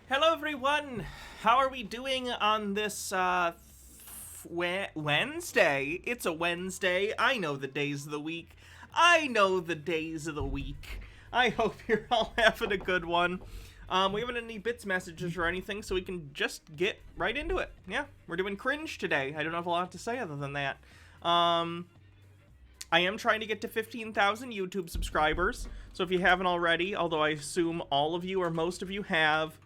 Hello everyone! How are we doing on this Wednesday? It's a Wednesday. I know the days of the week. I hope you're all having a good one. We haven't any bits messages or anything, so we can just get right into it. Yeah, we're doing Cringe today. I don't have a lot to say other than that. I am trying to get to 15,000 YouTube subscribers, so if you haven't already, although I assume all of you or most of you have,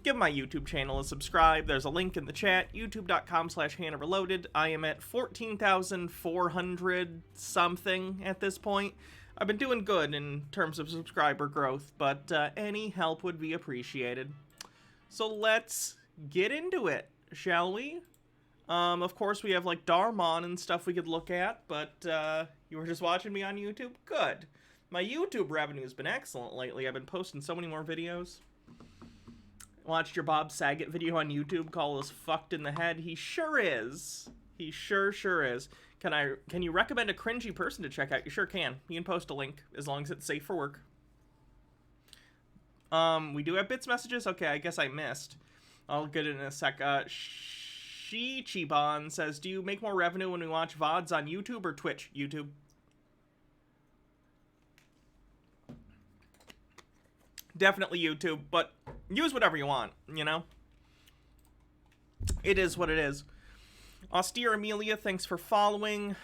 give my YouTube channel a subscribe. There's a link in the chat, youtube.com/HannahReloaded. I am at 14,400 something at this point. I've been doing good in terms of subscriber growth, but any help would be appreciated. So let's get into it, shall we? Of course, we have like Darmon and stuff we could look at, but you were just watching me on YouTube? Good. My YouTube revenue has been excellent lately. I've been posting so many more videos. Watched your Bob Saget video on YouTube, call us fucked in the head. He sure is. He sure is. Can you recommend a cringy person to check out? You sure can. You can post a link as long as it's safe for work. We do have bits messages. Okay, I guess I missed. I'll get it in a sec. Shichibon says, do you make more revenue when we watch VODs on YouTube or Twitch? YouTube. Definitely YouTube, but use whatever you want, you know? It is what it is. Austere Amelia, thanks for following.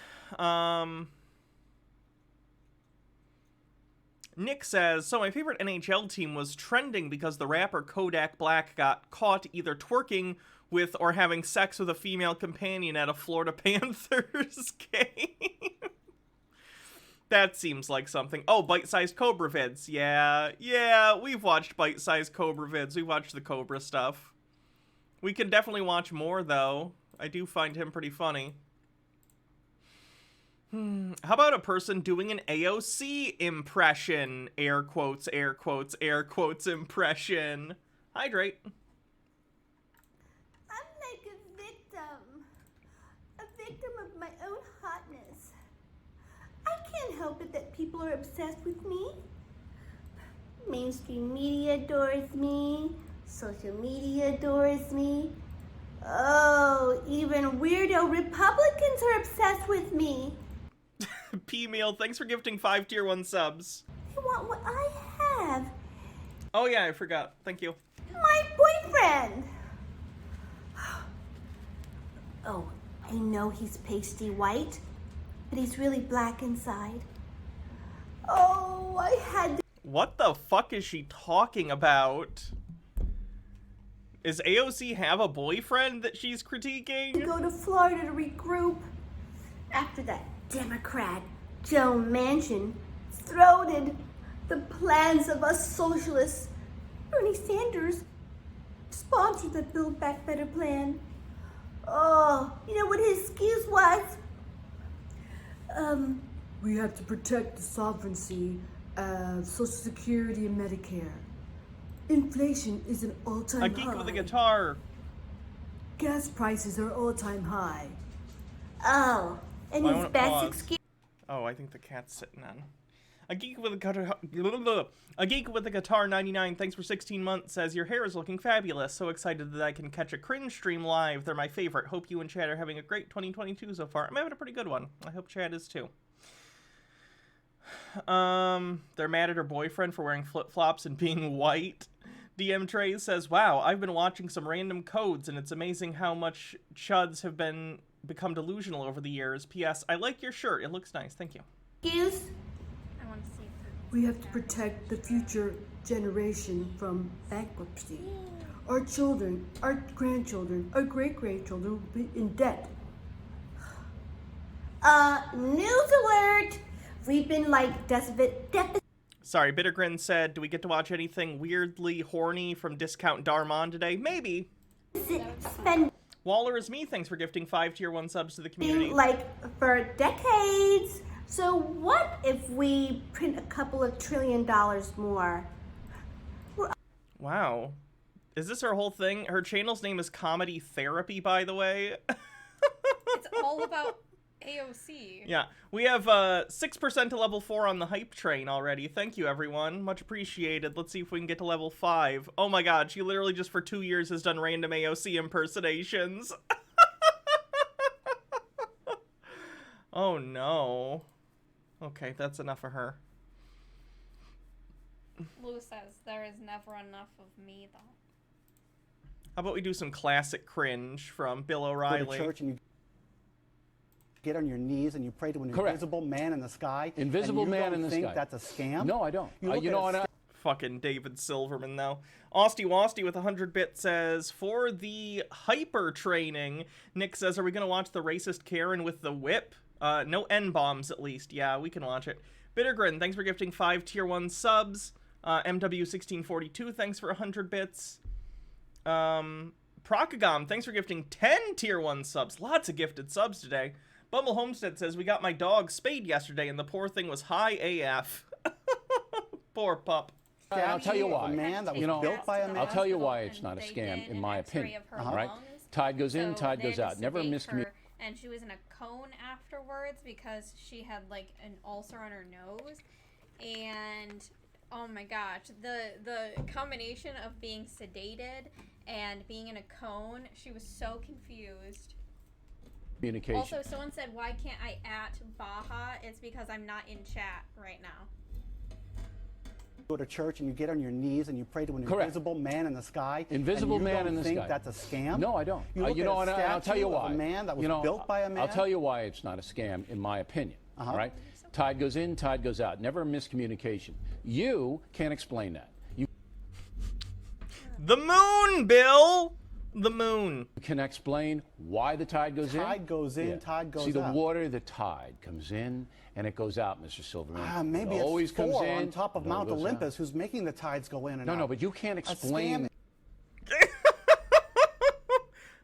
Nick says, so my favorite NHL team was trending because the rapper Kodak Black got caught either twerking with or having sex with a female companion at a Florida Panthers game. That seems like something. Oh, Bite-Sized Cobra vids. Yeah, we've watched Bite-Sized Cobra vids. We watched the Cobra stuff. We can definitely watch more, though. I do find him pretty funny. How about a person doing an AOC impression? Air quotes, air quotes, air quotes impression. Hydrate. I'm like a victim of my own hotness. I can't help it that people are obsessed with me. Mainstream media adores me. Social media adores me. Oh, even weirdo Republicans are obsessed with me. P-Meal, thanks for gifting 5 tier 1 subs. You want what I have? Oh yeah, I forgot. Thank you. My boyfriend! Oh, I know he's pasty white, but he's really black inside. Oh, I had to... What the fuck is she talking about? Does AOC have a boyfriend that she's critiquing? Go to Florida to regroup after that Democrat Joe Manchin throated the plans of us socialists. Bernie Sanders sponsored the Build Back Better plan. Oh, you know what his excuse was? We have to protect the sovereignty of Social Security and Medicare. Inflation is an all-time high. A geek with a guitar. Gas prices are all-time high. Oh, and his best excuse. Oh, I think the cat's sitting on. A geek with a guitar 99, thanks for 16 months, says your hair is looking fabulous. So excited that I can catch a Cringe stream live. They're my favorite. Hope you and Chad are having a great 2022 so far. I'm having a pretty good one. I hope Chad is too. They're mad at her boyfriend for wearing flip-flops and being white. DM Trey says, wow, I've been watching some random codes and it's amazing how much chuds have become delusional over the years. P.S. I like your shirt. It looks nice. Thank you. Excuse? We have to protect the future generation from bankruptcy. Our children, our grandchildren, our great-grandchildren will be in debt. News alert! We've been like deficit. Sorry, Bittergrin said, do we get to watch anything weirdly horny from Discount Darmon today? Maybe. Waller is me. Thanks for gifting 5 tier 1 subs to the community. Like for decades. So what if we print a couple of $1 trillion more? Wow. Is this her whole thing? Her channel's name is Comedy Therapy, by the way. It's all about AOC. Yeah. We have 6% to level 4 on the hype train already. Thank you, everyone. Much appreciated. Let's see if we can get to level 5. Oh my god, she literally just for 2 years has done random AOC impersonations. Oh no. Okay, that's enough of her. Lou says, there is never enough of me, though. How about we do some classic Cringe from Bill O'Reilly? Go to church and you get on your knees and you pray to an invisible man in the sky. Invisible man in the sky. You don't think that's a scam? No, I don't. You know, Fucking David Silverman, though. Austy Wasty with 100 bits says, for the hyper training, Nick says, are we going to watch the racist Karen with the whip? No N-bombs, at least. Yeah, we can watch it. Bittergrin, thanks for gifting 5 tier 1 subs. MW1642, thanks for 100 bits. Procagom, thanks for gifting 10 tier 1 subs. Lots of gifted subs today. Bumble Homestead says, we got my dog spayed yesterday and the poor thing was high AF. Poor pup. I'll tell you why. A man that was built by a man. I'll tell you why it's not a scam, in my opinion. Right? Tide goes in, tide goes out. Never miscommunicate. And she was in a cone afterwards because she had like an ulcer on her nose. And oh my gosh, the combination of being sedated and being in a cone, she was so confused. Communication. Also, someone said, why can't I at Baja? It's because I'm not in chat right now. Go to church and you get on your knees and you pray to an invisible man in the sky. Invisible man in the sky. You don't think that's a scam? No, I don't. You know, and I'll tell you why. A man that was built by a man. I'll tell you why it's not a scam, in my opinion. All right? Tide goes in, tide goes out. Never miscommunication. You can't explain that. The moon, Bill! The moon. You can explain why the tide goes in? Tide goes in, tide goes out. See, the water, the tide comes in and it goes out, Mr. Silverman. Maybe it always comes in on top of Mount Olympus who's making the tides go in and out. No, but you can't explain.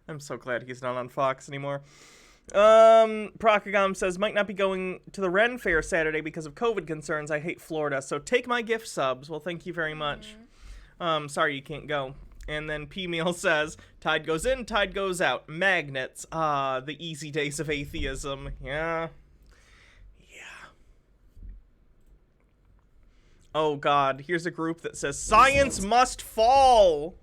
I'm so glad he's not on Fox anymore. Procagom says, might not be going to the Ren Fair Saturday because of COVID concerns. I hate Florida, so take my gift subs. Well, thank you very much. Sorry you can't go. And then P-Meal says, tide goes in, tide goes out. Magnets. Ah, the easy days of atheism. Yeah. Oh, God. Here's a group that says, science must fall.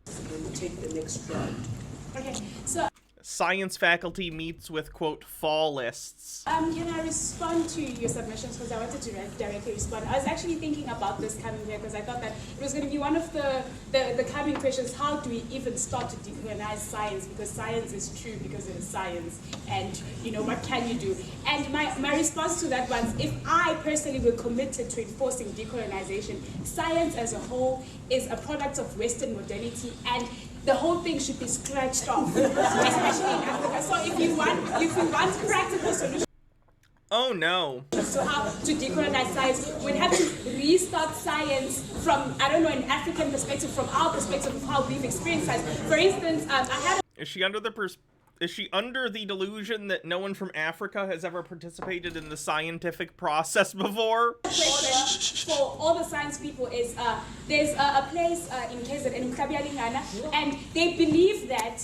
And take the next round. Okay, so science faculty meets with, quote, fallists. Can I respond to your submissions, because I wanted to directly respond. I was actually thinking about this coming here because I thought that it was going to be one of the coming questions. How do we even start to decolonize science? Because science is true because it is science, and what can you do? And my response to that was, if I personally were committed to enforcing decolonization, science as a whole is a product of Western modernity, and the whole thing should be scratched off, especially in Africa. So if you want practical solutions. Oh no. So how to decolonize science, we'd have to restart science from, I don't know, an African perspective, from our perspective of how we've experienced science. For instance, I had Is she under the delusion that no one from Africa has ever participated in the scientific process before? question for all the science people is, there's a place in KZN, in Mkabialingana, and they believe that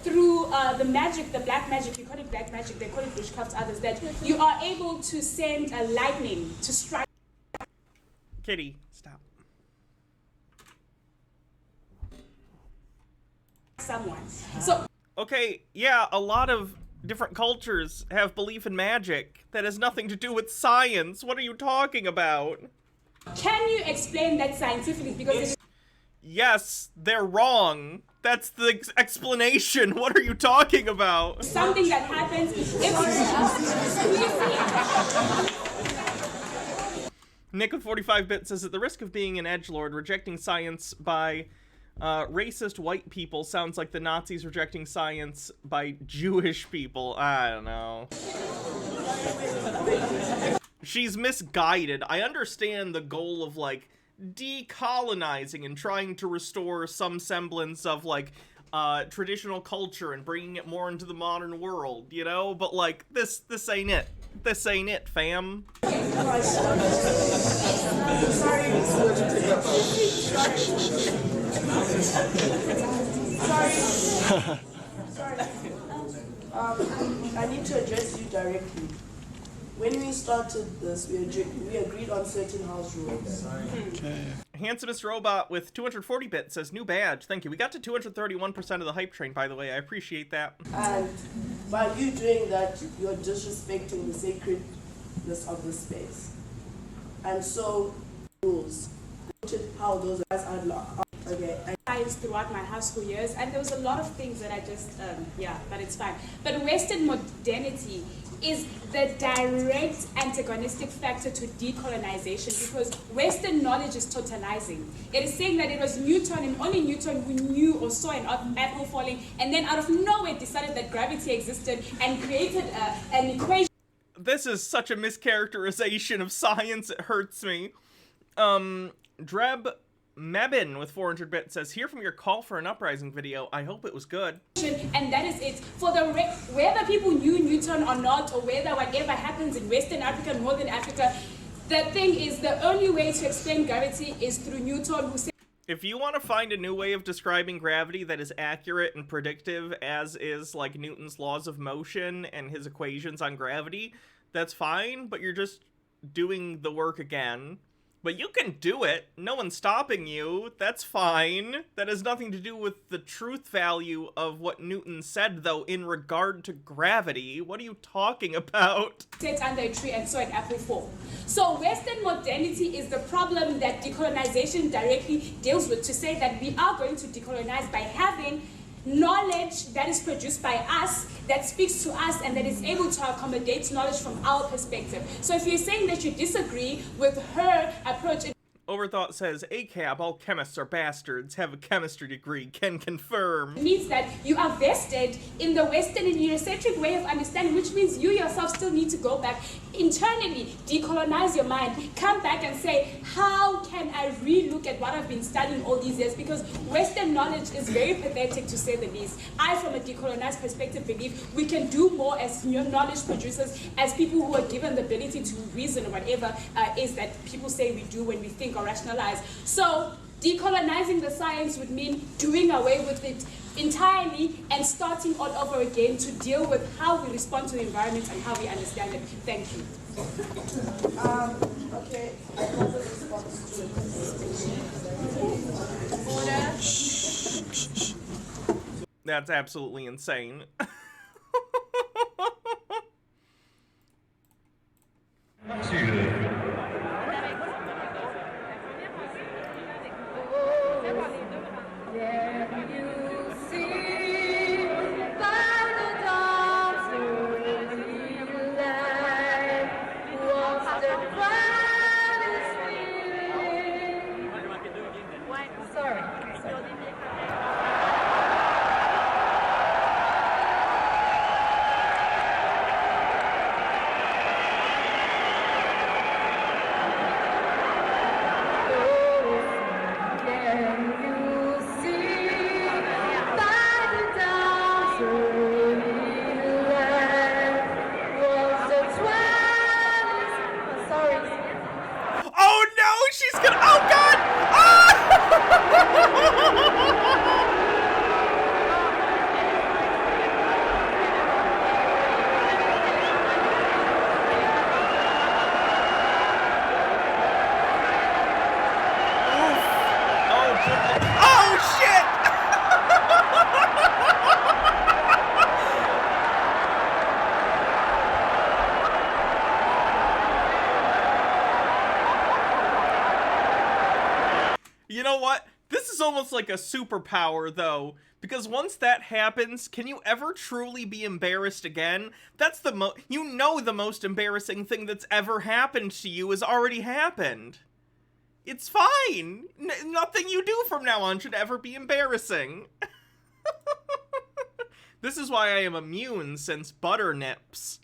through the magic, the black magic, you call it black magic, they call it witchcraft, others, that you are able to send a lightning to strike. Kitty, stop. Someone. So. Okay, yeah, a lot of different cultures have belief in magic that has nothing to do with science. What are you talking about? Can you explain that scientifically? Because yes, they're wrong. That's the explanation. What are you talking about? Something that happens Nick of 45-bit says, at the risk of being an edgelord, rejecting science by racist white people sounds like the Nazis rejecting science by Jewish people. I don't know. She's misguided. I understand the goal of, like, decolonizing and trying to restore some semblance of, like, traditional culture and bringing it more into the modern world, you know? But, like, this ain't it. This ain't it, fam. I need to address you directly. When we started this, we agreed on certain house rules. Okay. Handsomest Robot with 240 bits says, new badge. Thank you. We got to 231% of the hype train, by the way. I appreciate that. And by you doing that, you're disrespecting the sacredness of the space. And so, rules. How those guys are locked. Okay. Science throughout my high school years, and there was a lot of things that I just, but it's fine. But Western modernity is the direct antagonistic factor to decolonization, because Western knowledge is totalizing. It is saying that it was Newton and only Newton who knew or saw an apple falling, and then out of nowhere decided that gravity existed and created an equation. This is such a mischaracterization of science, it hurts me. Dreb Mebin with 400 bits says, hear from your call for an uprising video. I hope it was good. And that is it. For the whether people knew Newton or not, or whether whatever happens in Western Africa, Northern Africa, the thing is, the only way to explain gravity is through Newton, who said, if you want to find a new way of describing gravity that is accurate and predictive, as is like Newton's laws of motion and his equations on gravity, that's fine, but you're just doing the work again. But you can do it. No one's stopping you. That's fine. That has nothing to do with the truth value of what Newton said, though, in regard to gravity. What are you talking about? Sat under a tree and saw an apple fall. So Western modernity is the problem that decolonization directly deals with, to say that we are going to decolonize by having knowledge that is produced by us, that speaks to us, and that is able to accommodate knowledge from our perspective. So if you're saying that you disagree with her approach... Overthought says, ACAB, all chemists are bastards, have a chemistry degree, can confirm. It means that you are vested in the Western and Eurocentric way of understanding, which means you yourself still need to go back internally, decolonize your mind, come back and say, how can I relook at what I've been studying all these years? Because Western knowledge is very pathetic, to say the least. I, from a decolonized perspective, believe we can do more as knowledge producers, as people who are given the ability to reason or whatever is that people say we do when we think or rationalize. So decolonizing the science would mean doing away with it entirely and starting all over again to deal with how we respond to the environment and how we understand it. Thank you. Okay, I have a response to it. That's absolutely insane. Oh no, she's gonna, oh god! Oh shit! You know what? This is almost like a superpower, though, because once that happens, can you ever truly be embarrassed again? That's the the most embarrassing thing that's ever happened to you has already happened. It's fine. Nothing you do from now on should ever be embarrassing. This is why I am immune since Butternips.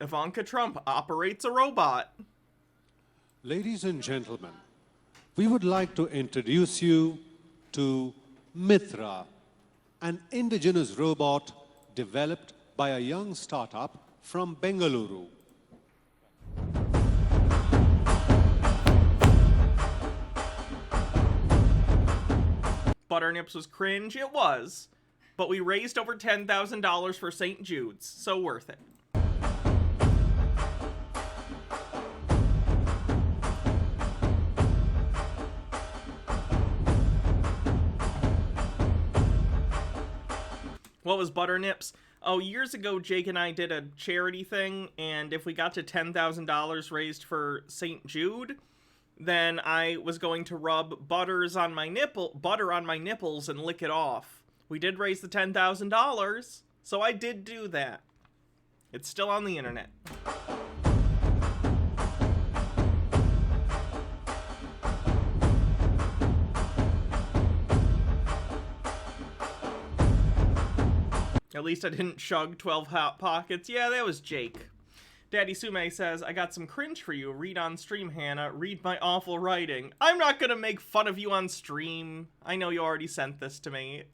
Ivanka Trump operates a robot. Ladies and gentlemen, we would like to introduce you to Mithra, an indigenous robot developed by a young startup from Bengaluru. Butternips was cringe, it was. But we raised over $10,000 for St. Jude's, so worth it. What was Butternips? Oh, years ago, Jake and I did a charity thing, and if we got to $10,000 raised for St. Jude, then I was going to rub butter on my nipples and lick it off. We did raise the $10,000, so I did do that. It's still on the internet. At least I didn't chug 12 Hot Pockets. Yeah, that was Jake. Daddy Sume says, I got some cringe for you. Read on stream, Hannah. Read my awful writing. I'm not gonna make fun of you on stream. I know you already sent this to me.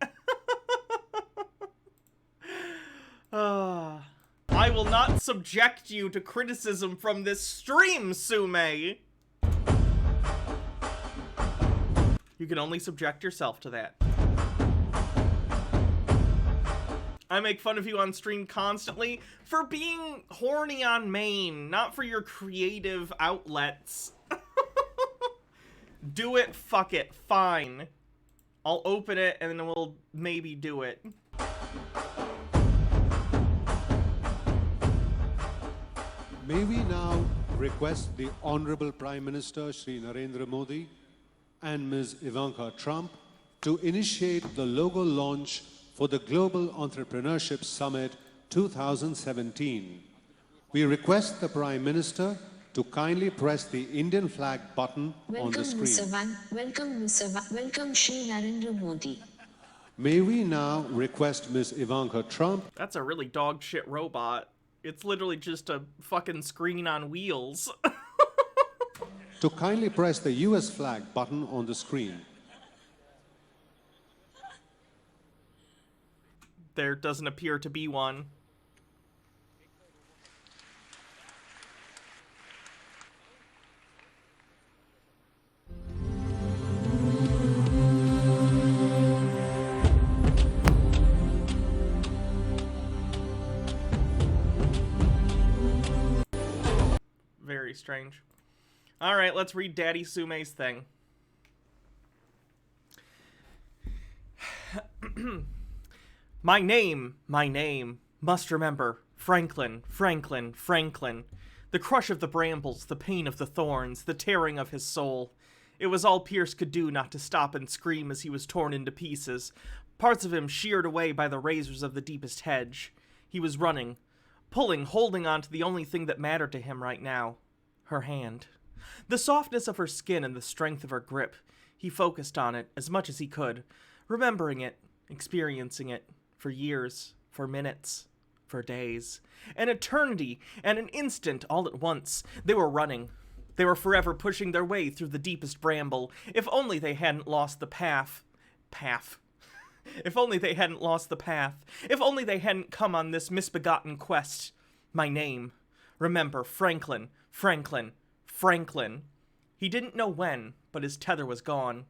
I will not subject you to criticism from this stream, Sume. You can only subject yourself to that. I make fun of you on stream constantly for being horny on main, not for your creative outlets. Do it, fuck it, fine. I'll open it and then we'll maybe do it. May we now request the Honorable Prime Minister Shri Narendra Modi and Ms. Ivanka Trump to initiate the logo launch for the Global Entrepreneurship Summit 2017. We request the Prime Minister to kindly press the Indian flag button on the screen. Welcome Shri Narendra Modi. May we now request Ms. Ivanka Trump. That's a really dog shit robot. It's literally just a fucking screen on wheels. To kindly press the US flag button on the screen. There doesn't appear to be one. Very strange. All right, let's read Daddy Sume's thing. My name, must remember, Franklin, Franklin, Franklin. The crush of the brambles, the pain of the thorns, the tearing of his soul. It was all Pierce could do not to stop and scream as he was torn into pieces, parts of him sheared away by the razors of the deepest hedge. He was running, pulling, holding on to the only thing that mattered to him right now. Her hand. The softness of her skin and the strength of her grip. He focused on it as much as he could, remembering it, experiencing it, for years, for minutes, for days. An eternity, and an instant all at once. They were running. They were forever pushing their way through the deepest bramble. If only they hadn't lost the path. If only they hadn't lost the path. If only they hadn't come on this misbegotten quest. My name. Remember, Franklin, Franklin, Franklin. He didn't know when, but his tether was gone.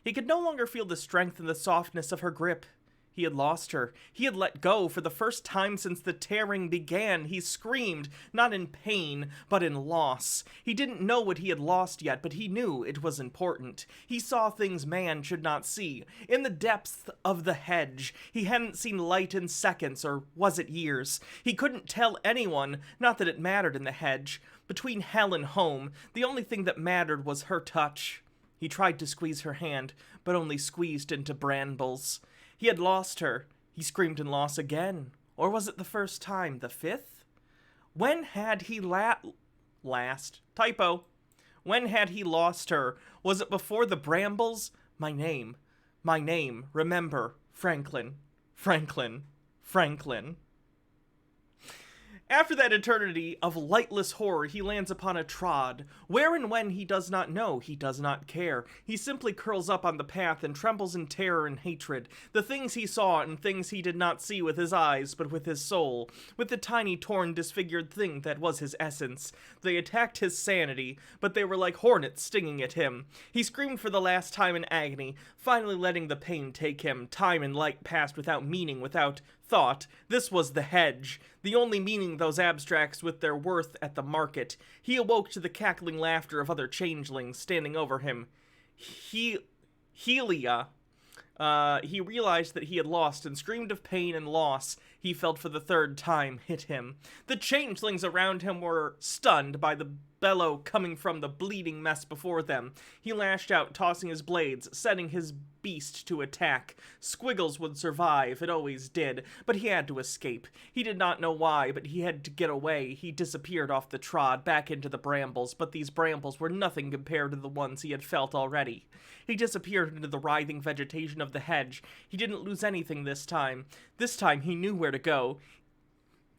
He could no longer feel the strength and the softness of her grip. He had lost her. He had let go for the first time since the tearing began. He screamed, not in pain, but in loss. He didn't know what he had lost yet, but he knew it was important. He saw things man should not see. In the depths of the hedge, he hadn't seen light in seconds, or was it years? He couldn't tell anyone, not that it mattered in the hedge. Between hell and home, the only thing that mattered was her touch. He tried to squeeze her hand, but only squeezed into brambles. He had lost her. He screamed in loss again. Or was it the first time? The fifth? When had he last? Typo. When had he lost her? Was it before the brambles? My name. Remember. Franklin. Franklin. Franklin. After that eternity of lightless horror, he lands upon a trod. Where and when he does not know, he does not care. He simply curls up on the path and trembles in terror and hatred. The things he saw and things he did not see with his eyes, but with his soul. With the tiny, torn, disfigured thing that was his essence. They attacked his sanity, but they were like hornets stinging at him. He screamed for the last time in agony, finally letting the pain take him. Time and light passed without meaning, without thought. This was the hedge, the only meaning those abstracts with their worth at the market. He awoke to the cackling laughter of other changelings standing over him. Helia. He realized that he had lost and screamed of pain and loss he felt for the third time hit him. The changelings around him were stunned by the bellow coming from the bleeding mess before them. He lashed out, tossing his blades, setting his beast to attack. Squiggles would survive, it always did, but he had to escape. He did not know why, but he had to get away. He disappeared off the trod, back into the brambles, but these brambles were nothing compared to the ones he had felt already. He disappeared into the writhing vegetation of the hedge. He didn't lose anything this time. This time he knew where to go.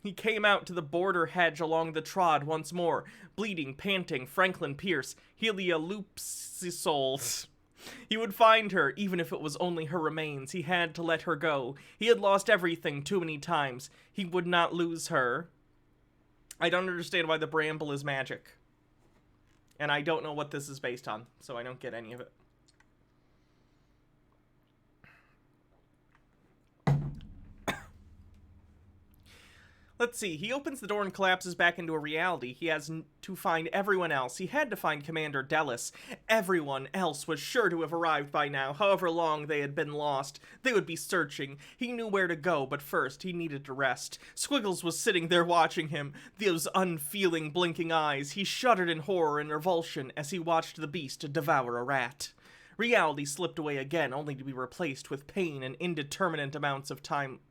He came out to the border hedge along the trod once more, bleeding, panting, Franklin Pierce, Helia Loopsisols. He would find her, even if it was only her remains. He had to let her go. He had lost everything too many times. He would not lose her. I don't understand why the bramble is magic. And I don't know what this is based on, so I don't get any of it. Let's see, he opens the door and collapses back into a reality. He has to find everyone else. He had to find Commander Dellis. Everyone else was sure to have arrived by now, however long they had been lost. They would be searching. He knew where to go, but first he needed to rest. Squiggles was sitting there watching him, those unfeeling, blinking eyes. He shuddered in horror and revulsion as he watched the beast devour a rat. Reality slipped away again, only to be replaced with pain and indeterminate amounts of time.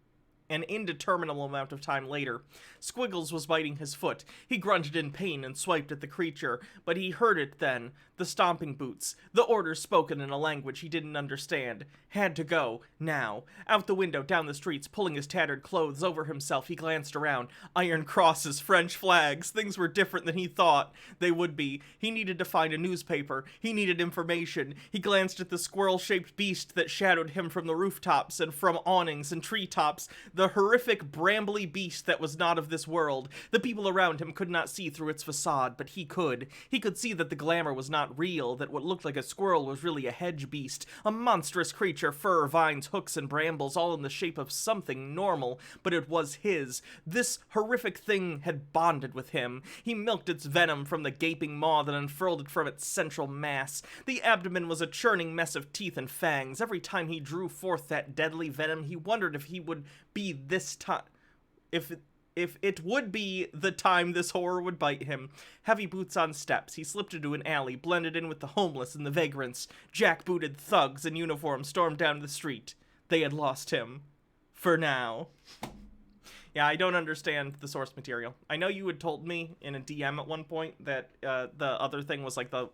An indeterminable amount of time later. Squiggles was biting his foot. He grunted in pain and swiped at the creature, but he heard it then. The stomping boots. The order spoken in a language he didn't understand. Had to go. Now. Out the window, down the streets, pulling his tattered clothes over himself, he glanced around. Iron crosses, French flags. Things were different than he thought they would be. He needed to find a newspaper. He needed information. He glanced at the squirrel-shaped beast that shadowed him from the rooftops and from awnings and treetops. The horrific, brambly beast that was not of this world. The people around him could not see through its facade, but he could. He could see that the glamour was not not real, that what looked like a squirrel was really a hedge beast, a monstrous creature, fur, vines, hooks, and brambles, all in the shape of something normal, but it was his. This horrific thing had bonded with him. He milked its venom from the gaping maw that unfurled it from its central mass. The abdomen was a churning mess of teeth and fangs. Every time he drew forth that deadly venom, he wondered if he would be this time... If it would be the time this horror would bite him. Heavy boots on steps, he slipped into an alley, blended in with the homeless and the vagrants. Jack-booted thugs in uniform stormed down the street. They had lost him. For now. Yeah, I don't understand the source material. I know you had told me in a DM at one point that the other thing was like the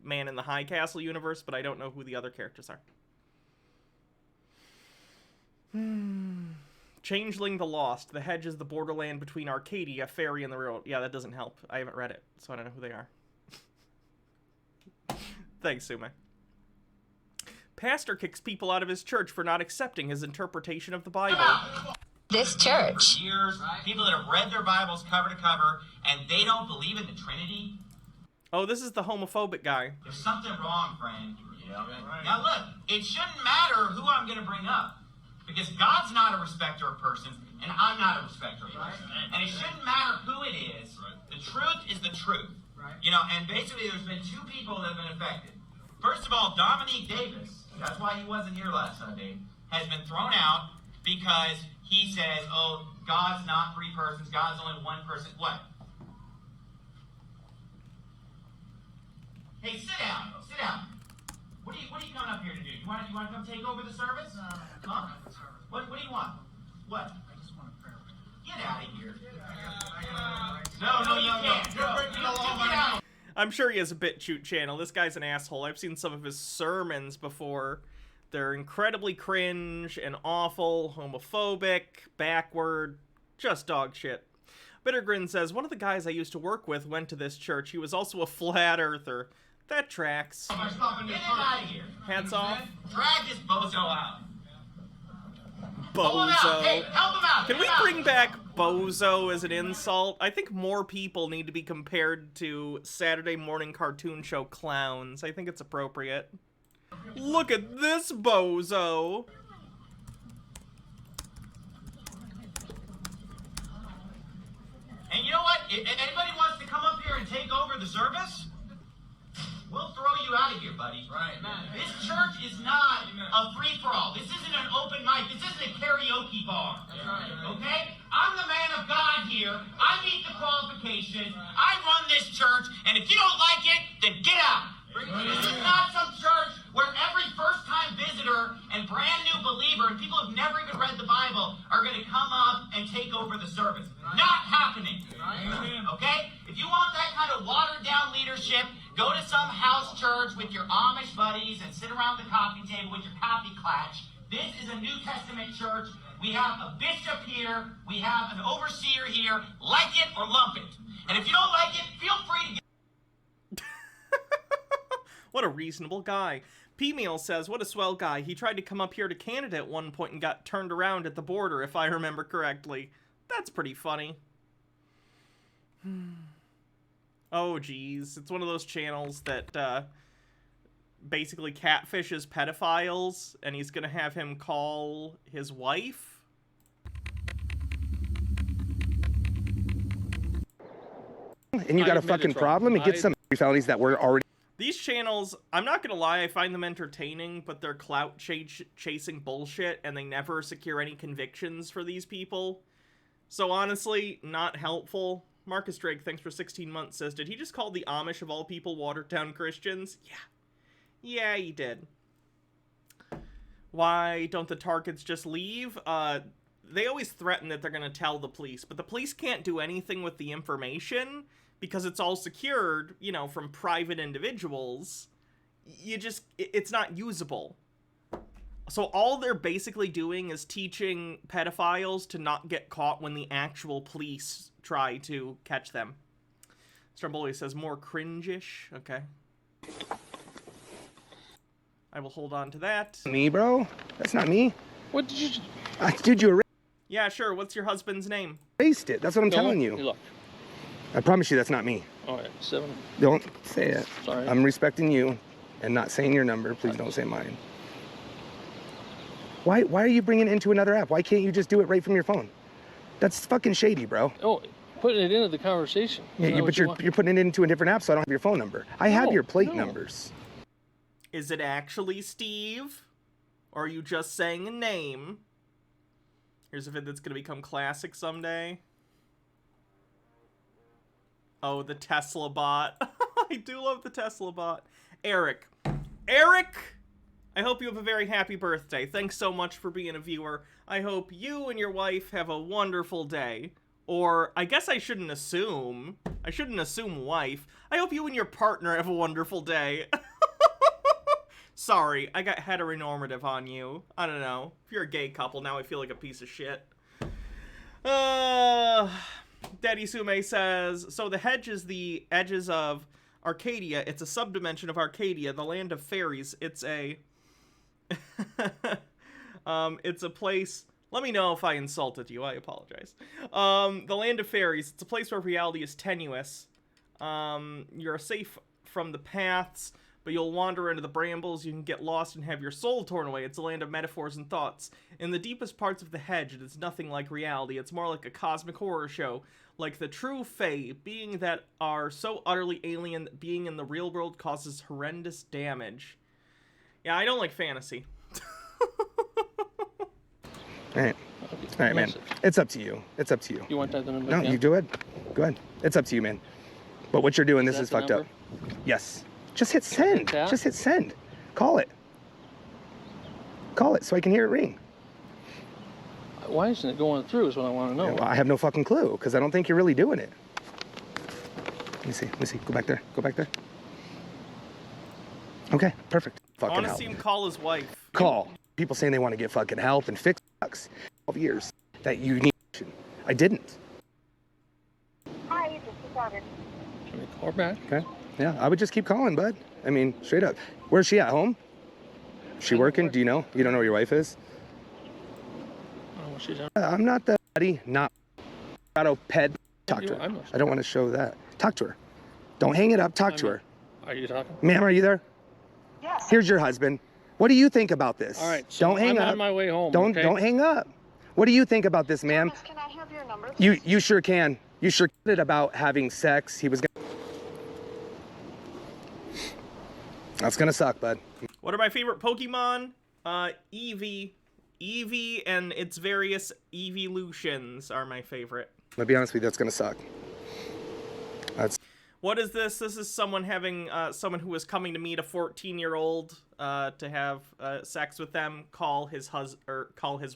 Man in the High Castle universe, but I don't know who the other characters are. Changeling the Lost. The Hedge is the borderland between Arcadia, Fairy, and the Railroad. Yeah, that doesn't help. I haven't read it, so I don't know who they are. Thanks, Sume. Pastor kicks people out of his church for not accepting his interpretation of the Bible. This church. Years, people that have read their Bibles cover to cover, and they don't believe in the Trinity. Oh, this is the homophobic guy. There's something wrong, friend. Yeah. Now look, it shouldn't matter who I'm going to bring up. Because God's not a respecter of persons, and I'm not a respecter of persons. And it shouldn't matter who it is. The truth is the truth. You know, and basically there's been two people that have been affected. First of all, Dominique Davis, that's why he wasn't here last Sunday, has been thrown out because he says, oh, God's not three persons, God's only one person. What? Hey, sit down. Sit down. What are you coming up here to do? You want to come take over the service? Huh? What do you want? What? I just want a prayer. Get out of here. No, you can't. Get out. I'm sure he has a BitChute channel. This guy's an asshole. I've seen some of his sermons before. They're incredibly cringe and awful, homophobic, backward, just dog shit. Bittergrin says, one of the guys I used to work with went to this church. He was also a flat earther. That tracks. Get him out of here. Hats off. Drag this bozo out. Bozo. Hey, help him out. Can we bring back bozo as an insult? I think more people need to be compared to Saturday morning cartoon show clowns. I think it's appropriate. Look at this bozo. And you know what? If anybody wants to come up here and take over the service, we'll throw you out of here, buddy. Right. This church is not a free-for-all. This isn't an open mic. This isn't a karaoke bar. Okay? I'm the man of God here. I meet the qualifications. I run this church, and if you don't like it, then get out. This is not some church where every first-time visitor and brand-new believer and people who've never even read the Bible are going to come up and take over the service. Not happening. Okay? If you want that kind of watered-down leadership, go to some house church with your Amish buddies and sit around the coffee table with your coffee clutch. This is a New Testament church. We have a bishop here. We have an overseer here. Like it or lump it. And if you don't like it, feel free to get... What a reasonable guy. P-Meal says, what a swell guy. He tried to come up here to Canada at one point and got turned around at the border, if I remember correctly. That's pretty funny. Oh, geez. It's one of those channels that basically catfishes pedophiles, and he's going to have him call his wife. And you got a fucking problem and get some felonies that were already... These channels, I'm not going to lie, I find them entertaining, but they're clout chasing bullshit, and they never secure any convictions for these people. So honestly, not helpful. Marcus Drake, thanks for 16 months, says, did he just call the Amish of all people watered down Christians? Yeah. Yeah, he did. Why don't the targets just leave? They always threaten that they're going to tell the police, but the police can't do anything with the information because it's all secured, you know, from private individuals. It's not usable. So all they're basically doing is teaching pedophiles to not get caught when the actual police try to catch them. Stromboli says more cringe-ish. Okay. I will hold on to that. Me, bro? That's not me. What did you... Dude, you Yeah, sure. What's your husband's name? erased it. That's what I'm telling you. Look. I promise you that's not me. All right, 7. Don't say it. Sorry. I'm respecting you and not saying your number. Please don't say mine. Why are you bringing it into another app? Why can't you just do it right from your phone? That's fucking shady, bro. Oh, putting it into the conversation. Yeah, but you're putting it into a different app, so I don't have your phone number. I have your plate numbers. Is it actually Steve? Or are you just saying a name? Here's a vid that's going to become classic someday. Oh, the Tesla bot. I do love the Tesla bot. Eric. Eric! I hope you have a very happy birthday. Thanks so much for being a viewer. I hope you and your wife have a wonderful day. Or, I guess I shouldn't assume. I shouldn't assume wife. I hope you and your partner have a wonderful day. Sorry, I got heteronormative on you. I don't know. If you're a gay couple, now I feel like a piece of shit. Daddy Sume says, so the hedge is the edges of Arcadia. It's a subdimension of Arcadia, the land of fairies. It's a... it's a place... Let me know if I insulted you. I apologize. The land of fairies. It's a place where reality is tenuous. You're safe from the paths, but you'll wander into the brambles, you can get lost and have your soul torn away. It's a land of metaphors and thoughts. In the deepest parts of the hedge, it is nothing like reality. It's more like a cosmic horror show. Like the true fae, being that are so utterly alien that being in the real world causes horrendous damage. Yeah, I don't like fantasy. All right, man. It's up to you. It's up to you. You want that number? No, you do it. Go ahead. It's up to you, man. But what you're doing, this is fucked up. Yes. Just hit send. Just hit send. Call it. Call it so I can hear it ring. Why isn't it going through is what I want to know. Yeah, well, I have no fucking clue because I don't think you're really doing it. Let me see. Let me see. Go back there. Go back there. Okay, perfect. I want to see him call his wife. Call. People saying they want to get fucking help and fix sucks. 12 years that you need. I didn't. Hi, this is Robin. Can we call her back? Okay. Yeah, I would just keep calling, bud. I mean, straight up. Where's she at home? Is she working? Do you know? You don't know where your wife is? Oh, she's on. I'm not the buddy, not ped. Talk to her. I don't want to show that. Talk to her. Don't hang it up. Talk to her. Are you talking? Ma'am, are you there? Yes. Here's your husband. What do you think about this? All right. So don't hang I'm up. on my way home. Don't hang up. What do you think about this, ma'am? Can I have your number? You sure can. You sure did about having sex. He was gonna... That's gonna suck, bud. What are my favorite Pokemon? Eevee. Eevee and its various evolutions are my favorite. I'll be honest with you, that's gonna suck. That's... What is this? This is someone having, someone who was coming to meet a 14-year-old, to have, sex with them, call his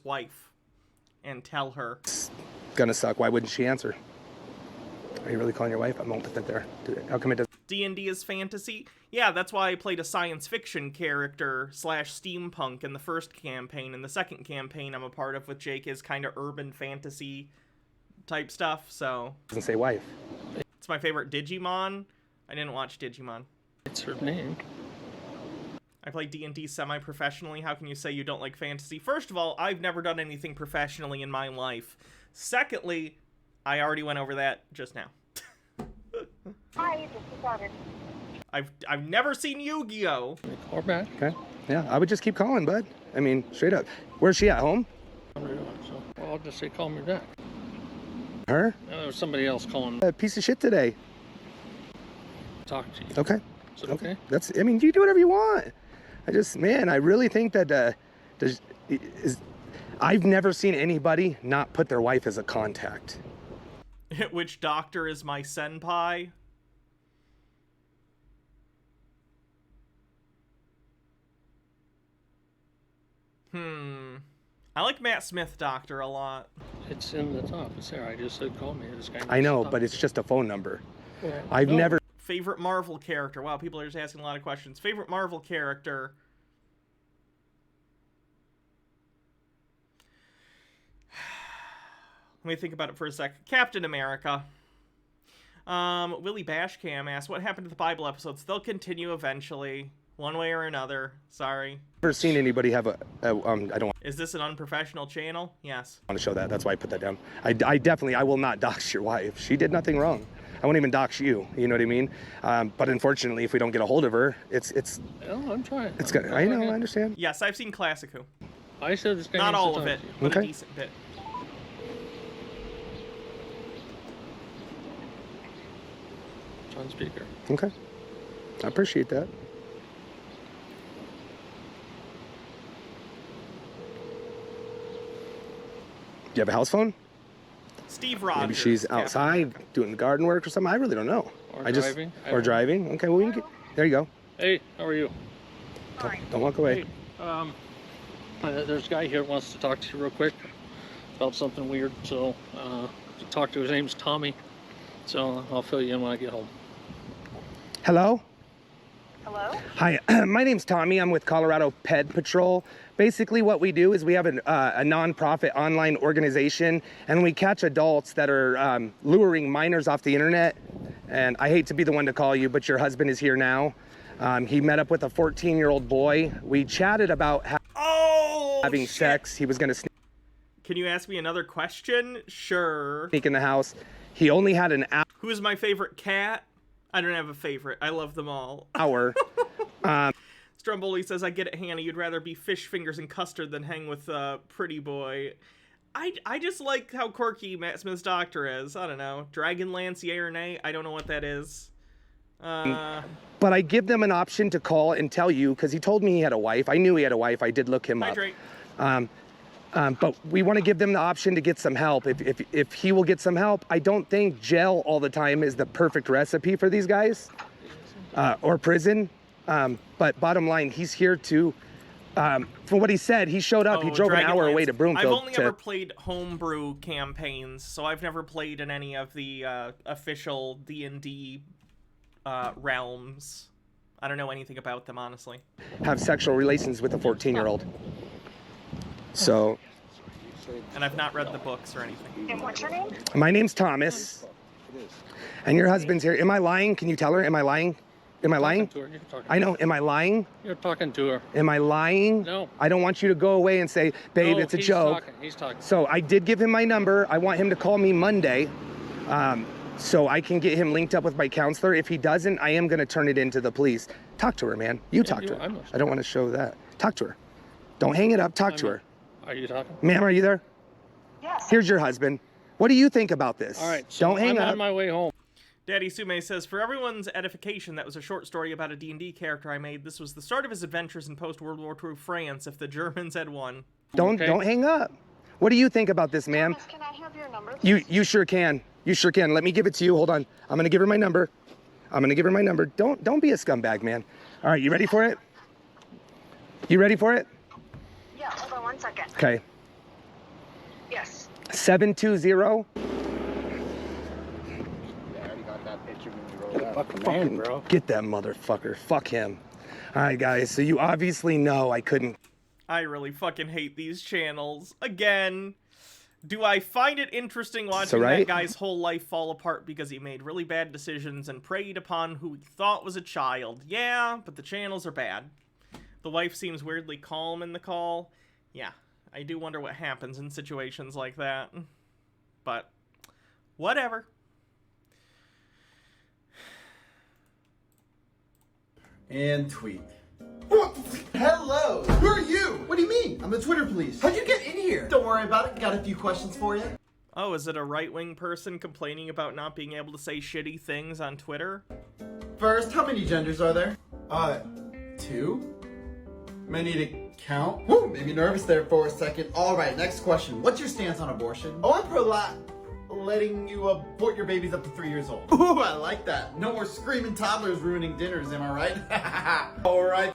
wife, and tell her. It's gonna suck. Why wouldn't she answer? Are you really calling your wife? I won't put that there. How come it doesn't? D&D is fantasy? Yeah, that's why I played a science fiction character / steampunk in the first campaign. In the second campaign I'm a part of with Jake is kind of urban fantasy type stuff, so... Doesn't say wife. It's my favorite Digimon. I didn't watch Digimon. It's her name. I play D&D semi-professionally. How can you say you don't like fantasy? First of all, I've never done anything professionally in my life. Secondly, I already went over that just now. Hi, this is Robin. I've never seen Yu-Gi-Oh! Can we call her back? Okay. Yeah, I would just keep calling, bud. I mean, straight up. Where's she at home? Well, I'll just say call me back. Her? There was somebody else calling. A piece of shit today. Talk to you. Okay. Is it okay? That's. I mean, you do whatever you want. I really think that I've never seen anybody not put their wife as a contact. Which doctor is my senpai? I like Matt Smith Doctor a lot. It's in the top. It's there. I just said call me. This guy. I know, but it's just a phone number. Yeah. I've never. Favorite Marvel character? Wow, people are just asking a lot of questions. Favorite Marvel character? Let me think about it for a sec. Captain America. Willie Bashcam asks, what happened to the Bible episodes? They'll continue eventually, one way or another. Sorry. Never seen anybody have I don't. Is this an unprofessional channel? Yes. Want to show that. That's why I put that down. I definitely, I will not dox your wife. She did nothing wrong. I won't even dox you. You know what I mean? But unfortunately, if we don't get a hold of her, it's. Well, I'm trying. It's good. I know. I understand. Yes, I've seen Classic Who. I said this guy Not needs to all talk of it, to you. but a Okay. decent bit. It's on speaker. Okay. I appreciate that. Do you have a house phone? Steve Rogers. Maybe she's outside doing garden work or something. I really don't know. Or driving. Or driving. Okay, well, we can get, there you go. Hey, how are you? Don't walk away. Hey, there's a guy here who wants to talk to you real quick about something weird. So, to talk to his name's Tommy. So I'll fill you in when I get home. Hello? Hello? Hi, my name's Tommy. I'm with Colorado Ped Patrol. Basically what we do is we have a nonprofit online organization, and we catch adults that are luring minors off the internet. And I hate to be the one to call you, but your husband is here now. He met up with a 14-year-old boy. We chatted about having sex. He was going to sneak Can you ask me another question? Sure. in the house. He only had an Who's my favorite cat? I don't have a favorite. I love them all. hour. Stromboli says, I get it, Hannah. You'd rather be fish fingers and custard than hang with Pretty Boy. I just like how quirky Matt Smith's doctor is. I don't know. Dragonlance, yay or nay? I don't know what that is. But I give them an option to call and tell you, because he told me he had a wife. I knew he had a wife. I did look him up. Hydrate. But we want to give them the option to get some help. If he will get some help, I don't think jail all the time is the perfect recipe for these guys, or prison. But bottom line, he's here to, from what he said, he showed up. He drove an hour away to Broomfield. I've only ever played homebrew campaigns, so I've never played in any of the official D&D realms. I don't know anything about them, honestly. Have sexual relations with a 14-year-old. So. And I've not read the books or anything. And what's your name? My name's Thomas. And your husband's here. Am I lying? Can you tell her? Am I lying? Am I lying? I know. Am I lying? You're talking to her. Am I lying? No. I don't want you to go away and say, babe, No, it's a he's joke. talking. He's talking. So I did give him my number. I want him to call me Monday, so I can get him linked up with my counselor. If he doesn't, I am going to turn it into the police. Talk to her, man. You talk to her. I don't want to show that. Talk to her. Don't hang it up. Talk to her. Are you talking? Ma'am, are you there? Yes. Here's your husband. What do you think about this? All right. So Don't hang I'm up. on my way home. Daddy Sume says, for everyone's edification, that was a short story about a D&D character I made. This was the start of his adventures in post-World War II France if the Germans had won. Don't hang up. What do you think about this, ma'am? Thomas, can I have your number? You sure can. You sure can. Let me give it to you. Hold on. I'm gonna give her my number. Don't be a scumbag, man. All right, you ready for it? You ready for it? Yeah, hold on 1 second. Okay. Yes. 720. Man, bro. Get that motherfucker. Fuck him. All right, guys. So you obviously know I couldn't. I really fucking hate these channels. Again, do I find it interesting watching that guy's whole life fall apart because he made really bad decisions and preyed upon who he thought was a child? Yeah, but the channels are bad. The wife seems weirdly calm in the call. Yeah, I do wonder what happens in situations like that. But, whatever. And tweet. What? Hello! Who are you? What do you mean? I'm the Twitter police. How'd you get in here? Don't worry about it. Got a few questions for you. Oh, is it a right-wing person complaining about not being able to say shitty things on Twitter? First, how many genders are there? 2? Many to count? Whew, made me nervous there for a second. Alright, next question. What's your stance on abortion? Oh, I'm pro-life. Letting you abort your babies up to 3 years old. Ooh, I like that. No more screaming toddlers ruining dinners, am I right? Alright.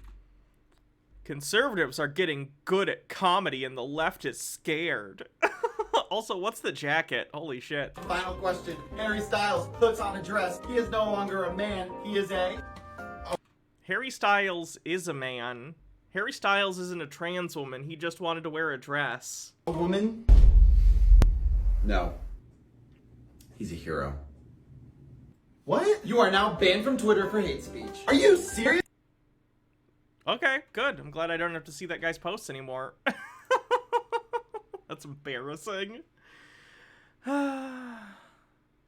Conservatives are getting good at comedy and the left is scared. Also, what's the jacket? Holy shit. Final question. Harry Styles puts on a dress. He is no longer a man. He is a... Harry Styles is a man. Harry Styles isn't a trans woman. He just wanted to wear a dress. A woman? No. He's a hero. What? You are now banned from Twitter for hate speech. Are you serious? Okay, good. I'm glad I don't have to see that guy's posts anymore. That's embarrassing.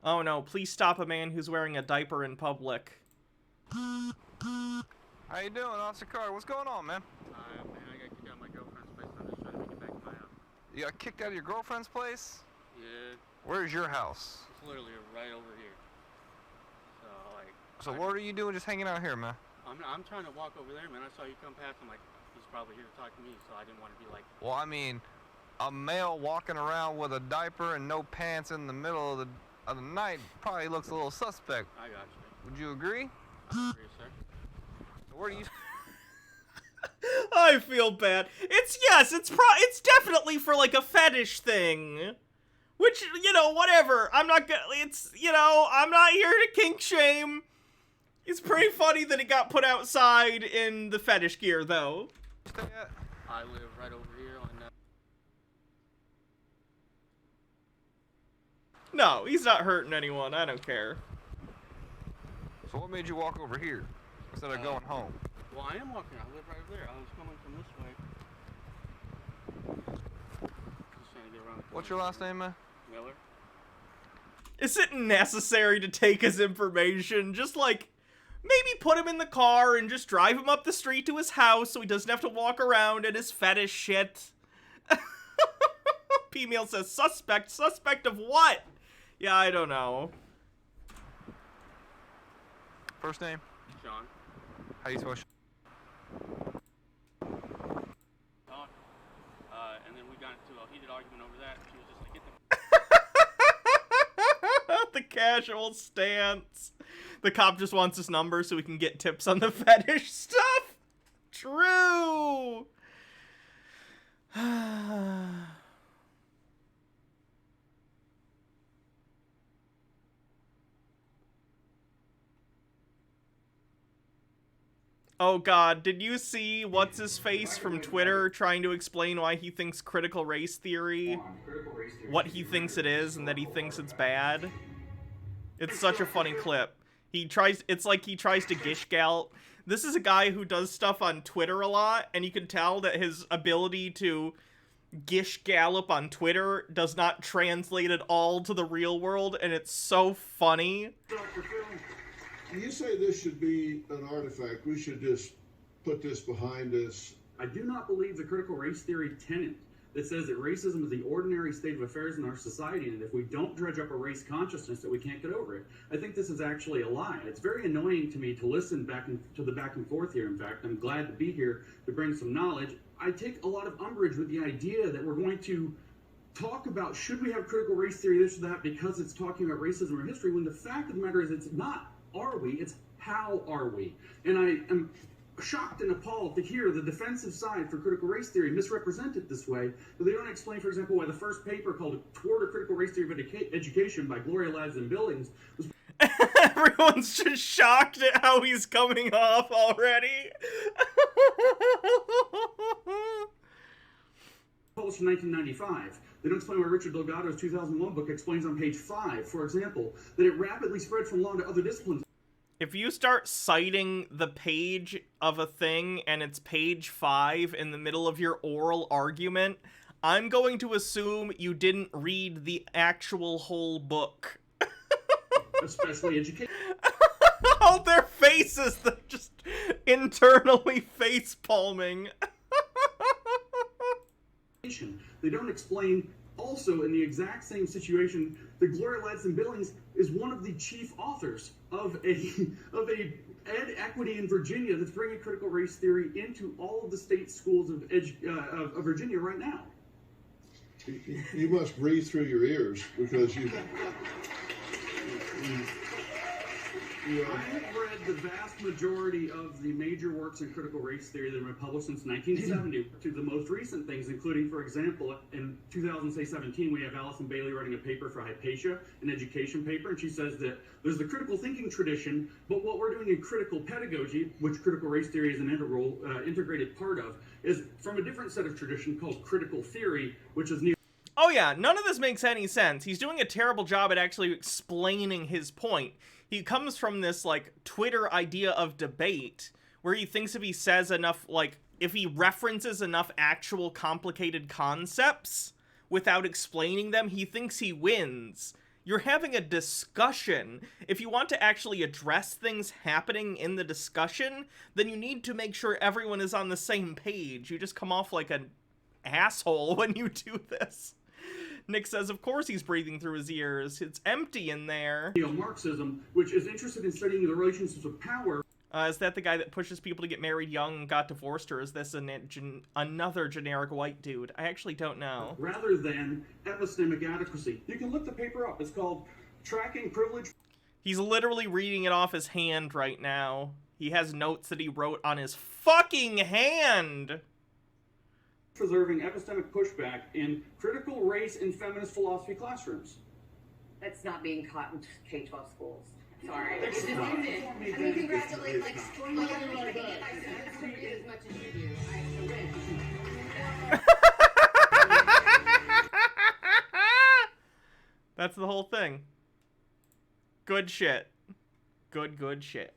Oh no, please stop a man who's wearing a diaper in public. How you doing, Officer Carter? What's going on, man? Man, I got kicked out of my girlfriend's place. I'm just trying to make it back to my house. You got kicked out of your girlfriend's place? Yeah. Where's your house? It's literally right over here. So, like... So what are you doing just hanging out here, man? I'm trying to walk over there, man. I saw you come past. I'm like, he's probably here to talk to me, so I didn't want to be like... Well, I mean, a male walking around with a diaper and no pants in the middle of the night probably looks a little suspect. I got you. Would you agree? I agree, sir. So where do you... I feel bad. It's definitely for like a fetish thing. Which, you know, whatever. I'm not here to kink shame. It's pretty funny that it got put outside in the fetish gear, though. I live right over here on No, he's not hurting anyone. I don't care. So what made you walk over here instead of going home? Well, I am walking. I live right over there. I was coming from this way. Just trying to get around the What's your last name, man? Miller. Is it necessary to take his information? Just like, maybe put him in the car and just drive him up the street to his house so he doesn't have to walk around in his fetish shit. P-Meal says, suspect. Suspect of what? Yeah, I don't know. First name? John. How you supposed to... And then we got into a heated argument over that. She was just like, get the... The casual stance. The cop just wants his number so we can get tips on the fetish stuff. True. Oh god, did you see what's-his-face from Twitter trying to explain why he thinks critical race theory, what he thinks it is, and that he thinks it's bad? It's such a funny clip. It's like he tries to gish gallop. This is a guy who does stuff on Twitter a lot, and you can tell that his ability to gish gallop on Twitter does not translate at all to the real world, and it's so funny. Dr. Phil, you say this should be an artifact. We should just put this behind us. I do not believe the critical race theory tenet that says that racism is the ordinary state of affairs in our society, and if we don't dredge up a race consciousness, that we can't get over it. I think this is actually a lie. It's very annoying to me to listen to the back and forth here. In fact, I'm glad to be here to bring some knowledge. I take a lot of umbrage with the idea that we're going to talk about should we have critical race theory, this or that, because it's talking about racism or history, when the fact of the matter is it's not are we, it's how are we. And I am shocked and appalled to hear the defensive side for critical race theory misrepresented this way, but they don't explain, for example, why the first paper called Toward a Critical Race Theory of Education by Gloria Labs and Billings was Everyone's just shocked at how he's coming off already. published in 1995. They don't explain why Richard Delgado's 2001 book explains on page 5, for example, that it rapidly spread from law to other disciplines. If you start citing the page of a thing and it's page 5 in the middle of your oral argument, I'm going to assume you didn't read the actual whole book. Especially education. All their faces, they're just internally face palming. They don't explain also in the exact same situation that Gloria Ladson Billings is one of the chief authors of a ed equity in Virginia that's bringing critical race theory into all of the state schools of Virginia right now. You must breathe through your ears because you I have read the vast majority of the major works in critical race theory that have been published since 1970 to the most recent things, including, for example, in 2017, we have Allison Bailey writing a paper for Hypatia, an education paper, and she says that there's the critical thinking tradition, but what we're doing in critical pedagogy, which critical race theory is an integrated part of, is from a different set of tradition called critical theory, which is Oh yeah, none of this makes any sense. He's doing a terrible job at actually explaining his point. He comes from this, like, Twitter idea of debate, where he thinks if he says enough, like, if he references enough actual complicated concepts without explaining them, he thinks he wins. You're having a discussion. If you want to actually address things happening in the discussion, then you need to make sure everyone is on the same page. You just come off like an asshole when you do this. Nick says, of course he's breathing through his ears. It's empty in there. Neo-Marxism, which is interested in studying the relationships of power. Is that the guy that pushes people to get married young and got divorced, or is this another generic white dude? I actually don't know. Rather than epistemic adequacy. You can look the paper up. It's called Tracking Privilege. He's literally reading it off his hand right now. He has notes that he wrote on his fucking hand. Preserving epistemic pushback in critical race and feminist philosophy classrooms. That's not being caught in K-12 schools. Sorry. It's not. I mean, congratulate, like, as much as you do. That's the whole thing. Good shit. Good shit.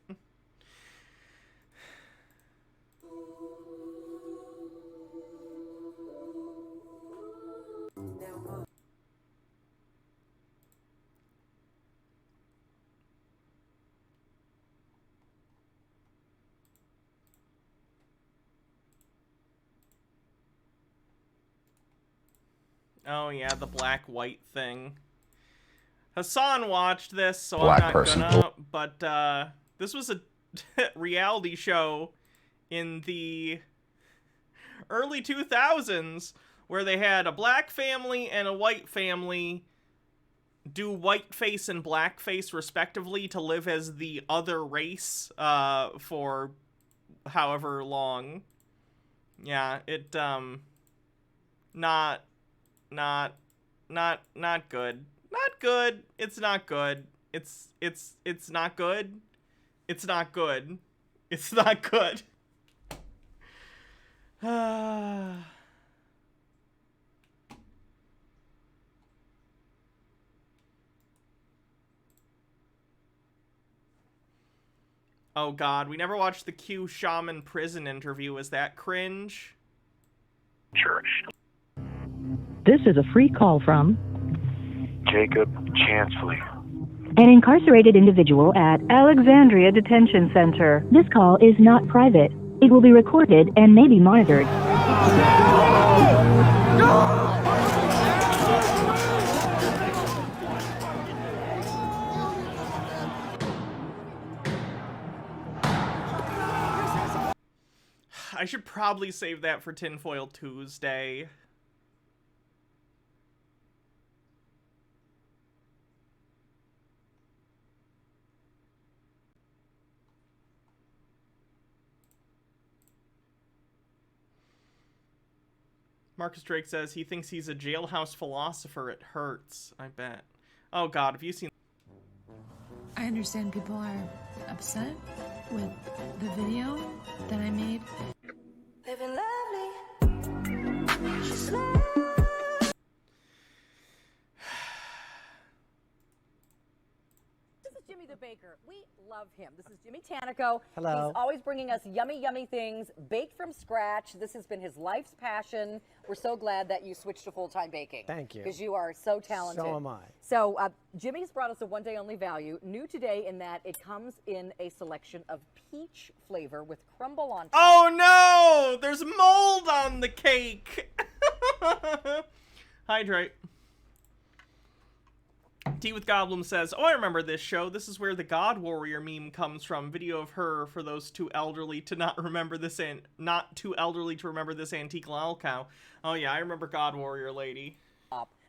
Oh yeah, the black-white thing. Hassan watched this, so Black I'm not person. gonna, but this was a reality show in the early 2000s where they had a black family and a white family do whiteface and blackface respectively to live as the other race for however long. Yeah, it not good. Not good. It's not good. It's not good. It's not good. It's not good. Oh god, we never watched the Q Shaman prison interview. Is that cringe? Sure. This is a free call from Jacob Chansley. an incarcerated individual at Alexandria Detention Center. This call is not private. It will be recorded and may be monitored. I should probably save that for Tinfoil Tuesday. Marcus Drake says he thinks he's a jailhouse philosopher. It hurts. I bet. Oh god, have you seen... I understand people are upset with the video that I made. Living lovely. This is Jimmy the Baker. We love him. This is Jimmy Tanico. Hello. He's always bringing us yummy, yummy things, baked from scratch. This has been his life's passion. We're so glad that you switched to full-time baking. Thank you. Because you are so talented. So am I. So Jimmy's brought us a one-day-only value. New today in that it comes in a selection of peach flavor with crumble on top. Oh no! There's mold on the cake! Hydrate. Tea with Goblin says, oh, I remember this show. This is where the God Warrior meme comes from. Video of her for those too elderly to not remember this and not too elderly to remember this antique lol cow. Oh yeah, I remember God Warrior lady.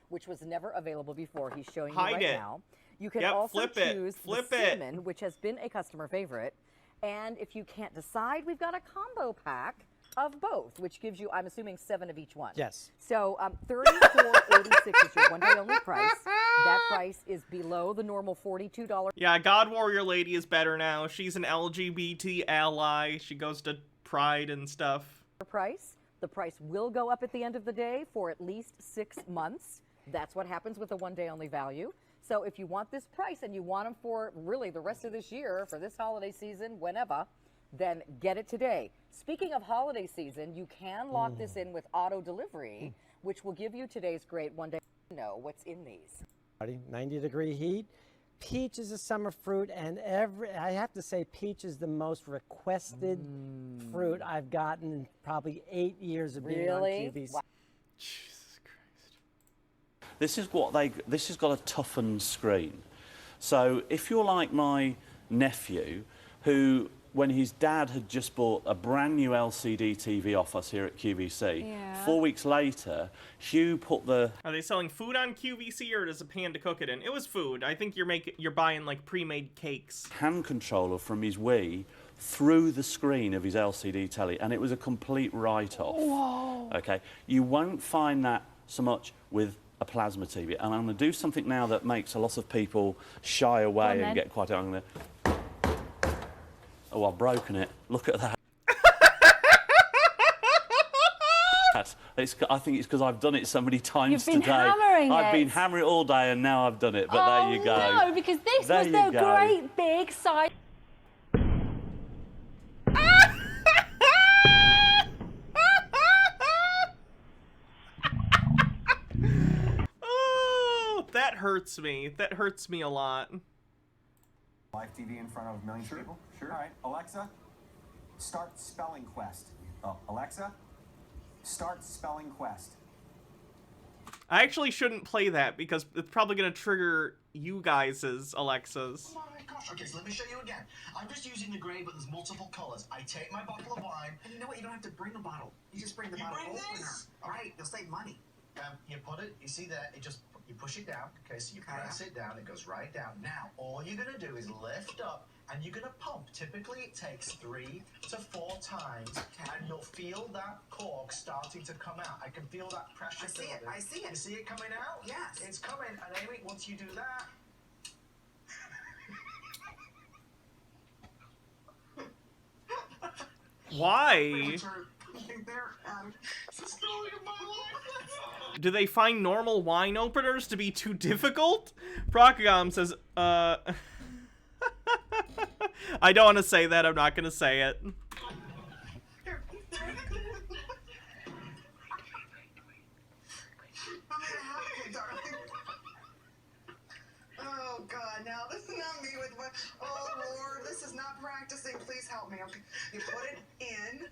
Which was never available before. He's showing you Hide right it. now. You can Yep, also flip it. choose Flip the it. cinnamon, which has been a customer favorite. And if you can't decide, we've got a combo pack of both, which gives you, I'm assuming, 7 of each one. Yes. So $34.86 is your one-day only price. That price is below the normal $42. Yeah, God Warrior lady is better now. She's an LGBT ally. She goes to Pride and stuff. Price. The price will go up at the end of the day for at least 6 months. That's what happens with a one-day only value. So if you want this price and you want them for really the rest of this year, for this holiday season, whenever, then get it today. Speaking of holiday season, you can lock this in with auto delivery, which will give you today's great one-day. Know what's in these. 90-degree heat. Peach is a summer fruit, and I have to say peach is the most requested fruit I've gotten in probably 8 years of being on QVC. Wow. This has got a toughened screen. So if you're like my nephew, who, when his dad had just bought a brand new LCD TV off us here at QVC, 4 weeks later, Hugh put the... Are they selling food on QVC, or does a pan to cook it in? It was food. I think you're buying like pre-made cakes. hand controller from his Wii through the screen of his LCD telly, and it was a complete write-off. Whoa. Okay, you won't find that so much with a plasma TV, and I'm going to do something now that makes a lot of people shy away and get quite angry. Oh, I've broken it. Look at that. I think it's because I've done it so many times today. You've been hammering I've it. been hammering it all day, and now I've done it. But there you go. No, because this was the great big side. Oh, that hurts me. That hurts me a lot. Live TV in front of millions of people? Sure. All right. Alexa, start spelling quest. Oh, Alexa, start spelling quest. I actually shouldn't play that because it's probably going to trigger you guys' Alexas. Oh my gosh. Okay, so let me show you again. I'm just using the gray, but there's multiple colors. I take my bottle of wine, and you know what? You don't have to bring a bottle. You just bring the bottle opener. All right, you'll save money. You put it, you see that, you push it down, okay, so you press it down, it goes right down. Now, all you're gonna do is lift up, and you're gonna pump. Typically, it takes 3 to 4 times, and you'll feel that cork starting to come out. I can feel that pressure. I see it. You see it coming out? Yes. It's coming, and Amy, once you do that... Why? Do they find normal wine openers to be too difficult? Procagom says, I don't want to say that. I'm not going to say it. Oh God, now this is not me with what, oh Lord, this is not practicing. Please help me. Okay, you put it in.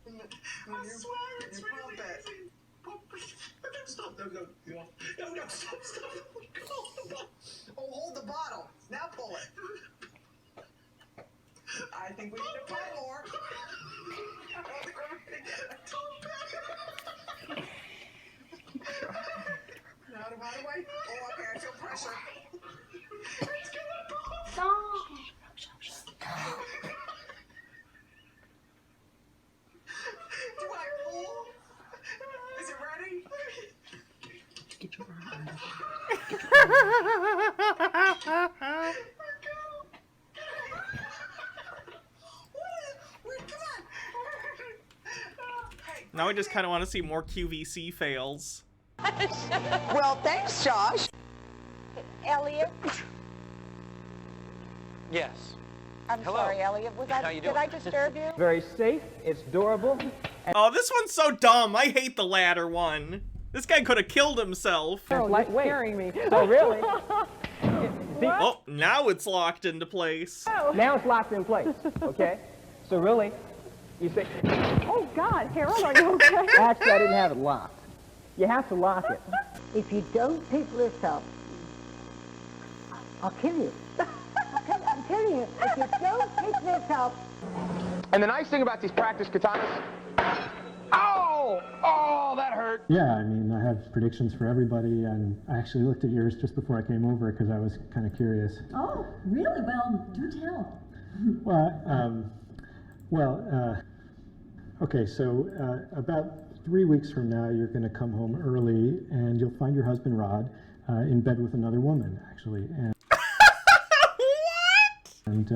I swear it's really amazing. Stop, no, stop. Oh, hold the bottle. Now pull it. I think we need to pull more. How do I? Oh, okay, I feel pressure. It's gonna pop. Stop. Do I pull? Is it ready? Get your arm under. Now I just kind of want to see more QVC fails. Well, thanks, Josh. Elliot? Yes. I'm sorry, Elliot. Did I disturb you? Very safe. It's durable. Oh, this one's so dumb. I hate the latter one. This guy could have killed himself. Oh, lightweight. Scaring me. Oh, really? Oh, now it's locked into place. Now it's locked in place. Okay. So really, you say. Oh God, Harold, are you okay? Actually, I didn't have it locked. You have to lock it. If you don't pick this up, I'll kill you. Okay, I'm telling you, if you don't pick this up. And the nice thing about these practice katanas. Ow! Oh, that hurt. Yeah, I mean, I have predictions for everybody, and I actually looked at yours just before I came over because I was kind of curious. Oh, really? Well, do tell. Okay, so about 3 weeks from now, you're going to come home early, and you'll find your husband, Rod, in bed with another woman, actually. And And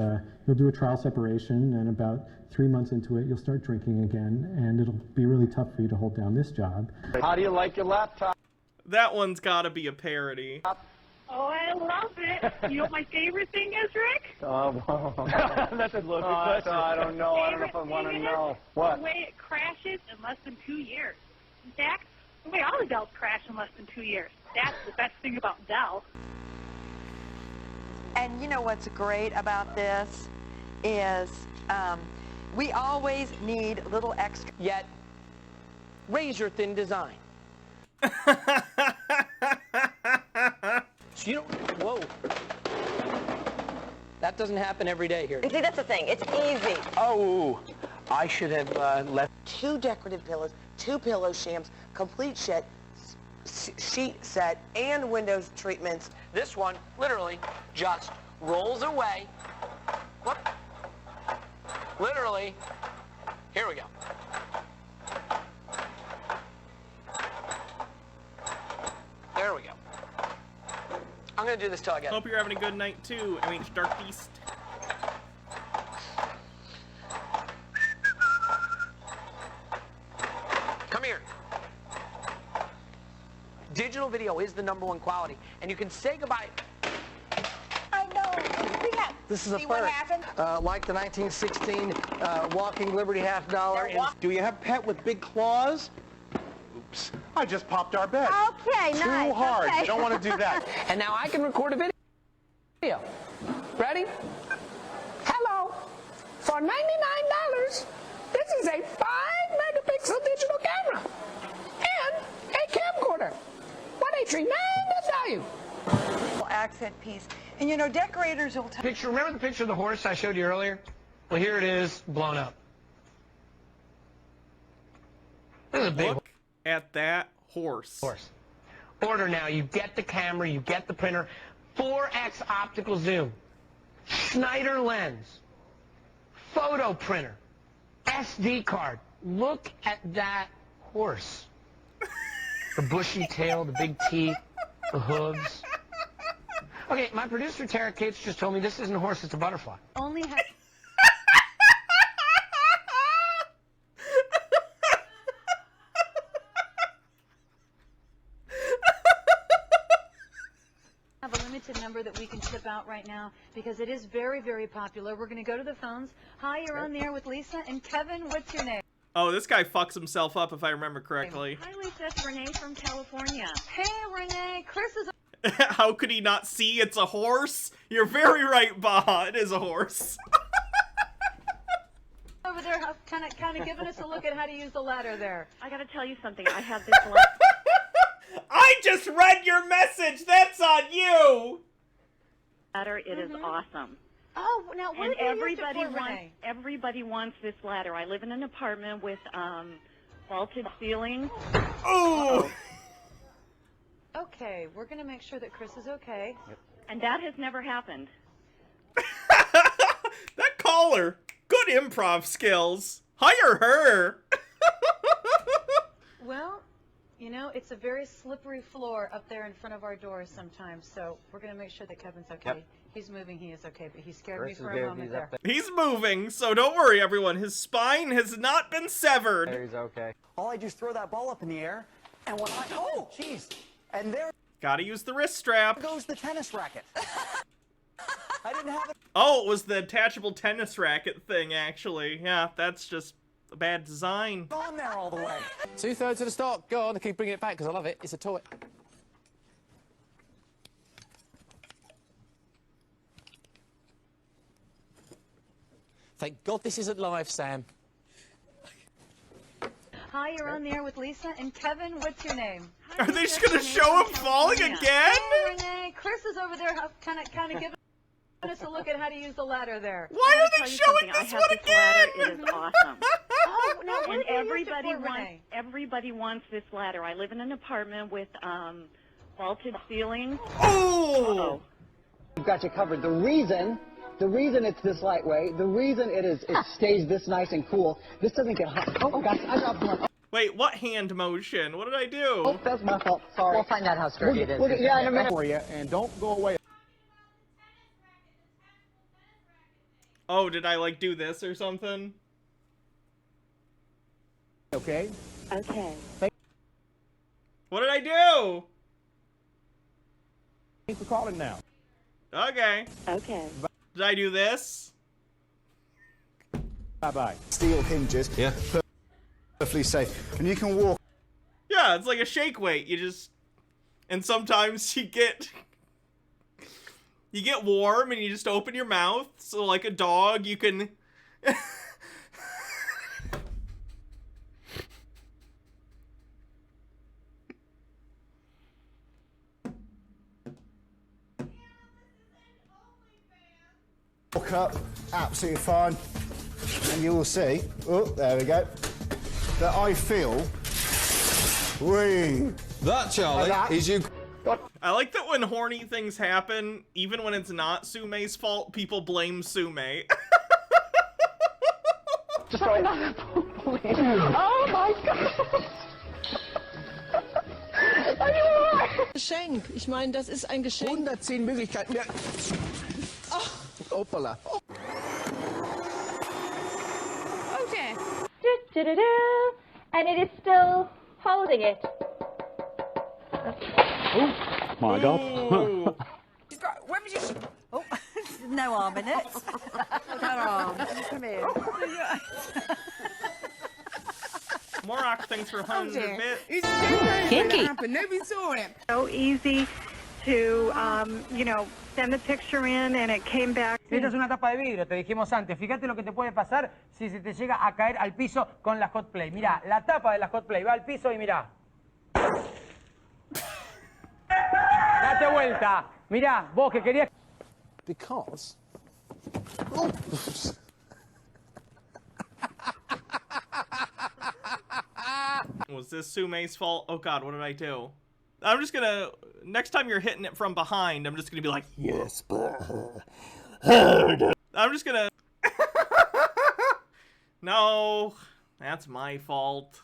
you'll do a trial separation, and about 3 months into it, you'll start drinking again, and it'll be really tough for you to hold down this job. How do you like your laptop? That one's gotta be a parody. Oh, I love it. You know what my favorite thing is, Rick? That's a look. I don't know. I don't know if I want to know. What? The way it crashes in less than 2 years. In fact, The way all the Dells crash in less than 2 years. That's the best thing about Dell. And you know what's great about this is we always need a little extra. Yet, razor thin design. So you don't, whoa. That doesn't happen every day here. You see, that's the thing. It's easy. Oh, I should have left. 2 decorative pillows, 2 pillow shams, complete sheet set, and windows treatments. This one, literally, just rolls away. Whoop. Literally. Here we go. There we go. I'm going to do this till I get it. Hope you're having a good night, too, MH Dark Beast. Come here. Digital video is the #1 quality, and you can say goodbye. I know. This is a See what first. happened? Like the 1916 Walking Liberty $50. Do you have pet with big claws? Oops. I just popped our bed. Okay, Too nice. hard. Okay. You don't want to do that. And now I can record a video. Ready? Hello. For $99, this is a 5-megapixel digital camera and a camcorder. What a tremendous value. Accent piece. And you know, decorators will Picture. Remember the picture of the horse I showed you earlier? Well, here it is, blown up. This is a big Look at that horse. Order now. You get the camera, you get the printer, 4x optical zoom, Schneider lens, photo printer, SD card. Look at that horse. The bushy tail, the big teeth, the hooves. Okay, my producer Tara Cates just told me this isn't a horse, it's a butterfly. Only have a limited number that we can ship out right now because it is very, very popular. We're going to go to the phones. Hi, you're on the air with Lisa and Kevin. What's your name? Oh, this guy fucks himself up if I remember correctly. Hi, Lisa. It's Renee from California. Hey, Renee. Chris is How could he not see it's a horse? You're very right, Baha. It is a horse. over there kind of giving us a look at how to use the ladder there. I got to tell you something. I have this I just read your message. That's on you. ladder. It is awesome. Oh, now what And have you used it for, Renee? everybody wants this ladder. I live in an apartment with vaulted ceilings. Oh. Okay, we're going to make sure that Chris is okay. And that has never happened. That caller. Good improv skills. Hire her. Well, you know, it's a very slippery floor up there in front of our doors sometimes, so we're going to make sure that Kevin's okay. Yep. He's moving, he is okay, but he scared me for a moment there. He's moving, so don't worry, everyone. His spine has not been severed. He's okay. All I do is throw that ball up in the air, and when I, oh, jeez, and there Gotta use the wrist strap. goes the tennis racket. I didn't have it. Oh, it was the attachable tennis racket thing, actually. Yeah, that's just a bad design. On there all the way. 2/3 of the stock. Go on, I keep bringing it back because I love it. It's a toy. Thank God this isn't live, Sam. Hi, you're on the air with Lisa and Kevin. What's your name? Are they just gonna show him falling again? Hey, Renee. Chris is over there kind of giving us a look at how to use the ladder there. Why are they showing I this have one this again? ladder. It is awesome. Oh, now what And have you used it for, Renee? everybody wants this ladder. I live in an apartment with vaulted ceilings. Oh! We've got you covered. The reason it's this lightweight, the reason it stays this nice and cool, this doesn't get hot. Oh, gosh, I dropped one. Wait, what hand motion? What did I do? Oh, that's my fault. Sorry. We'll find out how sturdy it is. Yeah, in a minute. For you, and don't go away. Oh, did I, like, do this or something? Okay. Okay. What did I do? Thanks for calling now. Okay. Okay. Did I do this? Bye-bye. Steel hinges. Yeah. Perfectly safe. And you can walk. Yeah, Yeah, it's like a shake weight. You just, and sometimes you get warm and you just open your mouth. So like a dog, you can. Walk up, absolutely fine, and you will see, oh, there we go, that I feel, whee. That, Charlie, is you... I like that when horny things happen, even when it's not Sumei's fault, people blame Sumei. Just right now. Oh my God. Geschenk. Ich meine, das ist ein Geschenk. 110 Möglichkeiten. Ja. Hoppala. Okay. And it is still holding it. Oh my God. Where was you? Oh, no arm in it. No arm. Come here. Morak, thanks for 100 bits. It's kinky. Nobody saw it. So easy to, you know, send the picture in and it came back. Esta es una tapa de vidrio, te dijimos antes. Fíjate lo que te puede pasar si se te llega a caer al piso con la hot play. Mirá, la tapa de la hot play va al piso y mirá. Date vuelta. Mirá, vos que querías... Because... Was this Sumei's fault? Oh God, what did I do? I'm just gonna, next time you're hitting it from behind, I'm just gonna be like, yes, but... I'm just gonna... No, that's my fault.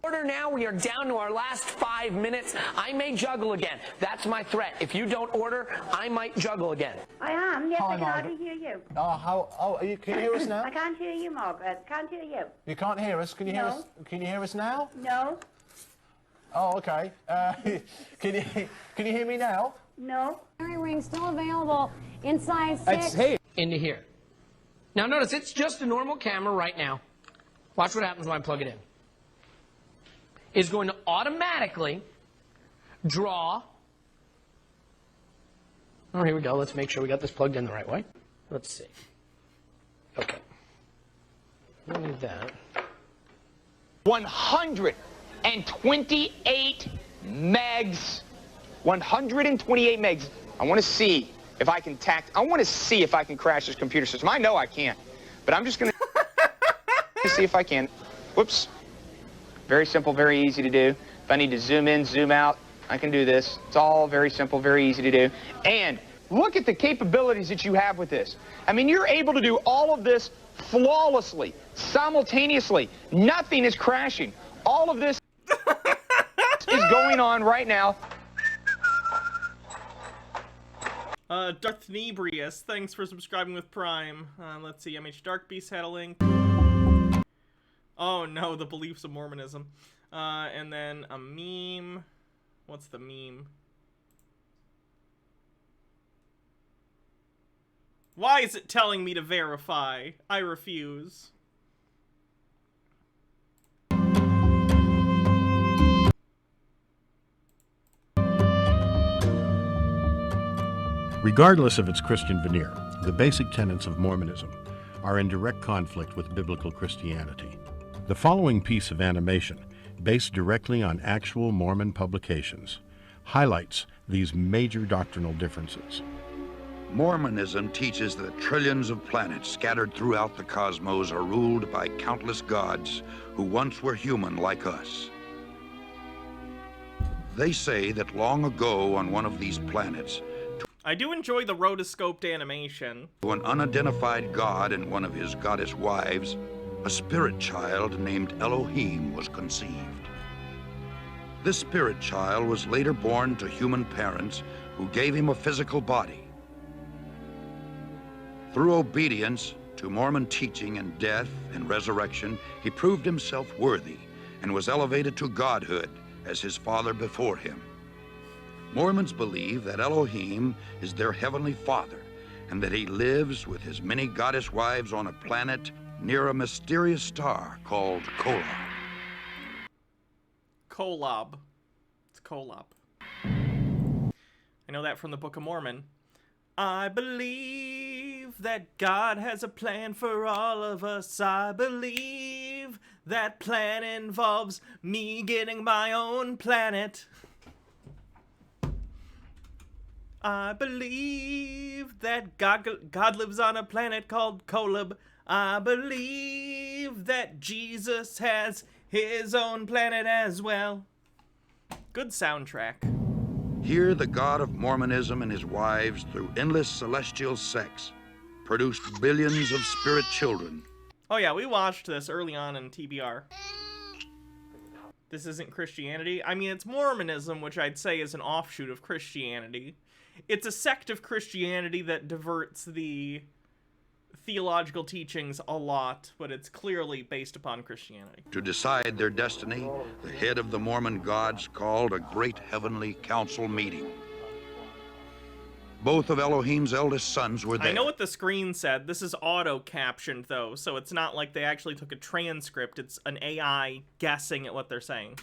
Order now. We are down to our last 5 minutes. I may juggle again. That's my threat. If you don't order, I might juggle again. I am. Yes, Hi, I can Margaret. hardly hear you. Can you hear us now? I can't hear you, Margaret. Can't hear you. You can't hear us? Can you hear us? Can you hear us now? No. Oh, okay. Can you hear me now? No. Ring still available in size 6. It's here. Into here. Now notice, it's just a normal camera right now. Watch what happens when I plug it in. It's going to automatically draw. Oh, here we go. Let's make sure we got this plugged in the right way. Let's see. Okay. We need that. 128 megs. 128 megs. I want to see if I can I want to see if I can crash this computer system. I know I can't, but I'm just going to see if I can. Whoops. Very simple, very easy to do. If I need to zoom in, zoom out, I can do this. It's all very simple, very easy to do. And look at the capabilities that you have with this. I mean, you're able to do all of this flawlessly, simultaneously. Nothing is crashing. All of this is going on right now. Darth Nebrius, thanks for subscribing with Prime. Let's see, MH Dark Beast had a link. Oh no, the beliefs of Mormonism. And then a meme. What's the meme? Why is it telling me to verify? I refuse. Regardless of its Christian veneer, the basic tenets of Mormonism are in direct conflict with biblical Christianity. The following piece of animation, based directly on actual Mormon publications, highlights these major doctrinal differences. Mormonism teaches that trillions of planets scattered throughout the cosmos are ruled by countless gods who once were human like us. They say that long ago on one of these planets, I do enjoy the rotoscoped animation. to an unidentified god and one of his goddess wives, a spirit child named Elohim was conceived. This spirit child was later born to human parents who gave him a physical body. Through obedience to Mormon teaching and death and resurrection, he proved himself worthy and was elevated to godhood as his father before him. Mormons believe that Elohim is their heavenly father and that he lives with his many goddess wives on a planet near a mysterious star called Kola. Kolob. It's Kolob. I know that from the Book of Mormon. I believe that God has a plan for all of us. I believe that plan involves me getting my own planet. I believe that God lives on a planet called Kolob. I believe that Jesus has his own planet as well. Good soundtrack. Here, the God of Mormonism and his wives, through endless celestial sex, produced billions of spirit children. Oh yeah, we watched this early on in TBR. This isn't Christianity. I mean, it's Mormonism, which I'd say is an offshoot of Christianity. It's a sect of Christianity that diverts the theological teachings a lot, but it's clearly based upon Christianity. To decide their destiny, the head of the Mormon gods called a great heavenly council meeting. Both of Elohim's eldest sons were there. I know what the screen said. This is auto-captioned, though, so it's not like they actually took a transcript. It's an AI guessing at what they're saying.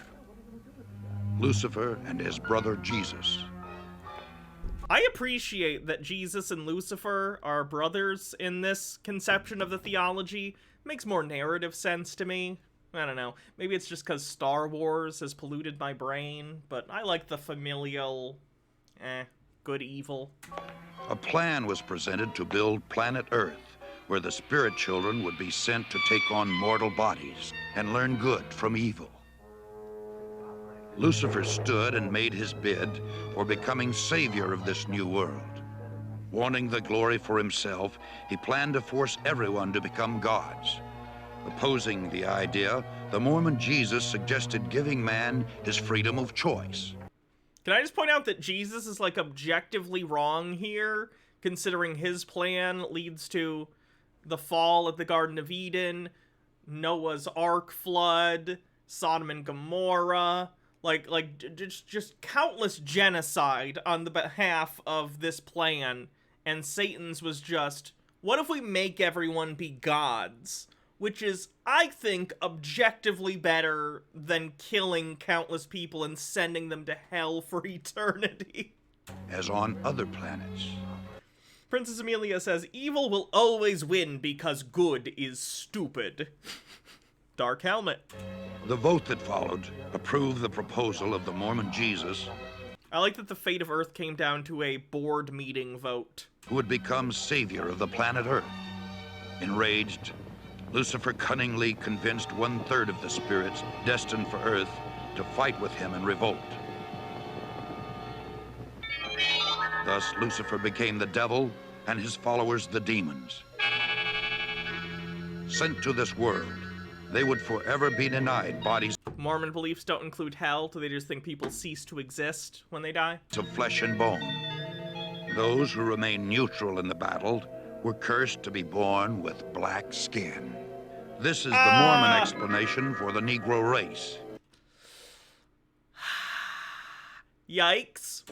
Lucifer and his brother Jesus. I appreciate that Jesus and Lucifer are brothers in this conception of the theology. Makes more narrative sense to me. I don't know. Maybe it's just because Star Wars has polluted my brain, but I like the familial, good evil. A plan was presented to build planet Earth, where the spirit children would be sent to take on mortal bodies and learn good from evil. Lucifer stood and made his bid for becoming savior of this new world. Wanting the glory for himself, he planned to force everyone to become gods. Opposing the idea, the Mormon Jesus suggested giving man his freedom of choice. Can I just point out that Jesus is, like, objectively wrong here, considering his plan leads to the fall at the Garden of Eden, Noah's Ark flood, Sodom and Gomorrah, just countless genocide on the behalf of this plan, and Satan's was just, what if we make everyone be gods? Which is, I think, objectively better than killing countless people and sending them to hell for eternity. As on other planets. Princess Amelia says, evil will always win because good is stupid. Dark Helmet. The vote that followed approved the proposal of the Mormon Jesus. I like that the fate of Earth came down to a board meeting vote. Who would become savior of the planet Earth. Enraged, Lucifer cunningly convinced 1/3 of the spirits destined for Earth to fight with him in revolt. Thus, Lucifer became the devil and his followers the demons. Sent to this world, they would forever be denied bodies Mormon beliefs don't include hell. Do they just think people cease to exist when they die? of flesh and bone. Those who remained neutral in the battle were cursed to be born with black skin. This is the Mormon explanation for the Negro race. Yikes.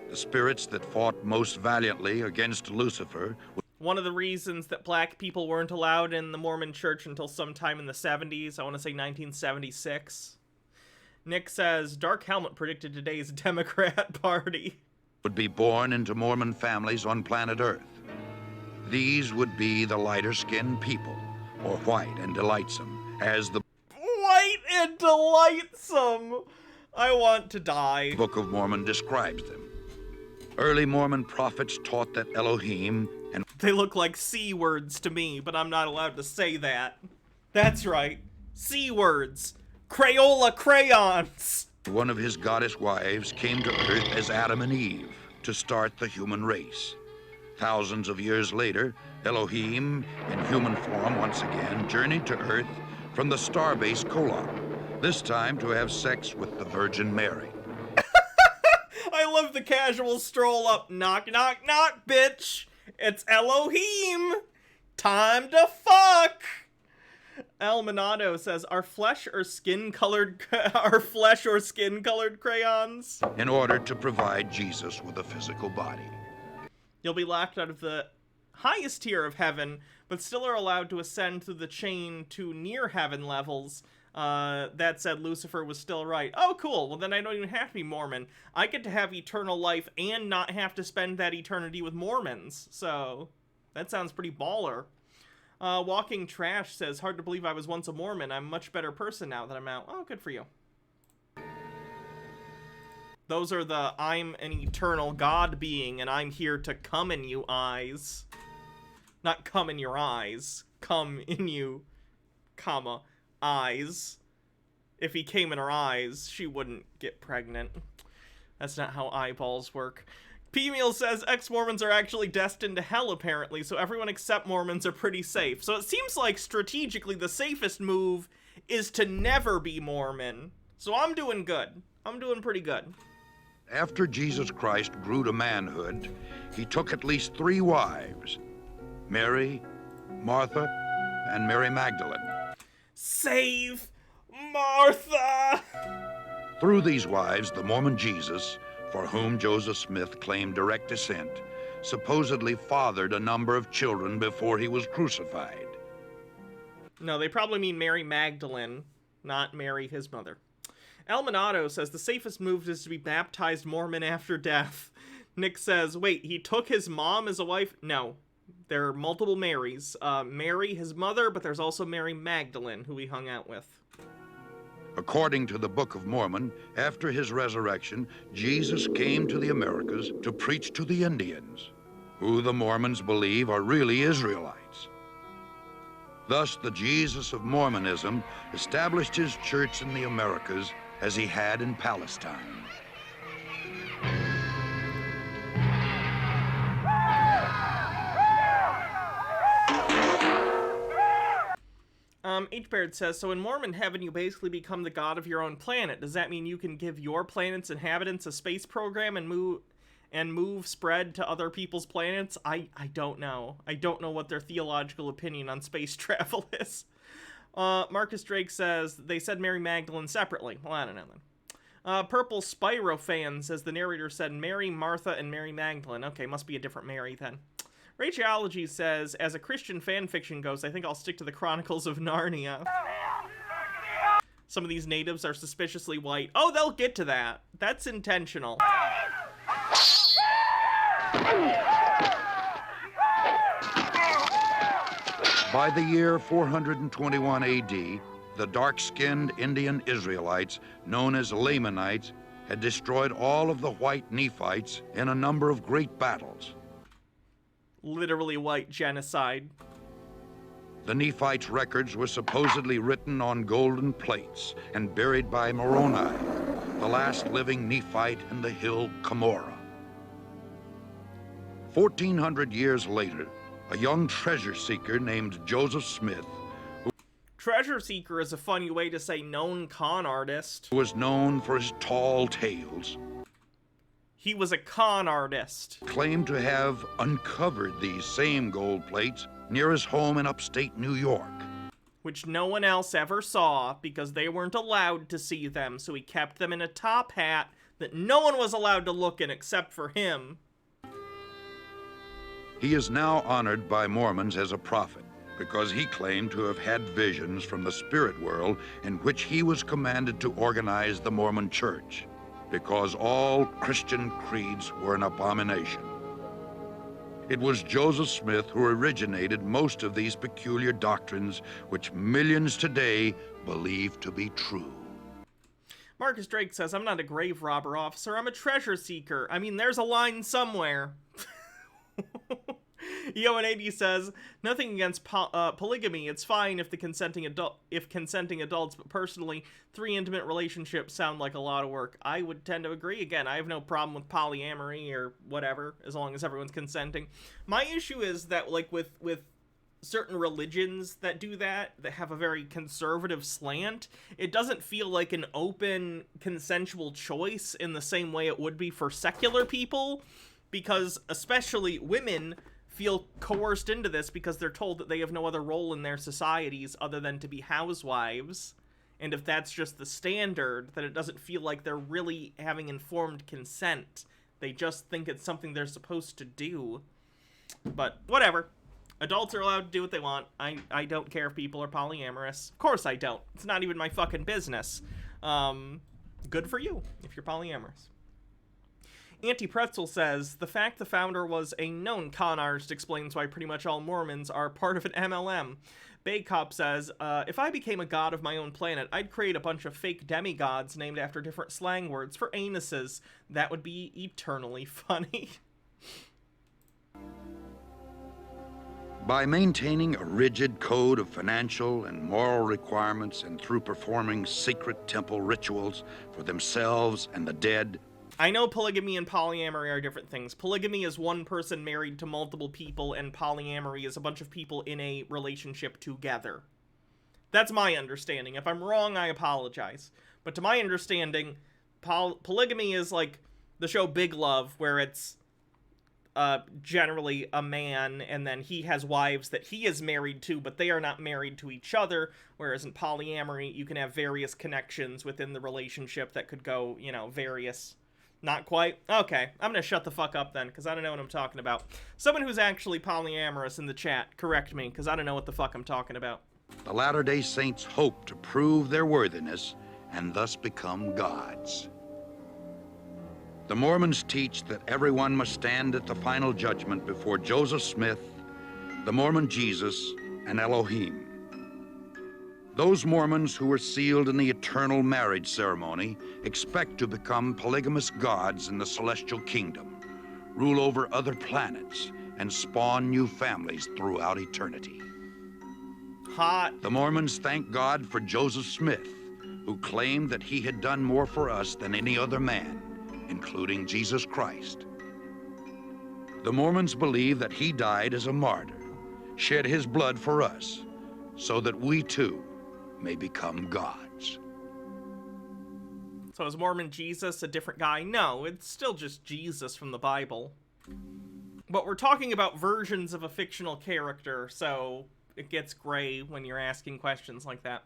The spirits that fought most valiantly against Lucifer. One of the reasons that black people weren't allowed in the Mormon church until sometime in the 70s, I want to say 1976. Nick says, Dark Helmet predicted today's Democrat Party. Would be born into Mormon families on planet Earth. These would be the lighter-skinned people, or white and delightsome, as the White and delightsome! I want to die. Book of Mormon describes them. Early Mormon prophets taught that Elohim and They look like C words to me, but I'm not allowed to say that. That's right. C words. Crayola crayons. one of his goddess wives came to Earth as Adam and Eve to start the human race. Thousands of years later, Elohim, in human form once again, journeyed to Earth from the starbase Kolob, this time to have sex with the Virgin Mary. I love the casual stroll up. Knock, knock, knock, bitch. It's Elohim. Time to fuck. Almanado says, are flesh or skin colored crayons? In order to provide Jesus with a physical body. You'll be locked out of the highest tier of heaven, but still are allowed to ascend through the chain to near heaven levels That said, Lucifer was still right. Oh, cool. Well, then I don't even have to be Mormon. I get to have eternal life and not have to spend that eternity with Mormons. So, that sounds pretty baller. Walking Trash says, hard to believe I was once a Mormon. I'm a much better person now that I'm out. Oh, good for you. Those are the I'm an eternal God being and I'm here to come in you eyes. Not come in your eyes. Come in you, comma, eyes. If he came in her eyes, she wouldn't get pregnant. That's not how eyeballs work. P-Meal says ex-Mormons are actually destined to hell, apparently, so everyone except Mormons are pretty safe. So it seems like strategically the safest move is to never be Mormon. So I'm doing good. I'm doing pretty good. After Jesus Christ grew to manhood, he took at least 3 wives, Mary, Martha, and Mary Magdalene. Save Martha! Through these wives, the Mormon Jesus, for whom Joseph Smith claimed direct descent, supposedly fathered a number of children before he was crucified. No, they probably mean Mary Magdalene, not Mary, his mother. Elminato says the safest move is to be baptized Mormon after death. Nick says, wait, he took his mom as a wife? No. There are multiple Marys. Mary, his mother, but there's also Mary Magdalene, who he hung out with. According to the Book of Mormon, after his resurrection, Jesus came to the Americas to preach to the Indians, who the Mormons believe are really Israelites. Thus, the Jesus of Mormonism established his church in the Americas as he had in Palestine. H-Baird says, so in Mormon heaven, you basically become the god of your own planet. Does that mean you can give your planet's inhabitants a space program and move spread to other people's planets? I don't know. I don't know what their theological opinion on space travel is. Marcus Drake says, they said Mary Magdalene separately. Well, I don't know then. Purple Spyro fan says the narrator said Mary, Martha, and Mary Magdalene. Okay, must be a different Mary then. Rachology says, as a Christian fanfiction goes, I think I'll stick to the Chronicles of Narnia. Some of these natives are suspiciously white. Oh, they'll get to that. That's intentional. By the year 421 AD, the dark-skinned Indian Israelites, known as Lamanites, had destroyed all of the white Nephites in a number of great battles. Literally white genocide. The Nephites' records were supposedly written on golden plates and buried by Moroni, the last living Nephite in the hill Cumorah. 1,400 years later, a young treasure seeker named Joseph Smith, Treasure seeker is a funny way to say known con artist. who was known for his tall tales, He was a con artist. claimed to have uncovered these same gold plates near his home in upstate New York. Which no one else ever saw because they weren't allowed to see them, so he kept them in a top hat that no one was allowed to look in except for him. He is now honored by Mormons as a prophet because he claimed to have had visions from the spirit world in which he was commanded to organize the Mormon Church, because all Christian creeds were an abomination. It was Joseph Smith who originated most of these peculiar doctrines, which millions today believe to be true. Marcus Drake says, I'm not a grave robber officer, I'm a treasure seeker. I mean, there's a line somewhere. EO180 says, nothing against polygamy. It's fine if consenting adults, but personally, 3 intimate relationships sound like a lot of work. I would tend to agree. Again, I have no problem with polyamory or whatever, as long as everyone's consenting. My issue is that, like, with certain religions that do that have a very conservative slant, it doesn't feel like an open, consensual choice in the same way it would be for secular people, because especially women feel coerced into this because they're told that they have no other role in their societies other than to be housewives. And if that's just the standard, then it doesn't feel like they're really having informed consent. They just think it's something they're supposed to do. But whatever. Adults are allowed to do what they want. I don't care if people are polyamorous. Of course I don't. It's not even my fucking business. Good for you if you're polyamorous. Auntie Pretzel says, the fact the founder was a known con artist explains why pretty much all Mormons are part of an MLM. Baycop says, if I became a god of my own planet, I'd create a bunch of fake demigods named after different slang words for anuses. That would be eternally funny. By maintaining a rigid code of financial and moral requirements and through performing secret temple rituals for themselves and the dead. I know polygamy and polyamory are different things. Polygamy is one person married to multiple people, and polyamory is a bunch of people in a relationship together. That's my understanding. If I'm wrong, I apologize. But to my understanding, polygamy is like the show Big Love, where it's generally a man, and then he has wives that he is married to, but they are not married to each other, whereas in polyamory, you can have various connections within the relationship that could go, you know, various... Not quite? Okay, I'm gonna shut the fuck up then, because I don't know what I'm talking about. Someone who's actually polyamorous in the chat, correct me, because I don't know what the fuck I'm talking about. The Latter-day Saints hope to prove their worthiness and thus become gods. The Mormons teach that everyone must stand at the final judgment before Joseph Smith, the Mormon Jesus, and Elohim. Those Mormons who were sealed in the eternal marriage ceremony expect to become polygamous gods in the celestial kingdom, rule over other planets, and spawn new families throughout eternity. Hot. The Mormons thank God for Joseph Smith, who claimed that he had done more for us than any other man, including Jesus Christ. The Mormons believe that he died as a martyr, shed his blood for us, so that we too may become gods. So is Mormon Jesus a different guy? No, it's still just Jesus from the Bible. But we're talking about versions of a fictional character, so it gets gray when you're asking questions like that.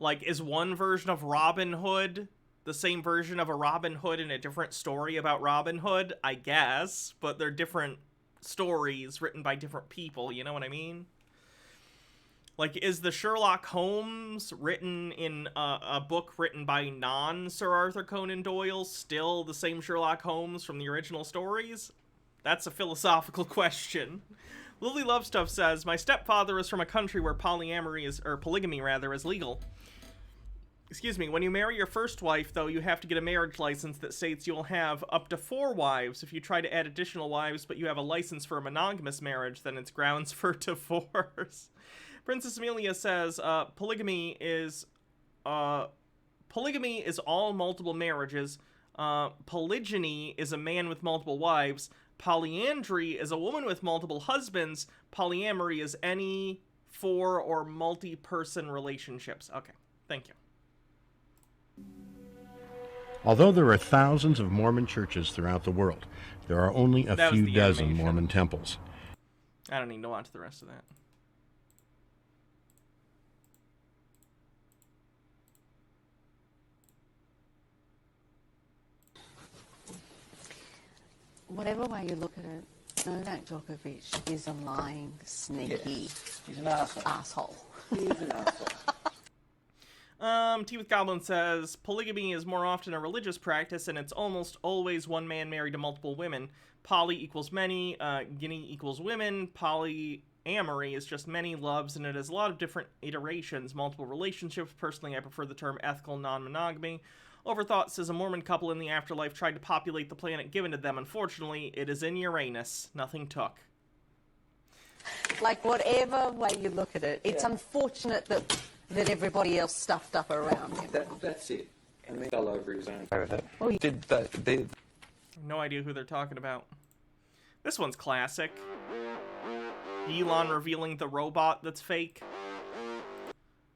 Like, is one version of Robin Hood the same version of a Robin Hood in a different story about Robin Hood? I guess, but they're different stories written by different people, you know what I mean? Like, is the Sherlock Holmes written in a book written by non-Sir Arthur Conan Doyle still the same Sherlock Holmes from the original stories? That's a philosophical question. Lily Lovestuff says, my stepfather is from a country where polygamy is legal. Excuse me, when you marry your first wife, though, you have to get a marriage license that states you'll have up to 4 wives. If you try to add additional wives, but you have a license for a monogamous marriage, then it's grounds for divorce. Princess Amelia says, polygamy is all multiple marriages. Polygyny is a man with multiple wives. Polyandry is a woman with multiple husbands. Polyamory is any 4 or multi-person relationships. Okay, thank you. Although there are thousands of Mormon churches throughout the world, there are only a few dozen animation. Mormon temples. I don't need to watch the rest of that. Whatever way you look at it, Novak Djokovic is a lying, sneaky He's an asshole. He is an asshole. Tea with Goblin says, polygamy is more often a religious practice, and it's almost always one man married to multiple women. Poly equals many, guinea equals women. Polyamory is just many loves, and it has a lot of different iterations, multiple relationships. Personally, I prefer the term ethical non-monogamy. Overthought says, a Mormon couple in the afterlife tried to populate the planet given to them. Unfortunately, it is in Uranus. Nothing took. like whatever way you look at it, it's unfortunate that everybody else stuffed up around him. That's it. And he fell over his own. Oh, yeah. Did that? No idea who they're talking about. This one's classic. Elon revealing the robot that's fake.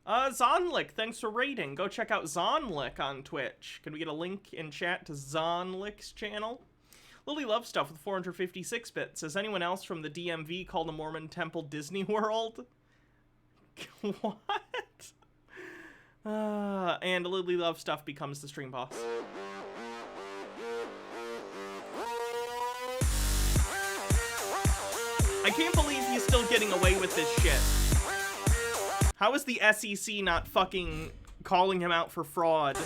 Zonlick, thanks for raiding. Go check out Zonlick on Twitch. Can we get a link in chat to Zonlick's channel? Lily Love Stuff with 456 bits. Says anyone else from the DMV call the Mormon Temple Disney World? What? And Lily Love Stuff becomes the stream boss. I can't believe he's still getting away with this shit. How is the SEC not fucking calling him out for fraud?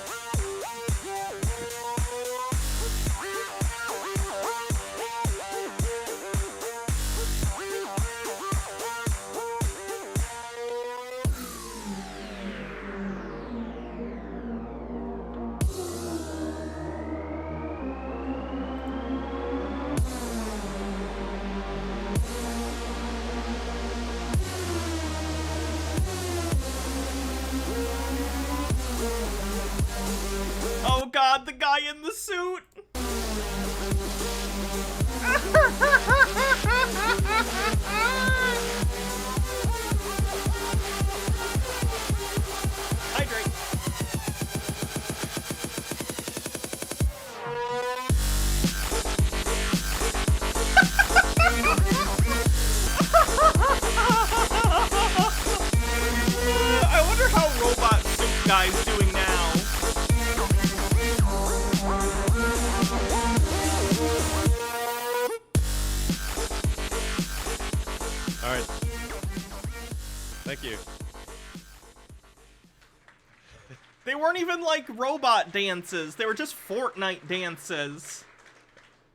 Oh god, the guy in the suit! Hydrate. I wonder how Robot Suit Guy's doing now. Alright. Thank you. They weren't even like robot dances. They were just Fortnite dances.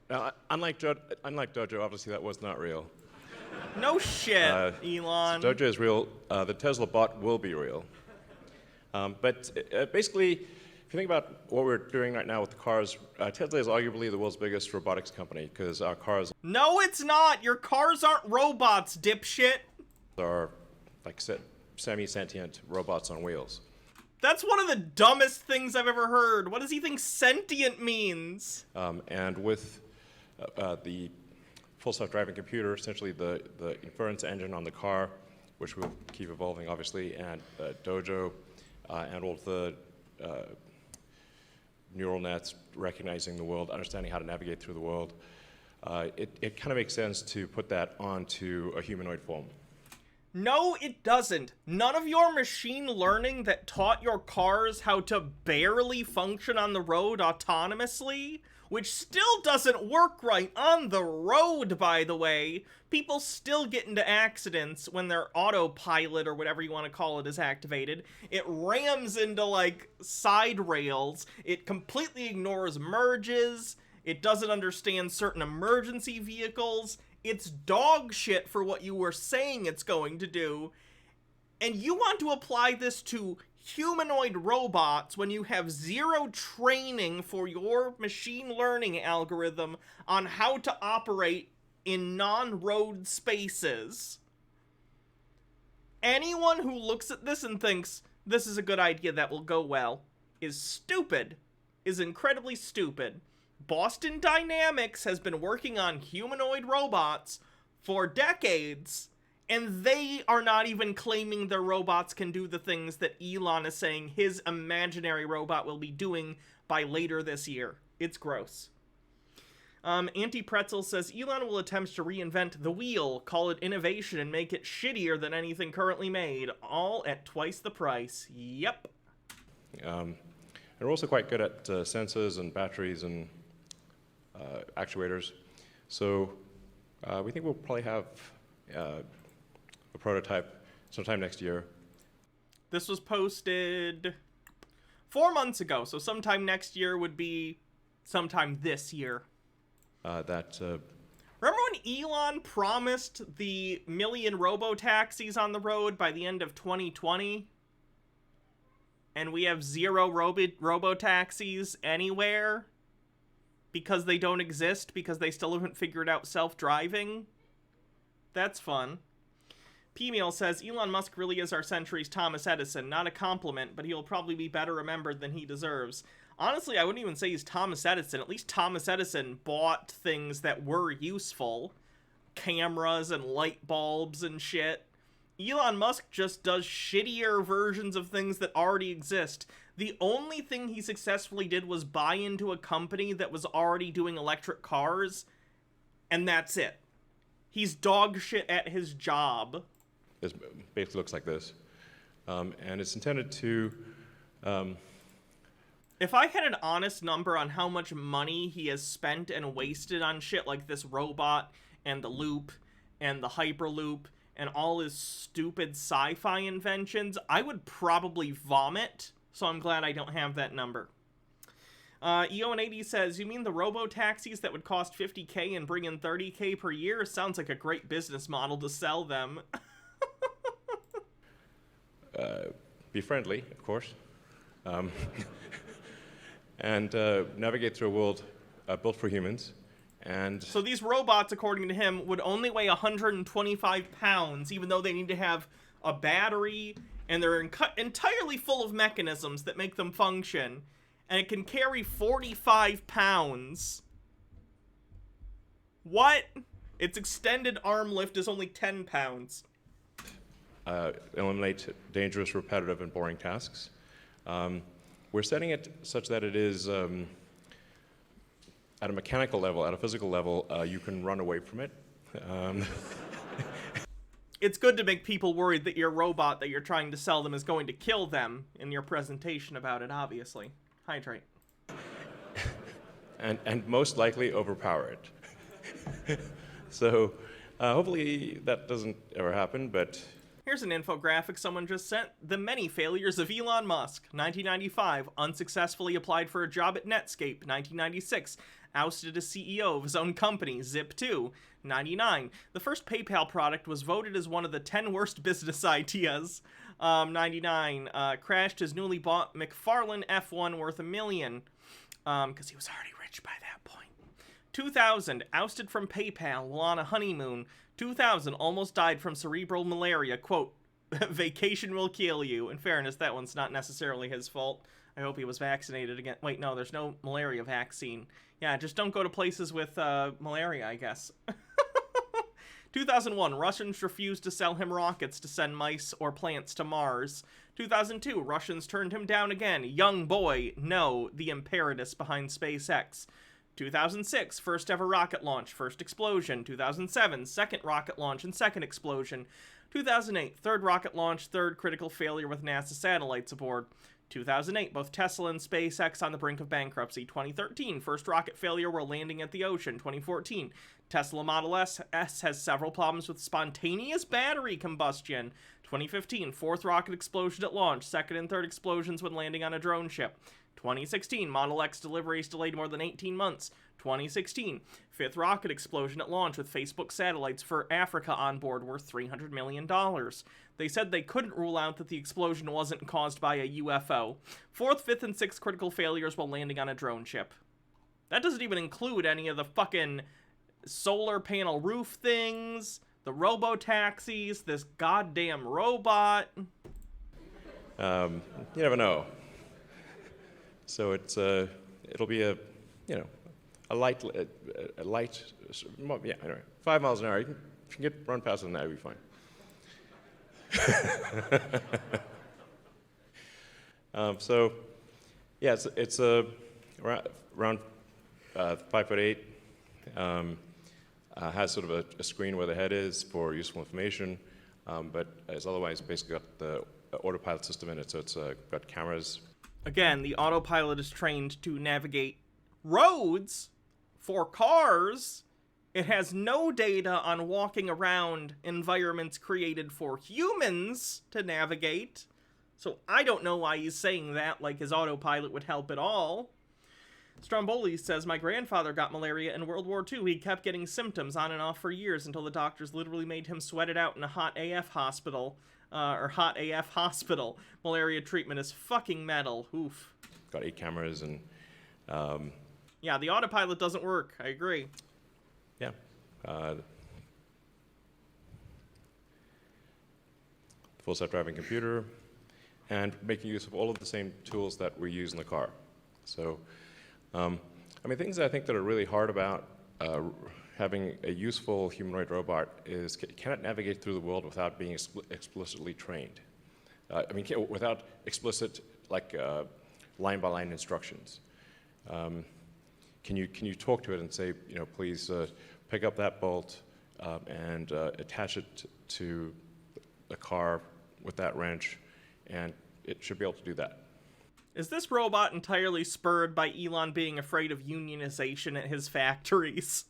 Now, unlike Dojo, obviously that was not real. No shit, Elon. So Dojo is real. The Tesla bot will be real. But basically, if you think about what we're doing right now with the cars, Tesla is arguably the world's biggest robotics company because our cars No, it's not. Your cars aren't robots, dipshit. are like semi-sentient robots on wheels. That's one of the dumbest things I've ever heard. What does he think sentient means? And with the full self-driving computer, essentially the inference engine on the car, which will keep evolving, obviously, and Dojo, and all of the neural nets recognizing the world, understanding how to navigate through the world, it kind of makes sense to put that onto a humanoid form. No, it doesn't. None of your machine learning that taught your cars how to barely function on the road autonomously, which still doesn't work right on the road, by the way. People still get into accidents when their autopilot, or whatever you want to call it, is activated. It rams into, like, side rails. It completely ignores merges. It doesn't understand certain emergency vehicles. It's dog shit for what you were saying it's going to do. And you want to apply this to humanoid robots when you have zero training for your machine learning algorithm on how to operate in non-road spaces. Anyone who looks at this and thinks this is a good idea that will go well is stupid, is incredibly stupid. Boston Dynamics has been working on humanoid robots for decades, and they are not even claiming their robots can do the things that Elon is saying his imaginary robot will be doing by later this year. It's gross. Anti-Pretzel says, Elon will attempt to reinvent the wheel, call it innovation, and make it shittier than anything currently made, all at twice the price. Yep. And we're also quite good at sensors and batteries and actuators. So we think we'll probably have a prototype sometime next year. This was posted 4 months ago, so sometime next year would be sometime this year. Remember when Elon promised the 1 million robo-taxis on the road by the end of 2020? And we have 0 robo-taxis anywhere? Because they don't exist, because they still haven't figured out self-driving? That's fun. P-Meal says, Elon Musk really is our century's Thomas Edison. Not a compliment, but he'll probably be better remembered than he deserves. Honestly, I wouldn't even say he's Thomas Edison. At least Thomas Edison bought things that were useful. Cameras and light bulbs and shit. Elon Musk just does shittier versions of things that already exist. The only thing he successfully did was buy into a company that was already doing electric cars, and that's it. He's dog shit at his job. This basically looks like this. And it's intended to... If I had an honest number on how much money he has spent and wasted on shit like this robot and the loop and the Hyperloop and all his stupid sci-fi inventions, I would probably vomit, so I'm glad I don't have that number. EO180 says, you mean the robo-taxis that would cost $50K and bring in $30K per year? Sounds like a great business model to sell them. Be friendly, of course. And navigate through a world built for humans. And so these robots, according to him, would only weigh 125 pounds, even though they need to have a battery, and they're entirely full of mechanisms that make them function. And it can carry 45 pounds. What? Its extended arm lift is only 10 pounds. Eliminate dangerous, repetitive, and boring tasks. We're setting it such that it is, at a mechanical level, at a physical level, you can run away from it. It's good to make people worried that your robot that you're trying to sell them is going to kill them in your presentation about it, obviously. Hydrate. And most likely overpower it. So hopefully that doesn't ever happen, but... Here's an infographic someone just sent. The many failures of Elon Musk. 1995, unsuccessfully applied for a job at Netscape. 1996, ousted as CEO of his own company, Zip2. 99, the first PayPal product was voted as one of the 10 worst business ideas. 99, crashed his newly bought McFarlane F1 worth $1 million. Because he was already rich by that point. 2000, ousted from PayPal while on a honeymoon. 2000, almost died from cerebral malaria. Quote, vacation will kill you. In fairness, that one's not necessarily his fault. I hope he was vaccinated again. Wait, no, there's no malaria vaccine. Yeah, just don't go to places with malaria, I guess. 2001, Russians refused to sell him rockets to send mice or plants to Mars. 2002, Russians turned him down again. Young boy, no, the impetus behind SpaceX. 2006, first ever rocket launch, first explosion. 2007, second rocket launch and second explosion. 2008, third rocket launch, third critical failure with NASA satellites aboard. 2008, both Tesla and SpaceX on the brink of bankruptcy. 2013, first rocket failure while landing at the ocean. 2014, Tesla Model S has several problems with spontaneous battery combustion. 2015, fourth rocket explosion at launch, second and third explosions when landing on a drone ship. 2016, Model X deliveries delayed more than 18 months. 2016, fifth rocket explosion at launch with Facebook satellites for Africa on board worth $300 million. They said they couldn't rule out that the explosion wasn't caused by a UFO. Fourth, fifth, and sixth critical failures while landing on a drone ship. That doesn't even include any of the fucking solar panel roof things, the robo-taxis, this goddamn robot. You never know. So it's it'll be a light, yeah, anyway, 5 miles an hour. If you can run faster than that, you'll be fine. So, yeah, it's around 5'8". Has sort of a screen where the head is for useful information, but it's otherwise basically got the autopilot system in it, so it's got cameras. Again, the autopilot is trained to navigate roads for cars. It has no data on walking around environments created for humans to navigate. So I don't know why he's saying that like his autopilot would help at all. Stromboli says, my grandfather got malaria in World War II. He kept getting symptoms on and off for years until the doctors literally made him sweat it out in a hot AF hospital. Malaria treatment is fucking metal. Oof. Got 8 cameras and... yeah, the autopilot doesn't work. I agree. Yeah. Full self-driving computer, and making use of all of the same tools that we use in the car. So, I mean, things I think that are really hard about having a useful humanoid robot is, can it navigate through the world without being explicitly trained? I mean, without explicit, like, line-by-line instructions. Can you talk to it and say, please pick up that bolt and attach it to the car with that wrench, and it should be able to do that. Is this robot entirely spurred by Elon being afraid of unionization at his factories?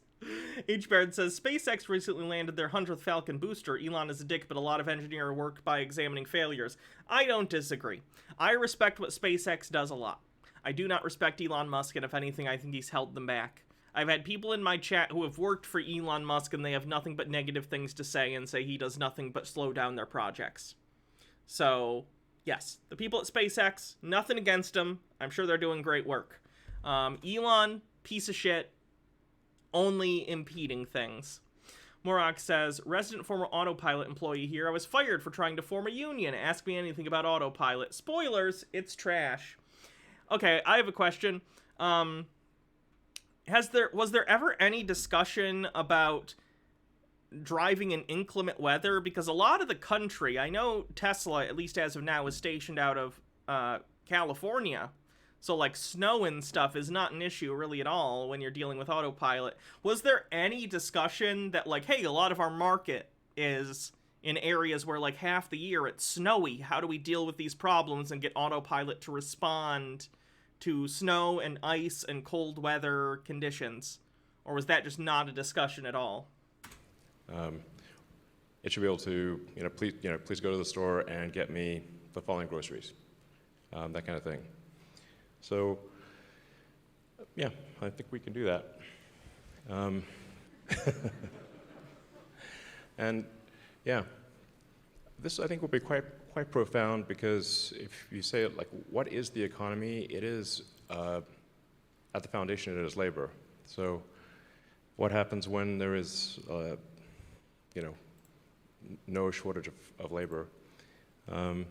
H-Baird says, SpaceX recently landed their 100th Falcon booster. Elon is a dick, but a lot of engineer work by examining failures. I don't disagree. I respect what SpaceX does a lot. I do not respect Elon Musk, and if anything, I think he's held them back. I've had people in my chat who have worked for Elon Musk, and they have nothing but negative things to say and say he does nothing but slow down their projects. So, yes, the people at SpaceX, nothing against them. I'm sure they're doing great work. Elon, piece of shit, only impeding things. Morak says, resident former Autopilot employee here. I was fired for trying to form a union. Ask me anything about Autopilot. Spoilers, it's trash. Okay, I have a question. Was there ever any discussion about driving in inclement weather? Because a lot of the country, I know Tesla, at least as of now, is stationed out of California. So, like, snow and stuff is not an issue really at all when you're dealing with Autopilot. Was there any discussion that, like, hey, a lot of our market is in areas where, like, half the year it's snowy. How do we deal with these problems and get Autopilot to respond to snow and ice and cold weather conditions? Or was that just not a discussion at all? It should be able to, please go to the store and get me the following groceries, that kind of thing. So, yeah, I think we can do that. And yeah, this I think will be quite profound, because if you say it like, what is the economy? It is, at the foundation, it is labor. So what happens when there is, no shortage of labor? This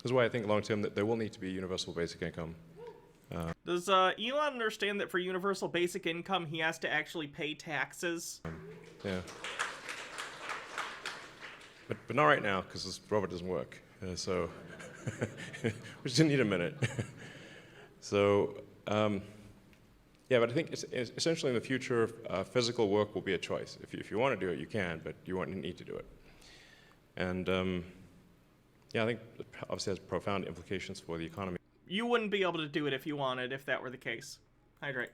is why I think long term that there will need to be universal basic income. Does Elon understand that for universal basic income, he has to actually pay taxes? Yeah. But not right now, because this robot doesn't work. So we just need a minute. So, yeah, but I think it's essentially in the future, physical work will be a choice. If you want to do it, you can, but you won't need to do it. And yeah, I think it obviously has profound implications for the economy. You wouldn't be able to do it if you wanted, if that were the case. Hydrate.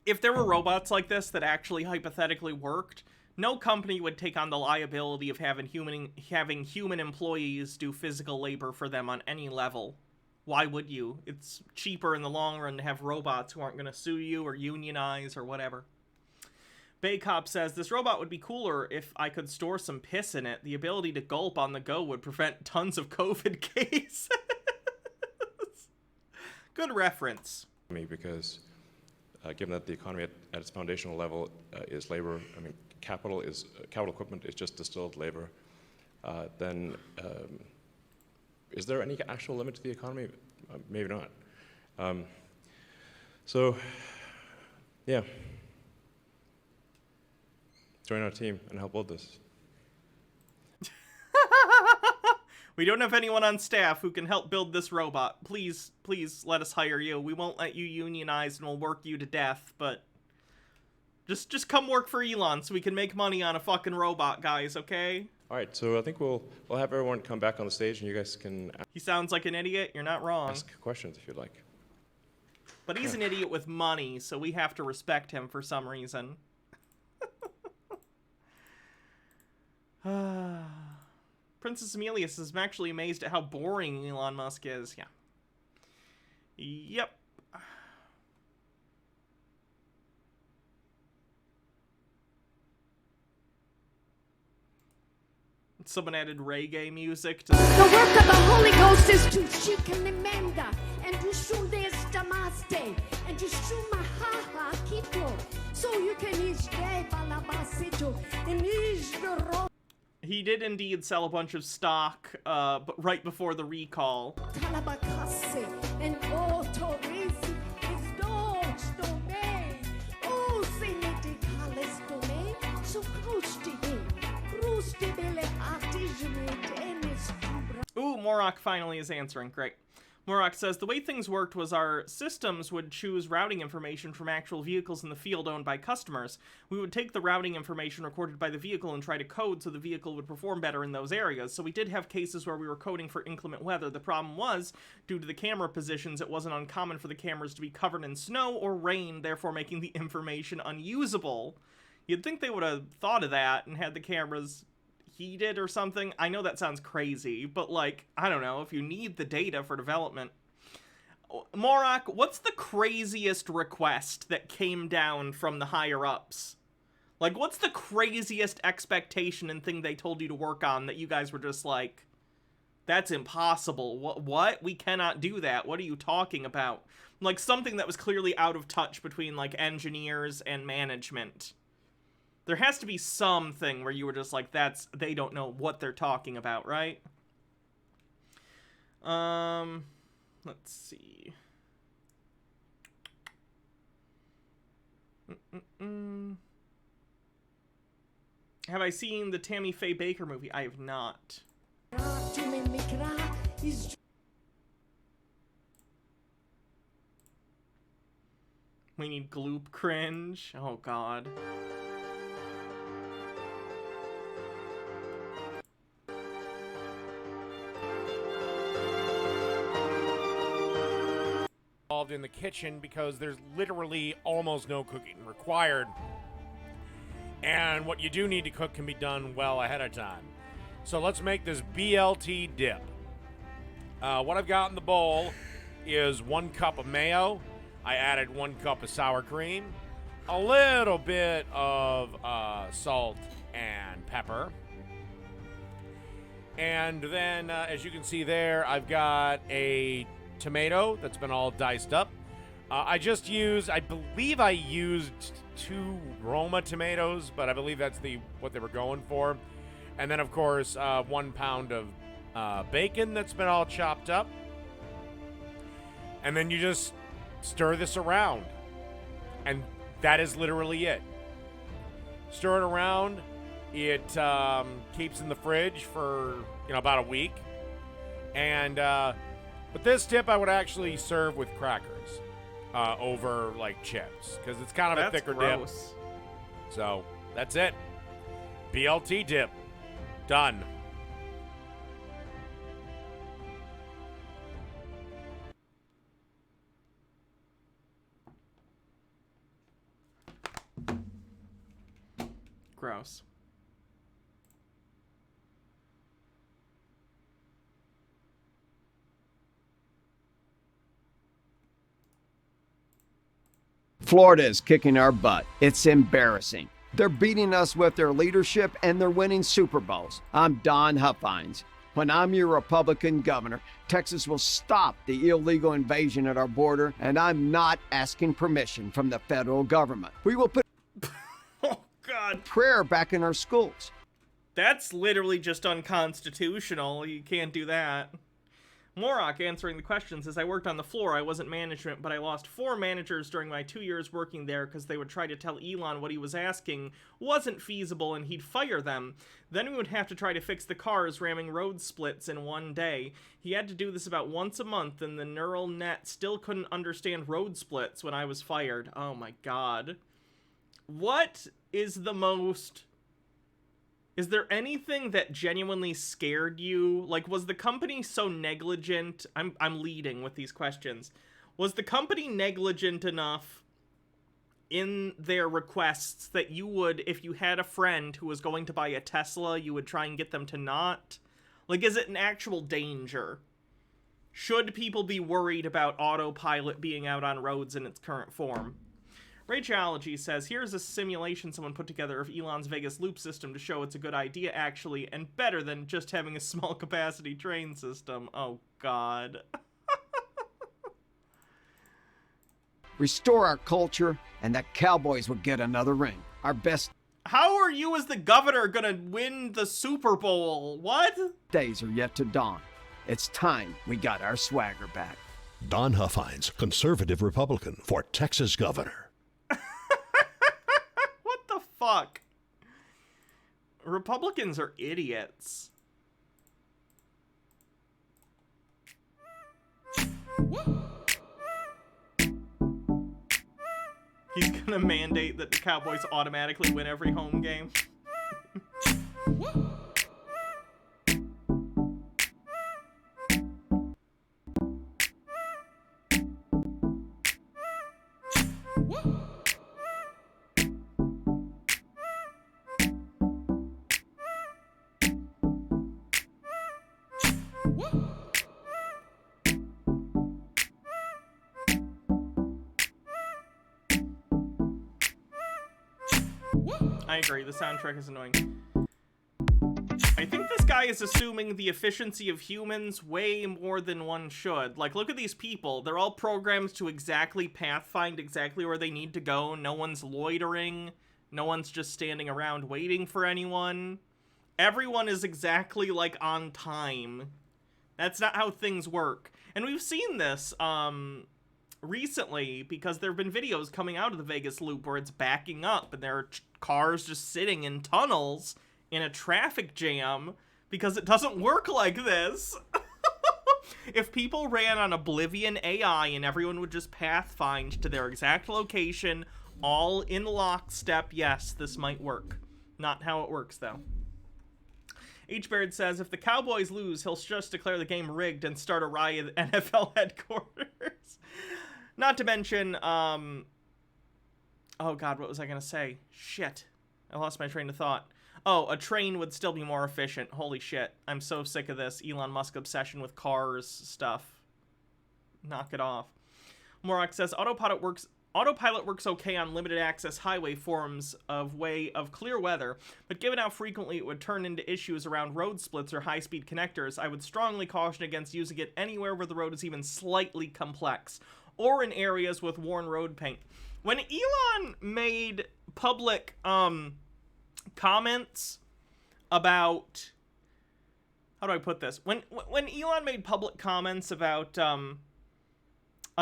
If there were robots like this that actually hypothetically worked, no company would take on the liability of having human employees do physical labor for them on any level. Why would you? It's cheaper in the long run to have robots who aren't going to sue you or unionize or whatever. Baycop says, this robot would be cooler if I could store some piss in it. The ability to gulp on the go would prevent tons of COVID cases. Good reference. Because given that the economy at its foundational level is labor, I mean, capital equipment is just distilled labor, then is there any actual limit to the economy? Maybe not. So, yeah. Join our team and help build this. We don't have anyone on staff who can help build this robot. Please let us hire you. We won't let you unionize and we'll work you to death, but just come work for Elon so we can make money on a fucking robot, guys, okay? All right, so I think we'll have everyone come back on the stage and you guys can He sounds like an idiot. You're not wrong. ask questions if you'd like. But he's an idiot with money, so we have to respect him for some reason. Princess Amelia says, I'm actually amazed at how boring Elon Musk is. Yeah. Yep. Someone added reggae music to The work of the Holy Ghost is to shikanimenda and to shundestamaste and to shumahaha kito. So you can ishde balabasito and ishdoro. He did indeed sell a bunch of stock, but right before the recall. Talabakase and autorisi is doge oh senete kalestome so Ooh, Morok finally is answering. Great. Morak says, the way things worked was our systems would choose routing information from actual vehicles in the field owned by customers. We would take the routing information recorded by the vehicle and try to code so the vehicle would perform better in those areas. So we did have cases where we were coding for inclement weather. The problem was, due to the camera positions, it wasn't uncommon for the cameras to be covered in snow or rain, therefore making the information unusable. You'd think they would have thought of that and had the cameras heated or something. I know that sounds crazy, but like, I don't know, if you need the data for development. Morak, what's the craziest request that came down from the higher ups? Like, what's the craziest expectation and thing they told you to work on that you guys were just like, that's impossible. What? We cannot do that. What are you talking about? Like, something that was clearly out of touch between, like, engineers and management. There has to be something where you were just like, they don't know what they're talking about, right? Let's see. Have I seen the Tammy Faye Baker movie? I have not. We need gloop cringe. Oh, God. In the kitchen because there's literally almost no cooking required, and what you do need to cook can be done well ahead of time. So let's make this BLT dip. What I've got in the bowl is 1 cup of mayo. I added 1 cup of sour cream, a little bit of salt and pepper, and then as you can see there, I've got a tomato that's been all diced up. I believe I used 2 Roma tomatoes, but I believe that's what they were going for. And then, of course, 1 pound of bacon that's been all chopped up. And then you just stir this around. And that is literally it. Stir it around. It keeps in the fridge for, about a week. And but this dip I would actually serve with crackers over, like, chips, because it's kind of a thicker gross. dip. So, that's it. BLT dip. Done. Gross. Florida is kicking our butt. It's embarrassing. They're beating us with their leadership and they're winning Super Bowls. I'm Don Huffines. When I'm your Republican governor, Texas will stop the illegal invasion at our border, and I'm not asking permission from the federal government. We will put God. prayer back in our schools. That's literally just unconstitutional. You can't do that. Morak answering the question says, I worked on the floor. I wasn't management, but I lost 4 managers during my 2 years working there because they would try to tell Elon what he was asking wasn't feasible and he'd fire them. Then we would have to try to fix the cars ramming road splits in one day. He had to do this about once a month, and the neural net still couldn't understand road splits when I was fired. Oh my God. What is the most... Is there anything that genuinely scared you? Like, was the company so negligent? I'm leading with these questions. Was the company negligent enough in their requests that you would, if you had a friend who was going to buy a Tesla, you would try and get them to not? Like, is it an actual danger? Should people be worried about autopilot being out on roads in its current form? Rachology says, here's a simulation someone put together of Elon's Vegas loop system to show it's a good idea, actually, and better than just having a small capacity train system. Oh, God. Restore our culture, and the Cowboys will get another ring. Our best... How are you as the governor gonna win the Super Bowl? What? Days are yet to dawn. It's time we got our swagger back. Don Huffines, conservative Republican for Texas governor. What the fuck? Republicans are idiots. He's gonna mandate that the Cowboys automatically win every home game. I agree, the soundtrack is annoying. I think this guy is assuming the efficiency of humans way more than one should. Like, look at these people. They're all programmed to exactly pathfind exactly where they need to go. No one's loitering. No one's just standing around waiting for anyone. Everyone is exactly, like, on time. That's not how things work. And we've seen this, recently, because there have been videos coming out of the Vegas Loop where it's backing up and there are cars just sitting in tunnels in a traffic jam because it doesn't work like this. If people ran on Oblivion AI and everyone would just pathfind to their exact location, all in lockstep, yes, this might work. Not how it works, though. H-Baird says, if the Cowboys lose, he'll just declare the game rigged and start a riot at NFL headquarters. Not to mention, oh god, what was I gonna say? Shit. I lost my train of thought. Oh, a train would still be more efficient. Holy shit. I'm so sick of this Elon Musk obsession with cars stuff. Knock it off. Morak says, Autopilot works okay on limited access highway forms of clear weather, but given how frequently it would turn into issues around road splits or high-speed connectors, I would strongly caution against using it anywhere where the road is even slightly complex, or in areas with worn road paint. When Elon made public comments about, how do I put this? When Elon made public comments about 1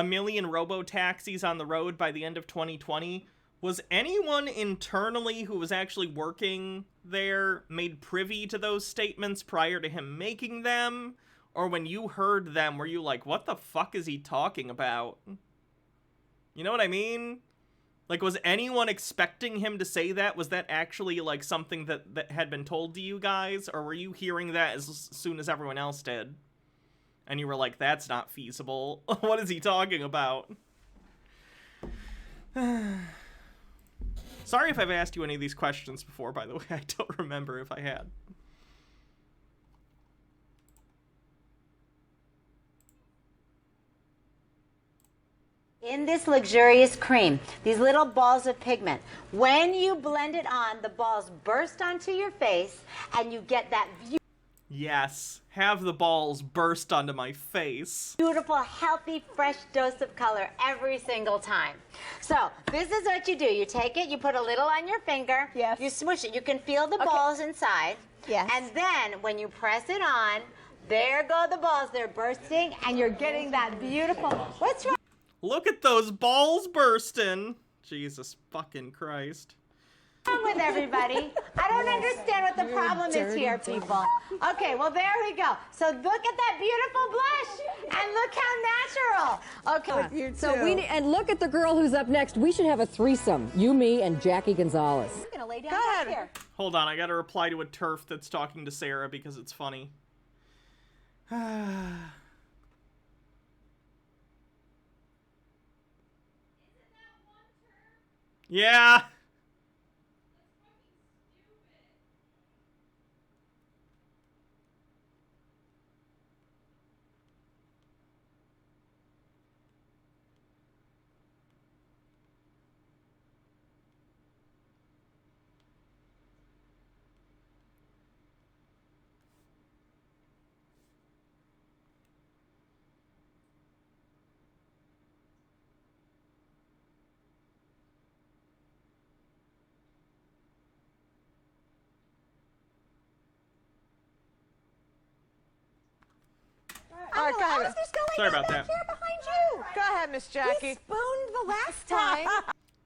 million robo-taxis on the road by the end of 2020, was anyone internally who was actually working there made privy to those statements prior to him making them? Or when you heard them, were you like, what the fuck is he talking about? You know what I mean? Like, was anyone expecting him to say that? Was that actually, like, something that had been told to you guys? Or were you hearing that as soon as everyone else did? And you were like, that's not feasible. What is he talking about? Sorry if I've asked you any of these questions before, by the way. I don't remember if I had. In this luxurious cream, these little balls of pigment, when you blend it on, the balls burst onto your face and you get that Yes, have the balls burst onto my face. beautiful, healthy, fresh dose of color every single time. So this is what you do. You take it, you put a little on your finger, yes. You smush it. You can feel the balls inside. Yes. And then when you press it on, there go the balls. They're bursting and you're getting that beautiful, what's wrong? Look at those balls bursting. Jesus fucking Christ. What's wrong with everybody? I don't understand what the problem is here, people. Okay, well, there we go. So look at that beautiful blush, and look how natural. Okay, So we need, and look at the girl who's up next. We should have a threesome. You, me, and Jackie Gonzalez. I'm gonna lay down back here. Hold on, I gotta reply to a TERF that's talking to Sarah because it's funny. Yeah. All right, go ahead. Sorry about that. Behind you. Go ahead, Miss Jackie. You spooned the last time.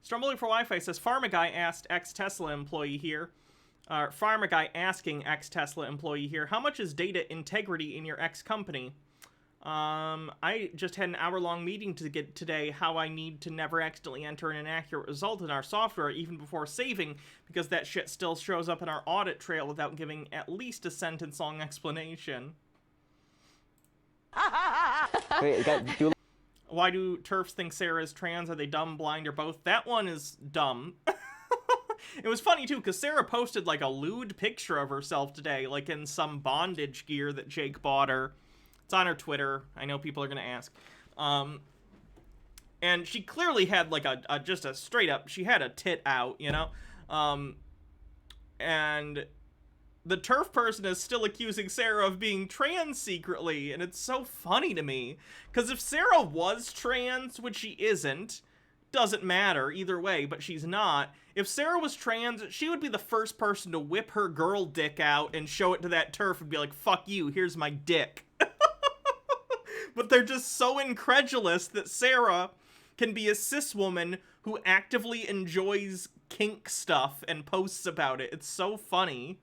Strumbling for Wi-Fi says, Pharma Guy asked ex-Tesla employee here, Pharma Guy asking ex-Tesla employee here, how much is data integrity in your ex-company? I just had an hour-long meeting to get today how I need to never accidentally enter an inaccurate result in our software even before saving, because that shit still shows up in our audit trail without giving at least a sentence-long explanation. Wait, Why do TERFs think Sarah is trans? Are they dumb, blind, or both? That one is dumb. It was funny, too, because Sarah posted, like, a lewd picture of herself today, like, in some bondage gear that Jake bought her. It's on her Twitter. I know people are going to ask. And she clearly had, like, just a straight-up, she had a tit out, you know? And the TERF person is still accusing Sarah of being trans secretly, and it's so funny to me. Because if Sarah was trans, which she isn't, doesn't matter either way, but she's not. If Sarah was trans, she would be the first person to whip her girl dick out and show it to that TERF and be like, fuck you, here's my dick. But they're just so incredulous that Sarah can be a cis woman who actively enjoys kink stuff and posts about it. It's so funny.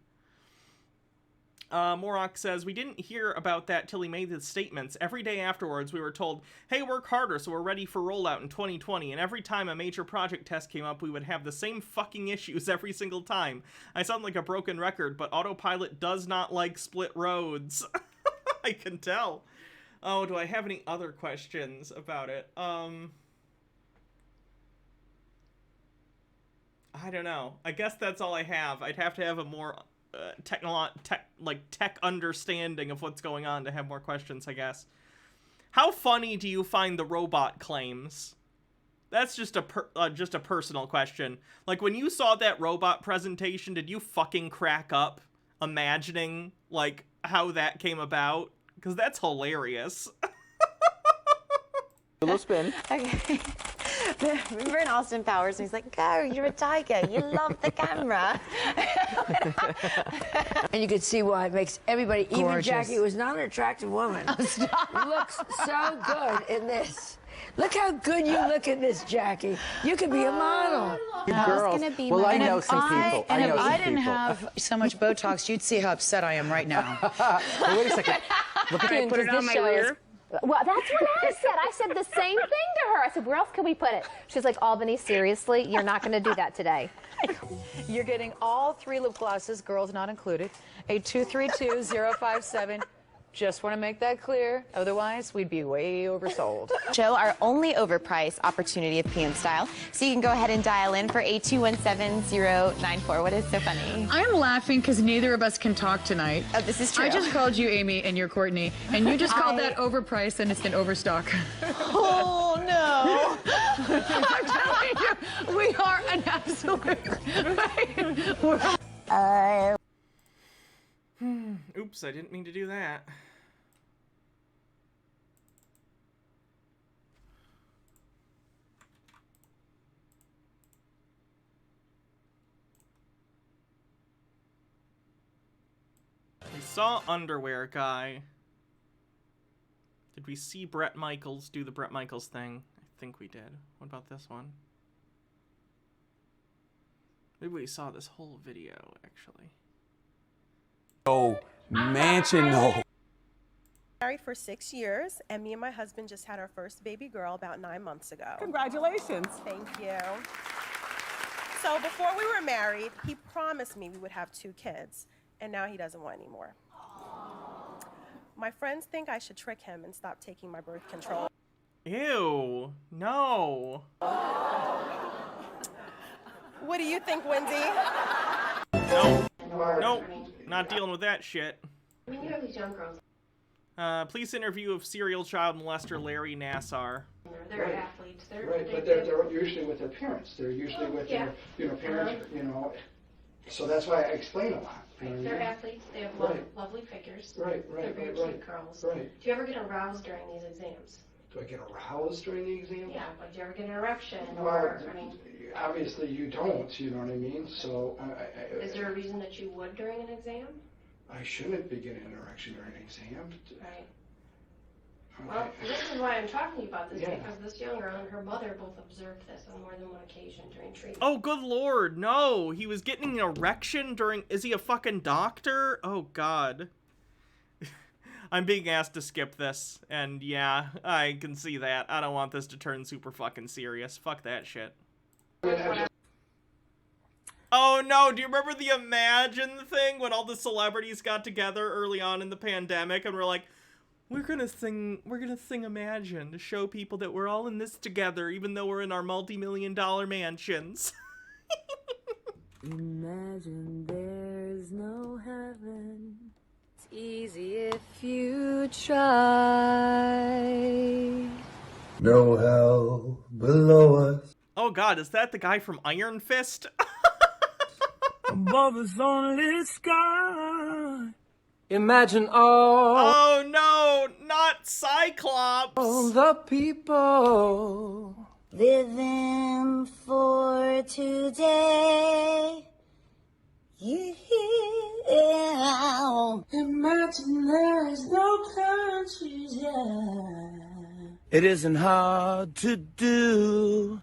Morok says, we didn't hear about that till he made his statements. Every day afterwards, we were told, hey, work harder so we're ready for rollout in 2020. And every time a major project test came up, we would have the same fucking issues every single time. I sound like a broken record, but Autopilot does not like split roads. I can tell. Oh, do I have any other questions about it? I don't know. I guess that's all I have. I'd have to have a more tech understanding of what's going on to have more questions, I guess. How funny do you find the robot claims? That's just a personal question. Like, when you saw that robot presentation, did you fucking crack up imagining, like, how that came about? Because that's hilarious. A little spin. Okay. Remember in Austin Powers, and he's like, go, you're a tiger. You love the camera. And you could see why it makes everybody, even Gorgeous. Jackie, who was not an attractive woman, looks so good in this. Look how good you look in this, Jackie. You could be a model. Girls. Well, I know some people. And if I some didn't people. have so much Botox, you'd see how upset I am right now. Well, wait a second. Look at I put it on my rear. Well, that's what I said. I said the same thing to her. I said, where else can we put it? She's like, Albany, seriously? You're not going to do that today. You're getting all 3 lip glosses, girls not included, a 232057. Just want to make that clear. Otherwise, we'd be way oversold. Show our only overpriced opportunity of PM Style. So you can go ahead and dial in for 8217094. What is so funny? I'm laughing because neither of us can talk tonight. Oh, this is true. I just called you Amy and you're Courtney, and you just called that overpriced and it's an overstock. Oh, no. I'm telling you, we are an absolute... Oops, I didn't mean to do that. We saw Underwear Guy. Did we see Bret Michaels do the Bret Michaels thing? I think we did. What about this one? Maybe we saw this whole video, actually. Oh, mansion, no. Married for 6 years, and me and my husband just had our first baby girl about 9 months ago. Congratulations. Thank you. So before we were married, he promised me we would have 2 kids, and now he doesn't want any more. My friends think I should trick him and stop taking my birth control. Ew, no. What do you think, Wendy? Nope, not dealing with that shit. I mean, you have these young girls. Police interview of serial child molester Larry Nassar. They're athletes. But they're usually with their parents. They're usually with their, parents, So that's why I explain a lot. Right. They're athletes. They have lovely figures. Right. They're very cute girls. Right. Do you ever get aroused during these exams? Do I get aroused during the exam? Yeah, like do you ever get an erection? Obviously you don't, you know what I mean? So, is there a reason that you would during an exam? I shouldn't be getting an erection during an exam. Right. Well, this is why I'm talking to you about this, because this young girl and her mother both observed this on more than one occasion during treatment. Oh, good lord, no. He was getting an erection during... Is he a fucking doctor? Oh, God. I'm being asked to skip this, and yeah, I can see that. I don't want this to turn super fucking serious. Fuck that shit. Oh no, do you remember the Imagine thing when all the celebrities got together early on in the pandemic and were like, we're gonna sing Imagine to show people that we're all in this together even though we're in our multi-million-dollar mansions. Imagine there's no heaven. It's easy if you try. No hell below us. Oh god, is that the guy from Iron Fist? Above us only sky. Imagine all. Oh no, not Cyclops. All the people Living for today. Yeah. Imagine there's no countries, yeah. It isn't hard to do.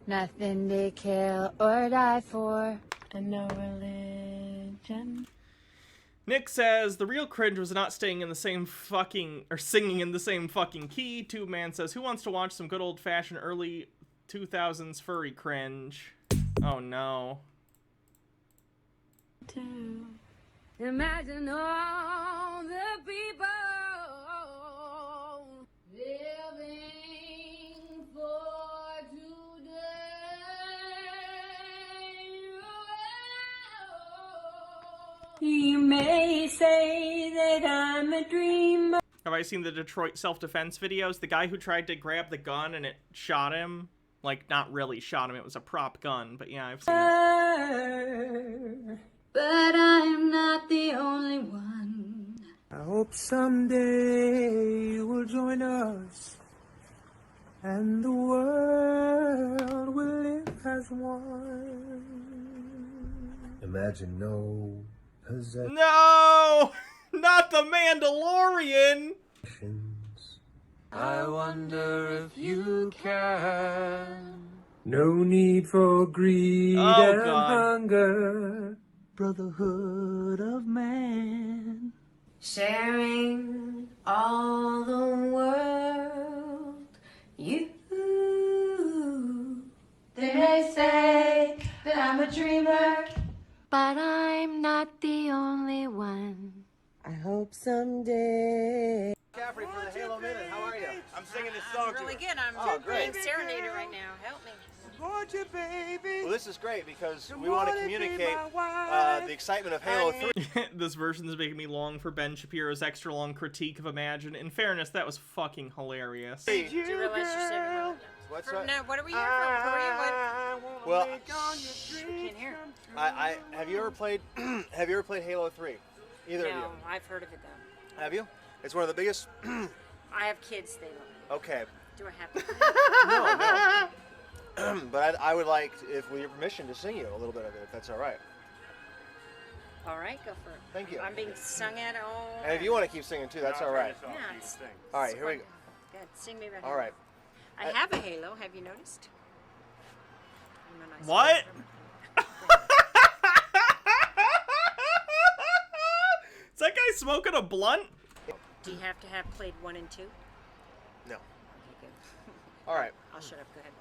Nothing to kill or die for. And no religion. Nick says the real cringe was not staying in the same fucking or singing in the same fucking key. Tube Man says, who wants to watch some good old fashioned early 2000s furry cringe? Oh no. Imagine all the people living for today. You may say that I'm a dreamer. Have I seen the Detroit self-defense videos? The guy who tried to grab the gun and it shot him. Like, not really shot him, it was a prop gun, but yeah, I've seen it. But I'm not the only one. I hope someday you will join us, and the world will live as one. Imagine no possessions. No! Not the Mandalorian! I wonder if you can. No need for greed and hunger. Brotherhood of man. Sharing all the world. You. They may say that I'm a dreamer, but I'm not the only one. I hope someday. Caffrey for the Halo Minute. How are you? I'm singing this song. Really good. I'm great. being serenaded right now. Help me. Well, this is great because we want to communicate the excitement of Halo 3. This version is making me long for Ben Shapiro's extra long critique of Imagine. In fairness, that was fucking hilarious. Did you realize you said What's that? No, what are we here from? Korea? What? Well, We can't hear. I have you ever played have you ever played Halo 3? Either of you? No, I've heard of it though. Have you? It's one of the biggest. I have kids. They don't. Okay. Do I have to? No. But I would like, if with your permission, to sing you a little bit of it, if that's all right. All right, go for it. Thank you. I'm being sung at all. And if you want to keep singing too, that's all right. Yeah, it's, All right, here we go. Good. Sing me about All Halo. right. I have a halo. Have you noticed? I'm a nice What? Is that guy smoking a blunt? Do you have to have played 1 and 2? No. Okay, good. All right. I'll shut up. Go ahead.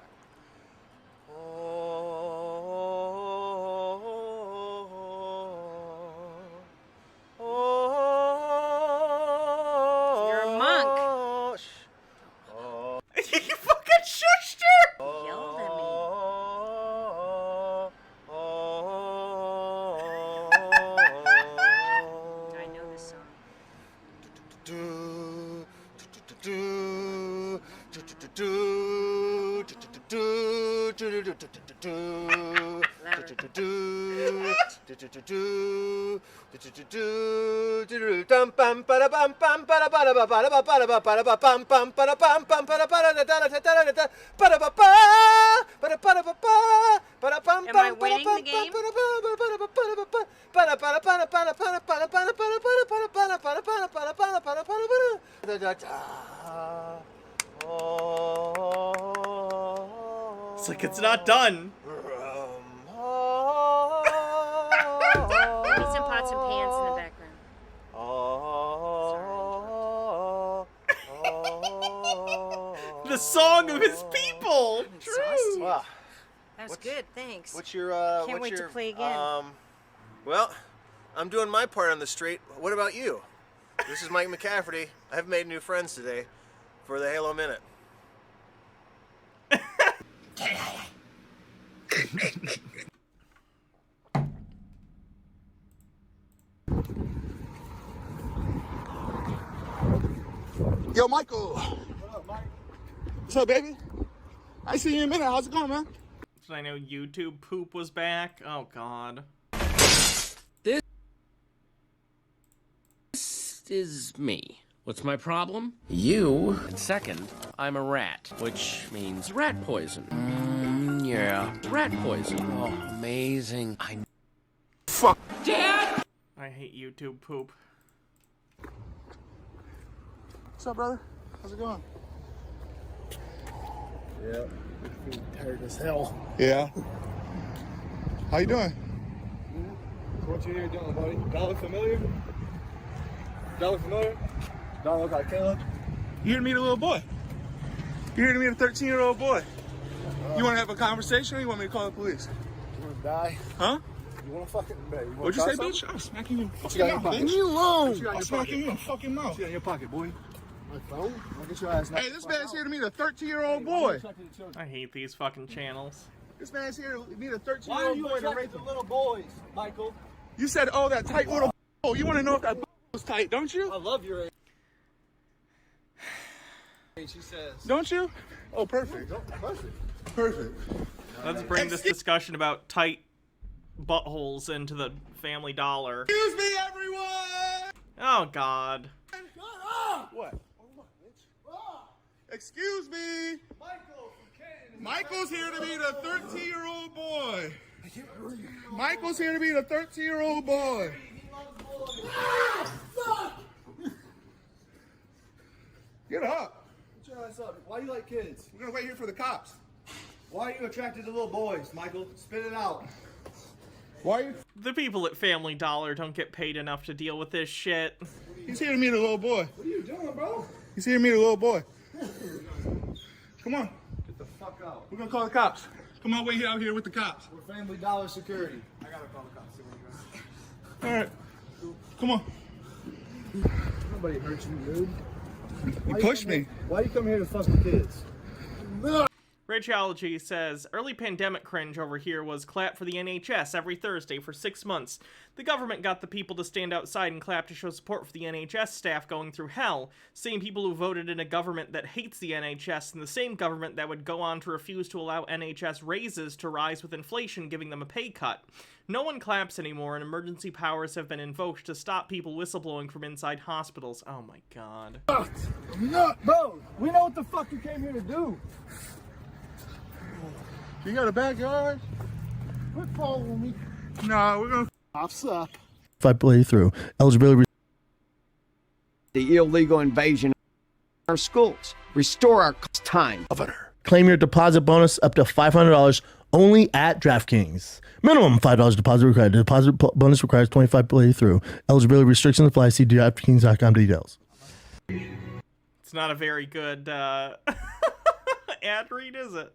You're a monk. You fucking shushed her! Yelled at me. I know this song. Am I winning the game? It's like it's not done. I need some pots and pans in the background. people! True! Wow. That's good, thanks. What's your, Can't wait to play again. Well, I'm doing my part on the street. What about you? This is Mike McCafferty. I've made new friends today for the Halo Minute. Yo, Michael. What up, Mike? What's up, baby? I see you in a minute. How's it going, man? So I know YouTube poop was back. Oh, God. This is me. What's my problem? You. And second, I'm a rat, which means rat poison. Yeah, rat poison. Oh, amazing. Fuck. Dad! I hate YouTube poop. What's up, brother? How's it going? Yeah, tired as hell. Yeah. How you doing? So what you here doing, buddy? Dollar familiar? Dollar familiar? Dollar look like Caleb? You here to meet a little boy? You here to meet a 13-year-old boy? You want to have a conversation or you want me to call the police? You want to die? Huh? You want to fucking die? What'd you say, bitch? I'm smacking you in What fucking you got in your mouth, pocket? bitch. Leave me alone! What you got in your pocket? You in fucking mouth. What you got in your pocket, boy? My phone? I'll get your ass. Hey, this man's here to meet a 13-year-old boy. I hate these fucking channels. This man's here to meet a Why are 13-year-old you boy to rape attracted to him. little boys, Michael? You said, oh, that tight little oh, you want to know if that was tight, don't you? I love your age. She says. Don't you? Oh, perfect. Perfect. Perfect. Let's bring this discussion about tight buttholes into the Family Dollar. Excuse me, everyone! Oh, God. What? Excuse me. Michael's here to meet a 13-year-old boy. Michael's here to meet a 13-year-old boy. Get up. Get your ass up. Why do you like kids? We're gonna wait here for the cops. Why are you attracted to little boys, Michael? Spit it out. Why are you? The people at Family Dollar don't get paid enough to deal with this shit. He's here to meet a little boy. What are you doing, bro? He's here to meet a little boy. Come on. Get the fuck out. We're gonna call the cops. Come on, wait out here with the cops. We're Family Dollar security. I gotta call the cops. All right. Come on. Nobody hurt you, dude. You pushed me. Why you come here to fuck with kids? Rachology says, early pandemic cringe over here was clap for the NHS every Thursday for 6 months. The government got the people to stand outside and clap to show support for the NHS staff going through hell. Same people who voted in a government that hates the NHS and the same government that would go on to refuse to allow NHS raises to rise with inflation, giving them a pay cut. No one claps anymore, and emergency powers have been invoked to stop people whistleblowing from inside hospitals. Oh my God. No, bro, we know what the fuck you came here to do. You got a backyard? Quit following me. Nah, we're gonna Pops up. If I play through eligibility. The illegal invasion of our schools. Restore our time. Claim your deposit bonus up to $500 only at DraftKings. Minimum $5 deposit required. Deposit bonus requires 25 playthrough. Eligibility restrictions apply. See DraftKings.com details. It's not a very good ad read, is it?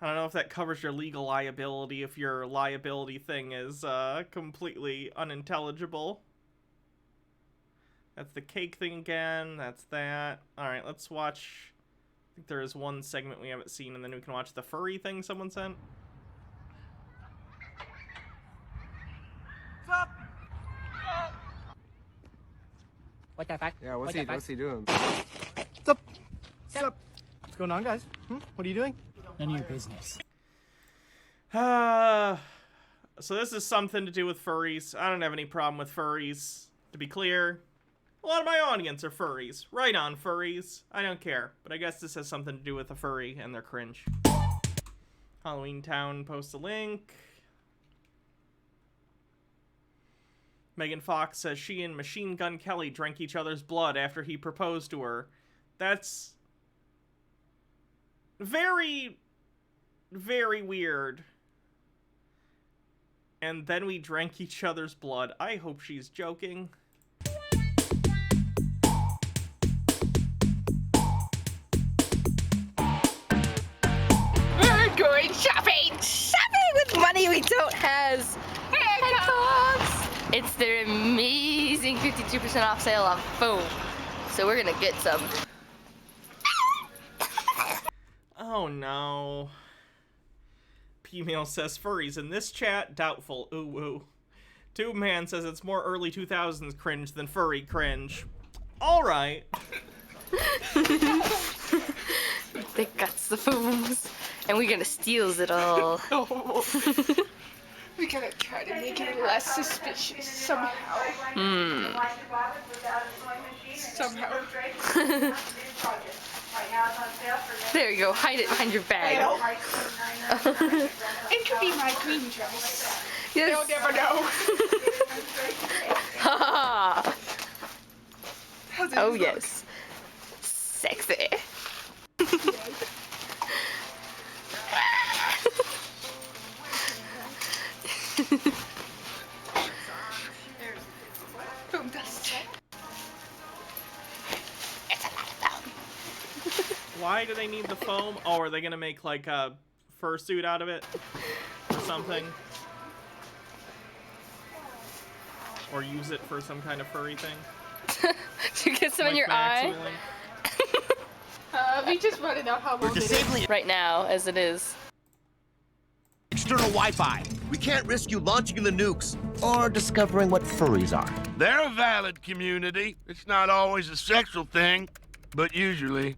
I don't know if that covers your legal liability if your liability thing is completely unintelligible. That's the cake thing again. That's that. Alright, let's watch. I think there is one segment we haven't seen, and then we can watch the furry thing someone sent. What's up? What the fuck? Yeah, what's he doing? What's up? What's up? What's going on, guys? What are you doing? None of your business. So this is something to do with furries. I don't have any problem with furries. To be clear, a lot of my audience are furries. Right on, furries. I don't care. But I guess this has something to do with a furry and their cringe. Halloween Town posts a link. Megan Fox says she and Machine Gun Kelly drank each other's blood after he proposed to her. That's very, very weird. And then we drank each other's blood. I hope she's joking. we don't has headphones. It's their amazing 52% off sale on foam. So we're gonna get some. Oh no. P-mail says furries in this chat, doubtful. Ooh ooh. Tube Man says it's more early 2000s cringe than furry cringe. Alright. They got the fooms. And we're gonna steal it all. We gotta try to make it less suspicious somehow. Somehow. There you go. Hide it behind your bag. It could be my green dress. Yes. They'll never know. Oh yes. Sexy. Foam dust. Why do they need the foam? Oh, are they gonna make like a fursuit out of it? Or something? Or use it for some kind of furry thing? To get some in your eye? We just want to know how long it is. Right now, as it is. External Wi-Fi. We can't risk you launching the nukes or discovering what furries are. They're a valid community. It's not always a sexual thing, but usually.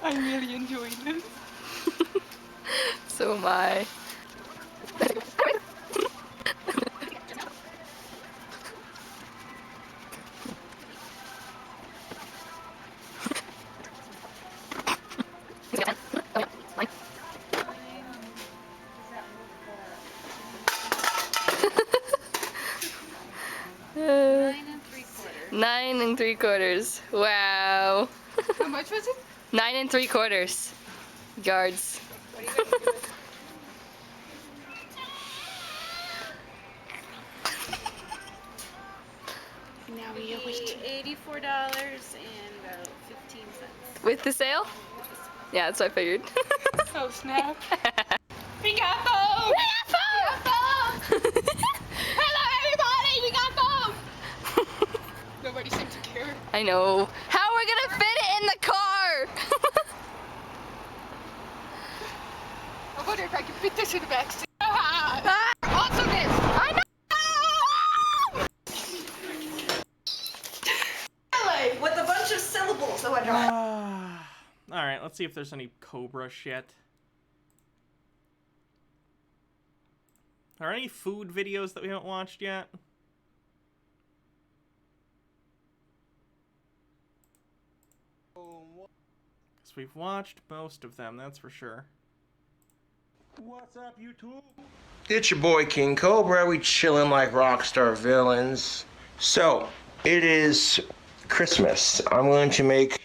I'm really enjoying this. So am I. Nine and three quarters. Wow. How much was it? 9 3/4 yards. Now we wait. $84.15. With the sale? Yeah, that's what I figured. Oh snap. We got foam! We got foam! Hello everybody! We got foam! Nobody seemed to care. I know. How are we gonna fit it in the car? I wonder if I can fit this in the back seat. Awesomeness! I know! With a bunch of syllables. Oh, I don't. Alright, let's see if there's any Cobra shit. Are there any food videos that we haven't watched yet? Because we've watched most of them, that's for sure. What's up, YouTube? It's your boy King Cobra. We chillin' like rockstar villains. So, it is Christmas. I'm going to make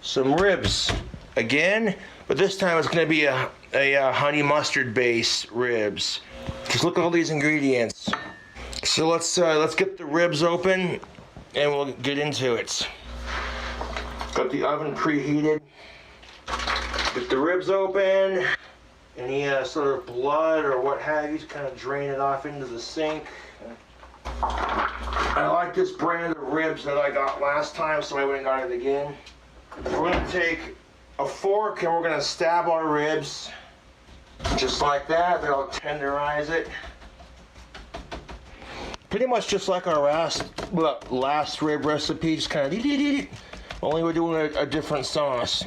some ribs again, but this time it's going to be a honey mustard base ribs. Just look at all these ingredients. So let's get the ribs open and we'll get into it. Got the oven preheated. Get the ribs open. Any sort of blood or what have you, just kind of drain it off into the sink. I like this brand of ribs that I got last time, so I went and got it again. We're gonna take a fork and we're gonna stab our ribs just like that. Then I'll tenderize it. Pretty much just like our last rib recipe, just kind of only we're doing a different sauce.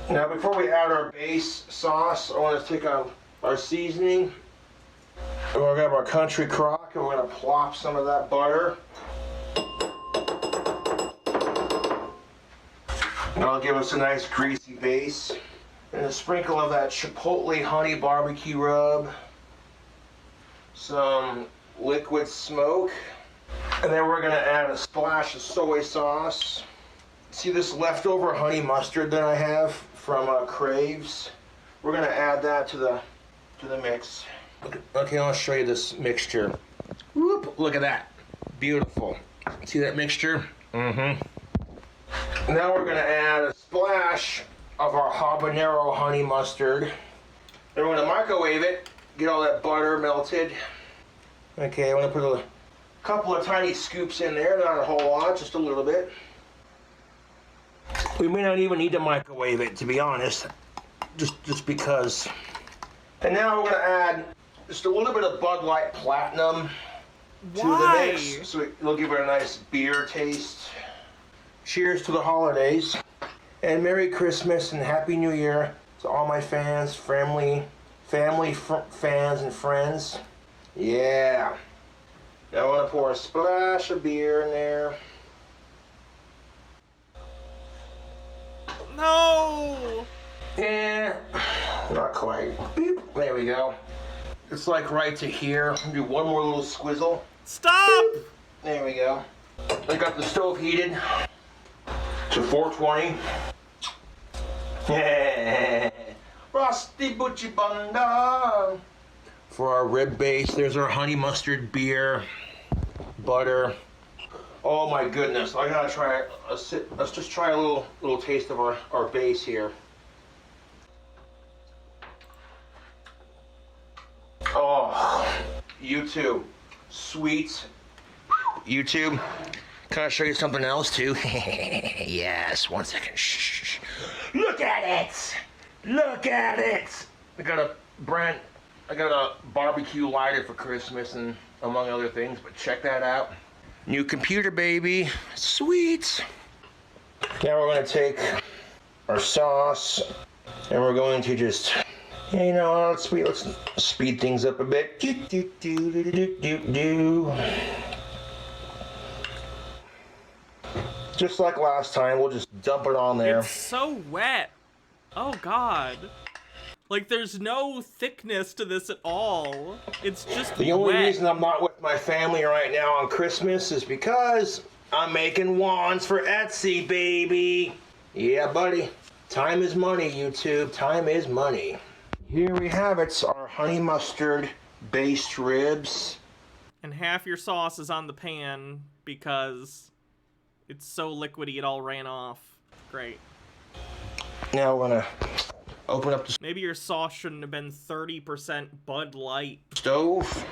Now before we add our base sauce, I want to take our seasoning. And we're gonna grab our country crock and we're gonna plop some of that butter. And that'll give us a nice greasy base. And a sprinkle of that chipotle honey barbecue rub. Some liquid smoke. And then we're gonna add a splash of soy sauce. See this leftover honey mustard that I have from Craves? We're gonna add that to the mix. Okay, I'll show you this mixture. Whoop, look at that. Beautiful. See that mixture? Mm-hmm. Now we're gonna add a splash of our habanero honey mustard. Then we're gonna microwave it, get all that butter melted. Okay, I'm gonna put a couple of tiny scoops in there, not a whole lot, just a little bit. We may not even need to microwave it, to be honest, just because. And now we're gonna add just a little bit of Bud Light Platinum to the mix, so it'll give it a nice beer taste. Cheers to the holidays, and Merry Christmas and Happy New Year to all my fans, fans and friends. Yeah. Now I want to pour a splash of beer in there. No! Yeah, not quite. Beep. There we go. It's like right to here. Do one more little squizzle. Stop! There we go. I got the stove heated to 420. Yeah. Rusty Butchie Bunda. For our rib base, there's our honey mustard beer, butter. Oh my goodness, I gotta try it. Let's just try a little taste of our base here. Oh, YouTube, sweet. YouTube, can I show you something else too? Yes, 1 second. Shh. Look at it! Look at it! I got a barbecue lighter for Christmas and among other things, but check that out. New computer, baby. Sweet. Now we're going to take our sauce and we're going to just, you know, let's speed things up a bit. Just like last time, we'll just dump it on there. It's so wet. Oh God. Like, there's no thickness to this at all. It's just The only reason I'm not with my family right now on Christmas is because I'm making wands for Etsy, baby. Yeah, buddy. Time is money, YouTube. Time is money. Here we have it, our honey mustard based ribs. And half your sauce is on the pan because it's so liquidy it all ran off. Great. Now we're gonna open up the Maybe your sauce shouldn't have been 30% Bud Light. Stove.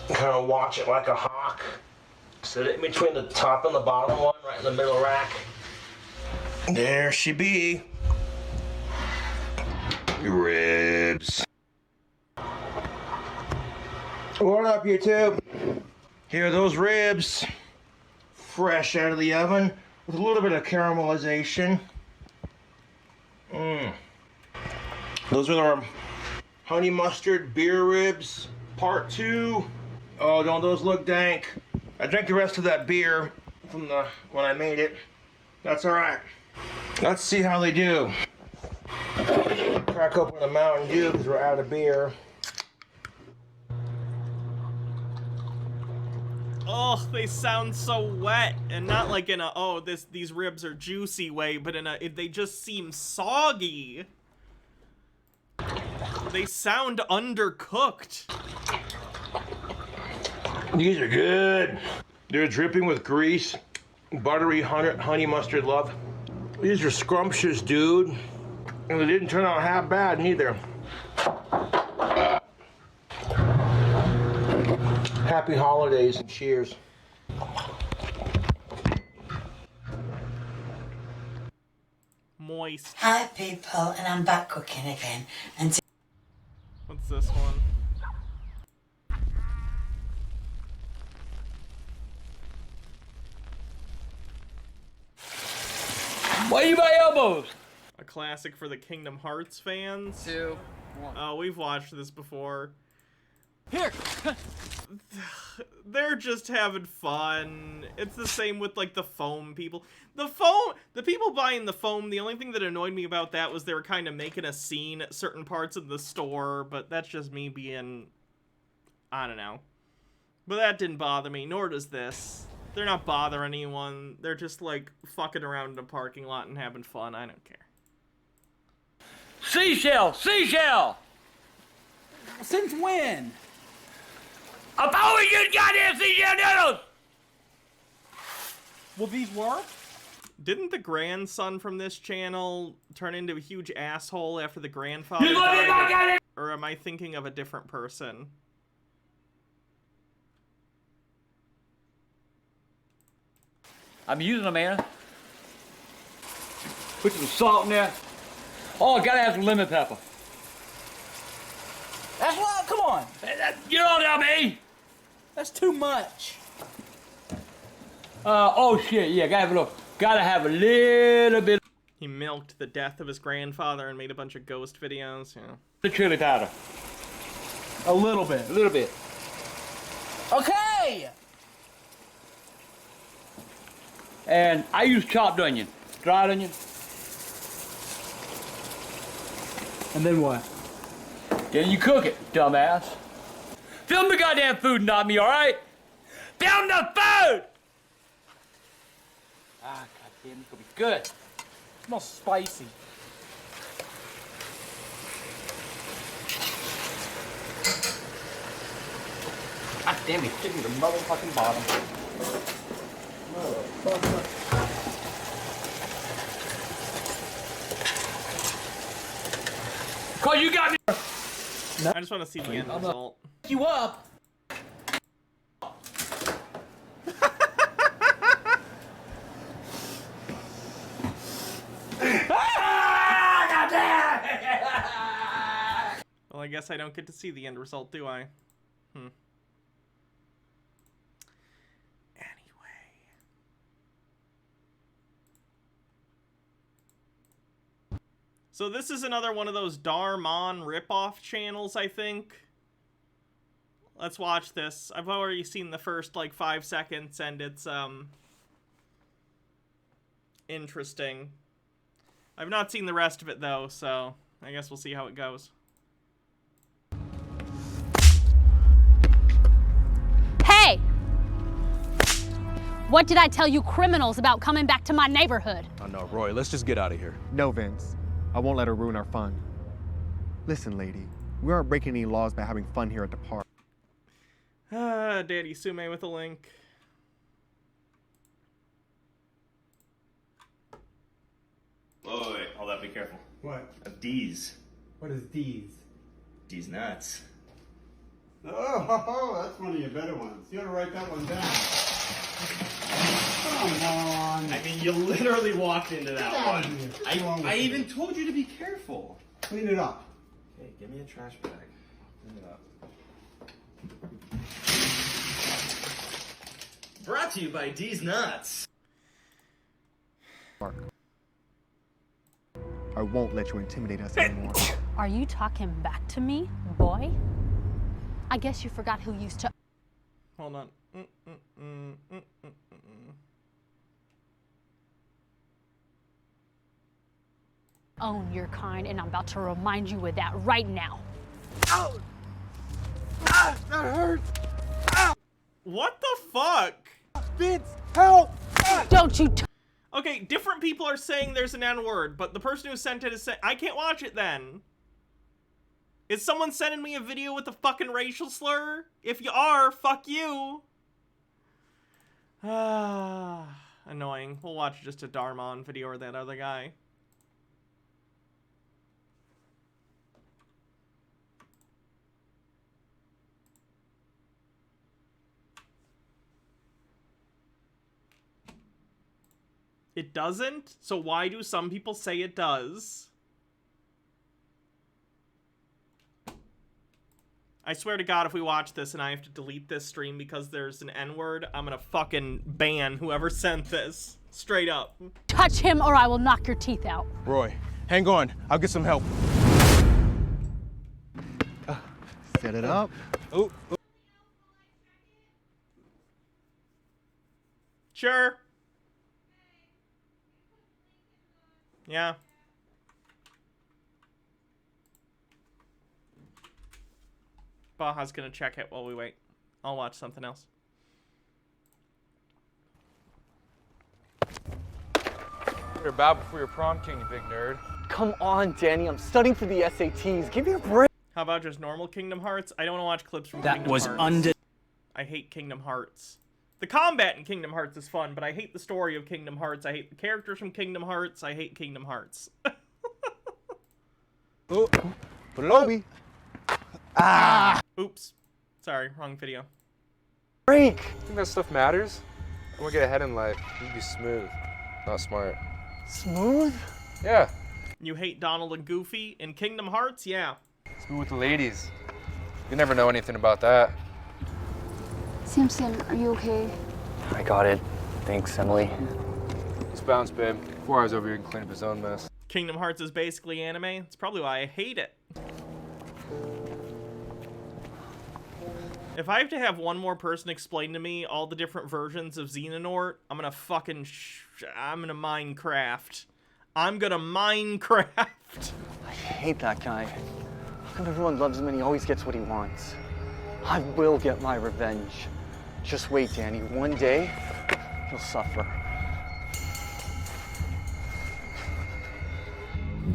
Kind of watch it like a hawk. Set it in between the top and the bottom one, right in the middle rack. There she be. Ribs. What up, YouTube? Here are those ribs. Fresh out of the oven with a little bit of caramelization. Those are our honey mustard beer ribs, part 2. Oh, don't those look dank? I drank the rest of that beer from when I made it. That's all right. Let's see how they do. Crack open a Mountain Dew because we're out of beer. Oh, they sound so wet, and not like in a these ribs are juicy way, but in they just seem soggy. They sound undercooked. These are good. They're dripping with grease, buttery honey mustard love. These are scrumptious, dude. And they didn't turn out half bad neither. Happy holidays and cheers. Moist. Hi people, and I'm back cooking again. And what's this one? Why you by elbows? A classic for the Kingdom Hearts fans. 2, 1. Oh, we've watched this before. Here. They're just having fun. It's the same with like the foam people. The people buying the foam, the only thing that annoyed me about that was they were kind of making a scene at certain parts of the store, but that's just me being, I don't know. But that didn't bother me, nor does this. They're not bothering anyone. They're just like fucking around in a parking lot and having fun. I don't care. Seashell! Seashell! Since when? I've always used goddamn seashell noodles! Will these work? Didn't the grandson from this channel turn into a huge asshole after the grandfather died? Or am I thinking of a different person? I'm using them, man. Put some salt in there. Oh, gotta have some lemon pepper. That's what. Come on. You don't tell me. That's too much. Oh shit, yeah, gotta have a little bit. He milked the death of his grandfather and made a bunch of ghost videos, yeah. The chili powder. A little bit. A little bit. Okay. And I use chopped onion, dried onion. And then what? Then you cook it, dumbass. Film the goddamn food, not me, all right? Film the food! Ah, goddamn, it's gonna be good. It smells spicy. Ah, damn it, give me the motherfucking bottom. Cause you got me. I just want to see the end result. You up? Well, I guess I don't get to see the end result, do I? So this is another one of those Darmon ripoff channels, I think. Let's watch this. I've already seen the first, like, 5 seconds, and it's, interesting. I've not seen the rest of it, though, so I guess we'll see how it goes. Hey! What did I tell you criminals about coming back to my neighborhood? Oh no, Roy, let's just get out of here. No, Vince. I won't let her ruin our fun. Listen, lady, we aren't breaking any laws by having fun here at the park. Daddy Sume with a link. Whoa, wait, hold up, be careful. What? D's. What is D's? D's nuts. Oh, that's one of your better ones. You ought to write that one down. Come on. I mean, you literally walked into that Get out one. of here. I even told you to be careful. Clean it up. Hey, give me a trash bag. Clean it up. Brought to you by D's Nuts. Park. I won't let you intimidate us anymore. Are you talking back to me, boy? I guess you forgot who used to... Hold on. own your kind, and I'm about to remind you of that right now. Ow! Ah, that hurts! Ow! What the fuck? Vince, help! Ah! Don't you... Okay, different people are saying there's an N-word, but the person who sent it is saying... I can't watch it then. Is someone sending me a video with a fucking racial slur? If you are, fuck you. Annoying. We'll watch just a Darmon video or that other guy. It doesn't? So why do some people say it does? I swear to God, if we watch this and I have to delete this stream because there's an N-word, I'm gonna fucking ban whoever sent this. Straight up. Touch him or I will knock your teeth out. Roy, hang on. I'll get some help. Set it up. Oh. Sure. Yeah. Baja's gonna check it while we wait. I'll watch something else. You're bow before your prom king, you big nerd. Come on, Danny. I'm studying for the SATs. Give me a break. How about just normal Kingdom Hearts? I don't want to watch clips from That Kingdom was Hearts. I hate Kingdom Hearts. The combat in Kingdom Hearts is fun, but I hate the story of Kingdom Hearts. I hate the characters from Kingdom Hearts. I hate Kingdom Hearts. Oh, Lobby. Ah. Oops. Sorry, wrong video. Break. Think that stuff matters? I want to get ahead in life. You be smooth, not smart. Smooth? Yeah. You hate Donald and Goofy in Kingdom Hearts? Yeah. Smooth with the ladies. You never know anything about that. Samson, are you okay? I got it. Thanks, Emily. Just bounce, babe. 4 hours over here and clean up his own mess. Kingdom Hearts is basically anime. It's probably why I hate it. If I have to have one more person explain to me all the different versions of Xehanort, I'm gonna fucking I'm gonna Minecraft. I'm gonna Minecraft. I hate that guy. How come everyone loves him and he always gets what he wants? I will get my revenge. Just wait, Danny. One day, you'll suffer.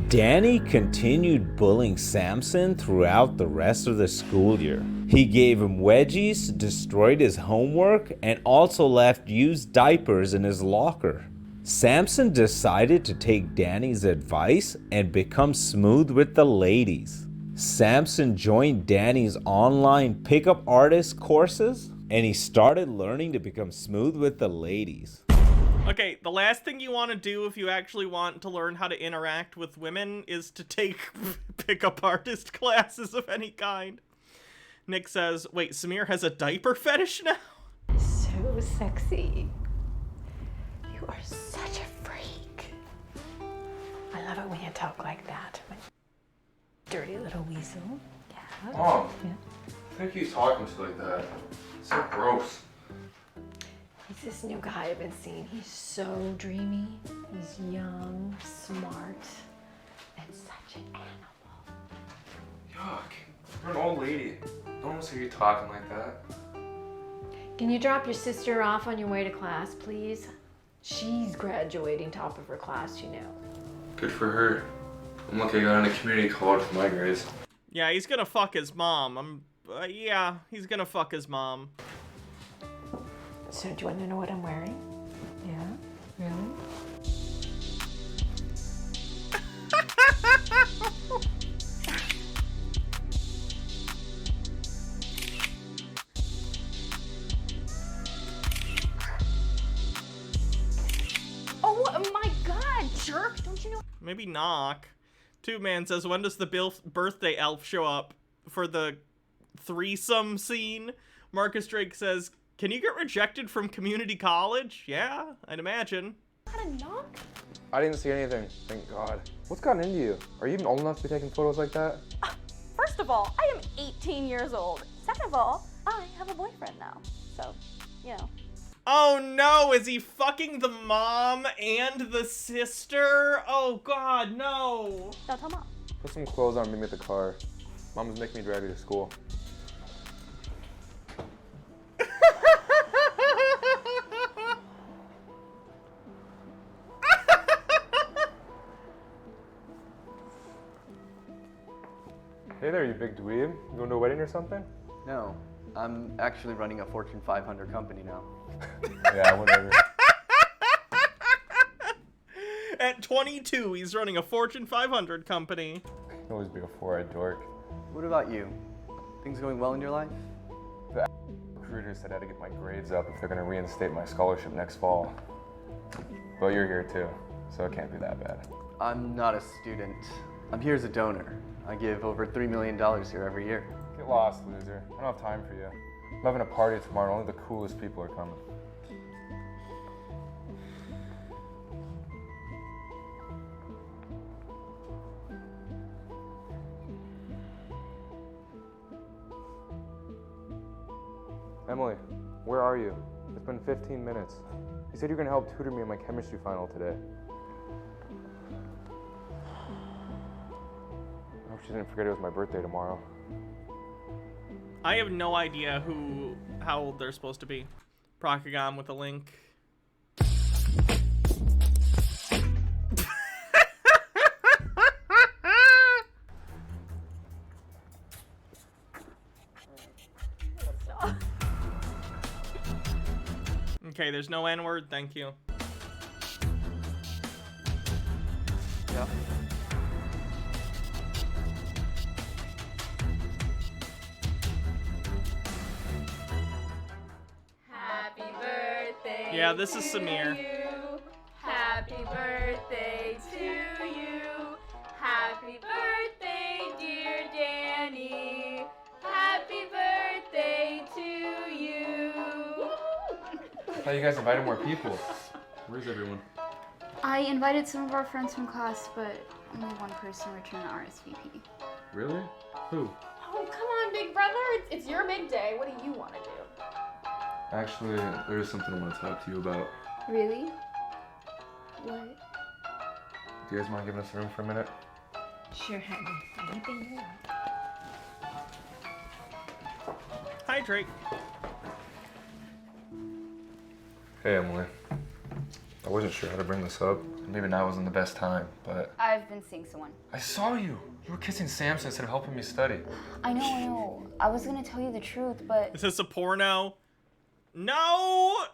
Danny continued bullying Samson throughout the rest of the school year. He gave him wedgies, destroyed his homework, and also left used diapers in his locker. Samson decided to take Danny's advice and become smooth with the ladies. Samson joined Danny's online pickup artist courses, and he started learning to become smooth with the ladies. Okay, the last thing you want to do if you actually want to learn how to interact with women is to take pickup artist classes of any kind. Nick says, wait, Samir has a diaper fetish now? So sexy. You are such a freak. I love it when you talk like that. My dirty little weasel. Yeah. Mom, Yeah. I think he's talking to you like that. It's so gross. He's this new guy I've been seeing. He's so dreamy. He's young, smart, and such an animal. Yuck. You're an old lady. No one wants to hear you talking like that. Can you drop your sister off on your way to class, please? She's graduating top of her class, you know. Good for her. I'm lucky I got into community college with my grades. Yeah, he's gonna fuck his mom. Yeah, he's gonna fuck his mom. So do you want to know what I'm wearing? Yeah? Really? Oh my god, jerk! Don't you know? Maybe knock. Two Man says, when does the birthday elf show up for the threesome scene? Marcus Drake says, can you get rejected from community college? Yeah, I'd imagine. How to knock? I didn't see anything, thank God. What's gotten into you? Are you even old enough to be taking photos like that? First of all, I am 18 years old. Second of all, I have a boyfriend now. So, you know. Oh no, is he fucking the mom and the sister? Oh god, no. Don't tell mom. Put some clothes on, meet me at the car. Mom's making me drive you to school. Hey there, you big dweeb. You going to a wedding or something? No, I'm actually running a Fortune 500 company now. Yeah, whatever. At 22, he's running a Fortune 500 company. You can always be a four-eyed dork. What about you? Things going well in your life? The recruiter said I had to get my grades up if they're going to reinstate my scholarship next fall. But you're here too, so it can't be that bad. I'm not a student. I'm here as a donor. I give over $3 million here every year. Get lost, loser. I don't have time for you. I'm having a party tomorrow, only the coolest people are coming. Emily, where are you? It's been 15 minutes. You said you were gonna help tutor me in my chemistry final today. I hope she didn't forget it was my birthday tomorrow. I have no idea how old they're supposed to be. Procagon with a link. Okay, there's no N-word. Thank you. Yeah. Happy birthday. Yeah, this is to Samir. you. Happy birthday to you. Happy birthday, dear Danny. Happy birthday to you. I thought you guys invited more people. Where's everyone? I invited some of our friends from class, but only one person returned the RSVP. Really? Who? Oh, come on, big brother. It's your big day. What do you want to do? Actually, there's something I want to talk to you about. Really? What? Do you guys mind giving us a room for a minute? Sure, honey. Anything you want. Hi, Drake. Hey, Emily. I wasn't sure how to bring this up. Maybe now wasn't the best time, but... I've been seeing someone. I saw you! You were kissing Samson instead of helping me study. I know. I was gonna tell you the truth, but... Is this a porno? No!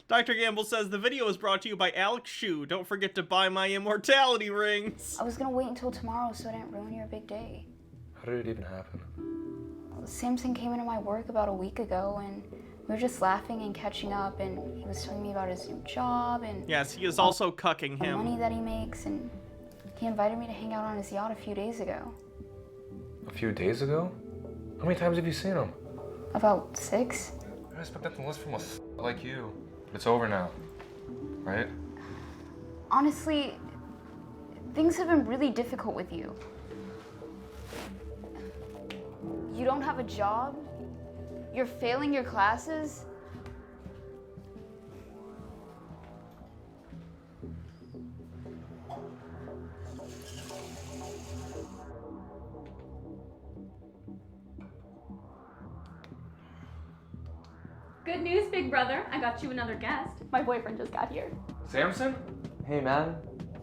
Dr. Gamble says the video is brought to you by Alex Shu. Don't forget to buy my immortality rings. I was gonna wait until tomorrow so I didn't ruin your big day. How did it even happen? Samson came into my work about a week ago, and we were just laughing and catching up, and he was telling me about his new job and... Yes, he is also cucking the him. money that he makes, and he invited me to hang out on his yacht a few days ago. A few days ago? How many times have you seen him? About 6. I expect nothing less from a like you. But it's over now, right? Honestly, things have been really difficult with you. You don't have a job. You're failing your classes. Good news, big brother. I got you another guest. My boyfriend just got here. Samson? Hey, man.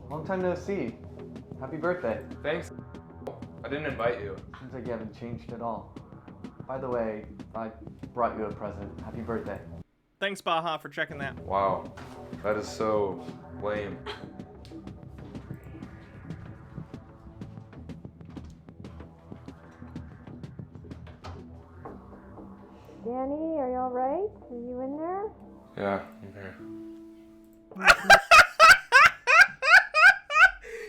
Long time no see. Happy birthday. Thanks. I didn't invite you. Seems like you haven't changed at all. By the way, I brought you a present. Happy birthday. Thanks, Baha, for checking that. Wow. That is so lame. Danny, are you all right? Are you in there? Yeah, I'm here.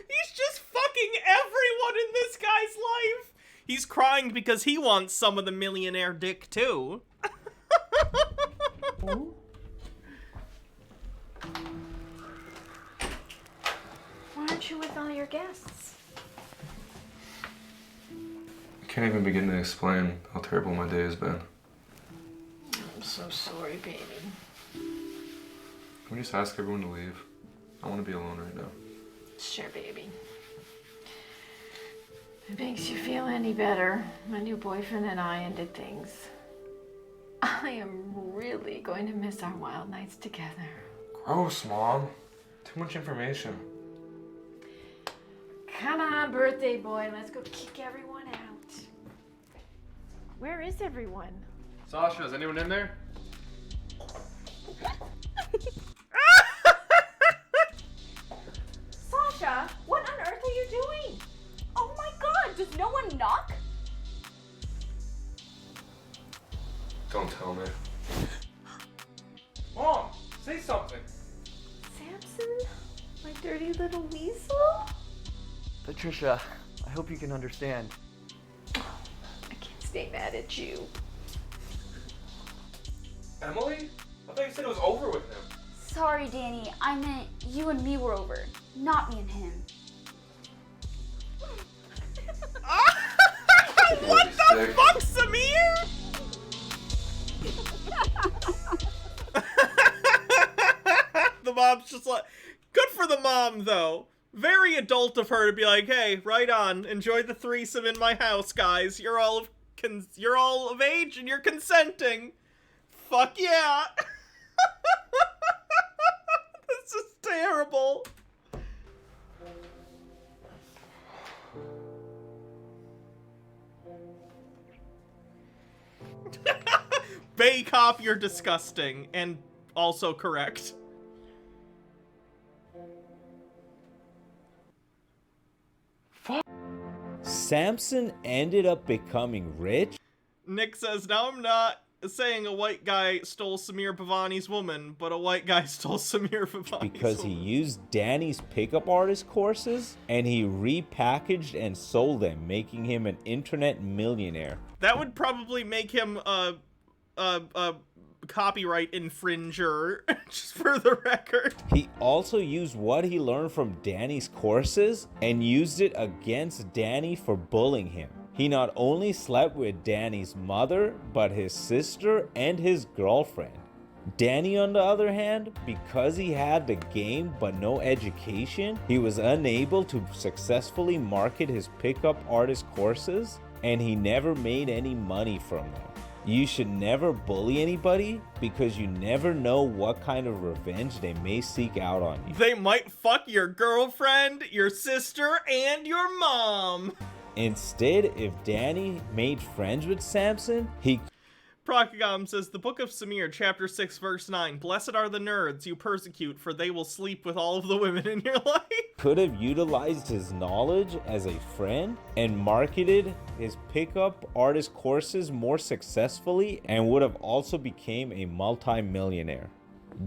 He's just fucking everyone in this guy's life. He's crying because he wants some of the millionaire dick too. Why aren't you with all your guests? I can't even begin to explain how terrible my day has been. I'm so sorry, baby. Can we just ask everyone to leave? I want to be alone right now. Sure, baby. If it makes you feel any better, my new boyfriend and I ended things. I am really going to miss our wild nights together. Gross, Mom. Too much information. Come on, birthday boy, let's go kick everyone out. Where is everyone? Sasha, is anyone in there? Sasha, what on earth are you doing? Oh my god, does no one knock? Don't tell me. Mom, say something. Samson? My dirty little weasel? Patricia, I hope you can understand. I can't stay mad at you. Emily? I thought you said it was over with him. Sorry, Danny. I meant you and me were over, not me and him. What the fuck, Samir? The mom's just like, good for the mom though. Very adult of her to be like, hey, right on, enjoy the threesome in my house, guys. You're all of age and you're consenting. Fuck yeah. This is terrible. Bay Cop, you're disgusting. And also correct. Samson ended up becoming rich. Nick says, now I'm not saying a white guy stole Samir Bhavani's woman, but a white guy stole Samir Bhavani's because he woman. used Danny's pickup artist courses and he repackaged and sold them, making him an internet millionaire. That would probably make him a copyright infringer, just for the record. He also used what he learned from Danny's courses and used it against Danny for bullying him. He not only slept with Danny's mother, but his sister and his girlfriend. Danny, on the other hand, because he had the game but no education, he was unable to successfully market his pickup artist courses, and he never made any money from them. You should never bully anybody because you never know what kind of revenge they may seek out on you. They might fuck your girlfriend, your sister, and your mom. Instead, if Danny made friends with Samson, he... Procagam says, the Book of Samir, chapter 6, verse 9, blessed are the nerds you persecute, for they will sleep with all of the women in your life. Could have utilized his knowledge as a friend and marketed his pickup artist courses more successfully and would have also became a multi-millionaire.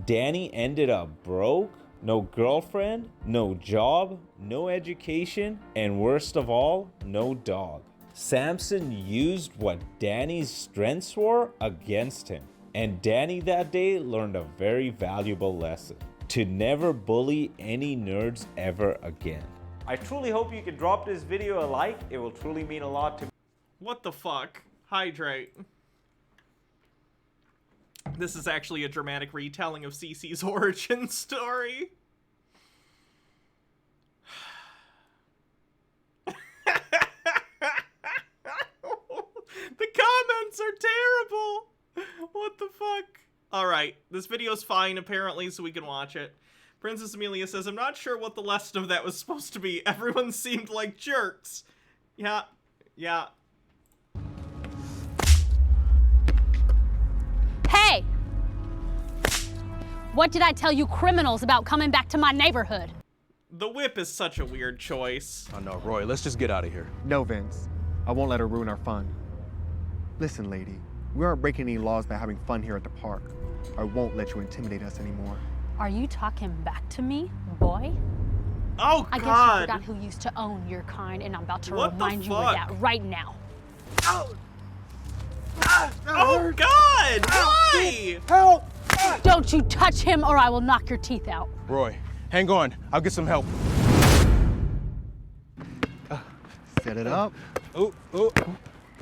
Danny ended up broke, no girlfriend, no job, no education, and worst of all, no dog. Samson used what Danny's strengths were against him, and Danny that day learned a very valuable lesson: to never bully any nerds ever again. I truly hope you can drop this video a like. It will truly mean a lot to me. What the fuck? Hydrate. This is actually a dramatic retelling of Cece's origin story. The comments are terrible. What the fuck? Alright, this video's fine apparently, so we can watch it. Princess Amelia says, I'm not sure what the lesson of that was supposed to be. Everyone seemed like jerks. Yeah. Hey! What did I tell you criminals about coming back to my neighborhood? The whip is such a weird choice. Oh no, Roy, let's just get out of here. No, Vince. I won't let her ruin our fun. Listen, lady, we aren't breaking any laws by having fun here at the park. I won't let you intimidate us anymore. Are you talking back to me, boy? Oh, I guess you forgot who used to own your kind, and I'm about to remind you of that right now. Oh God! Why? Help! Don't you touch him or I will knock your teeth out. Roy, hang on. I'll get some help. Set it up. Oh.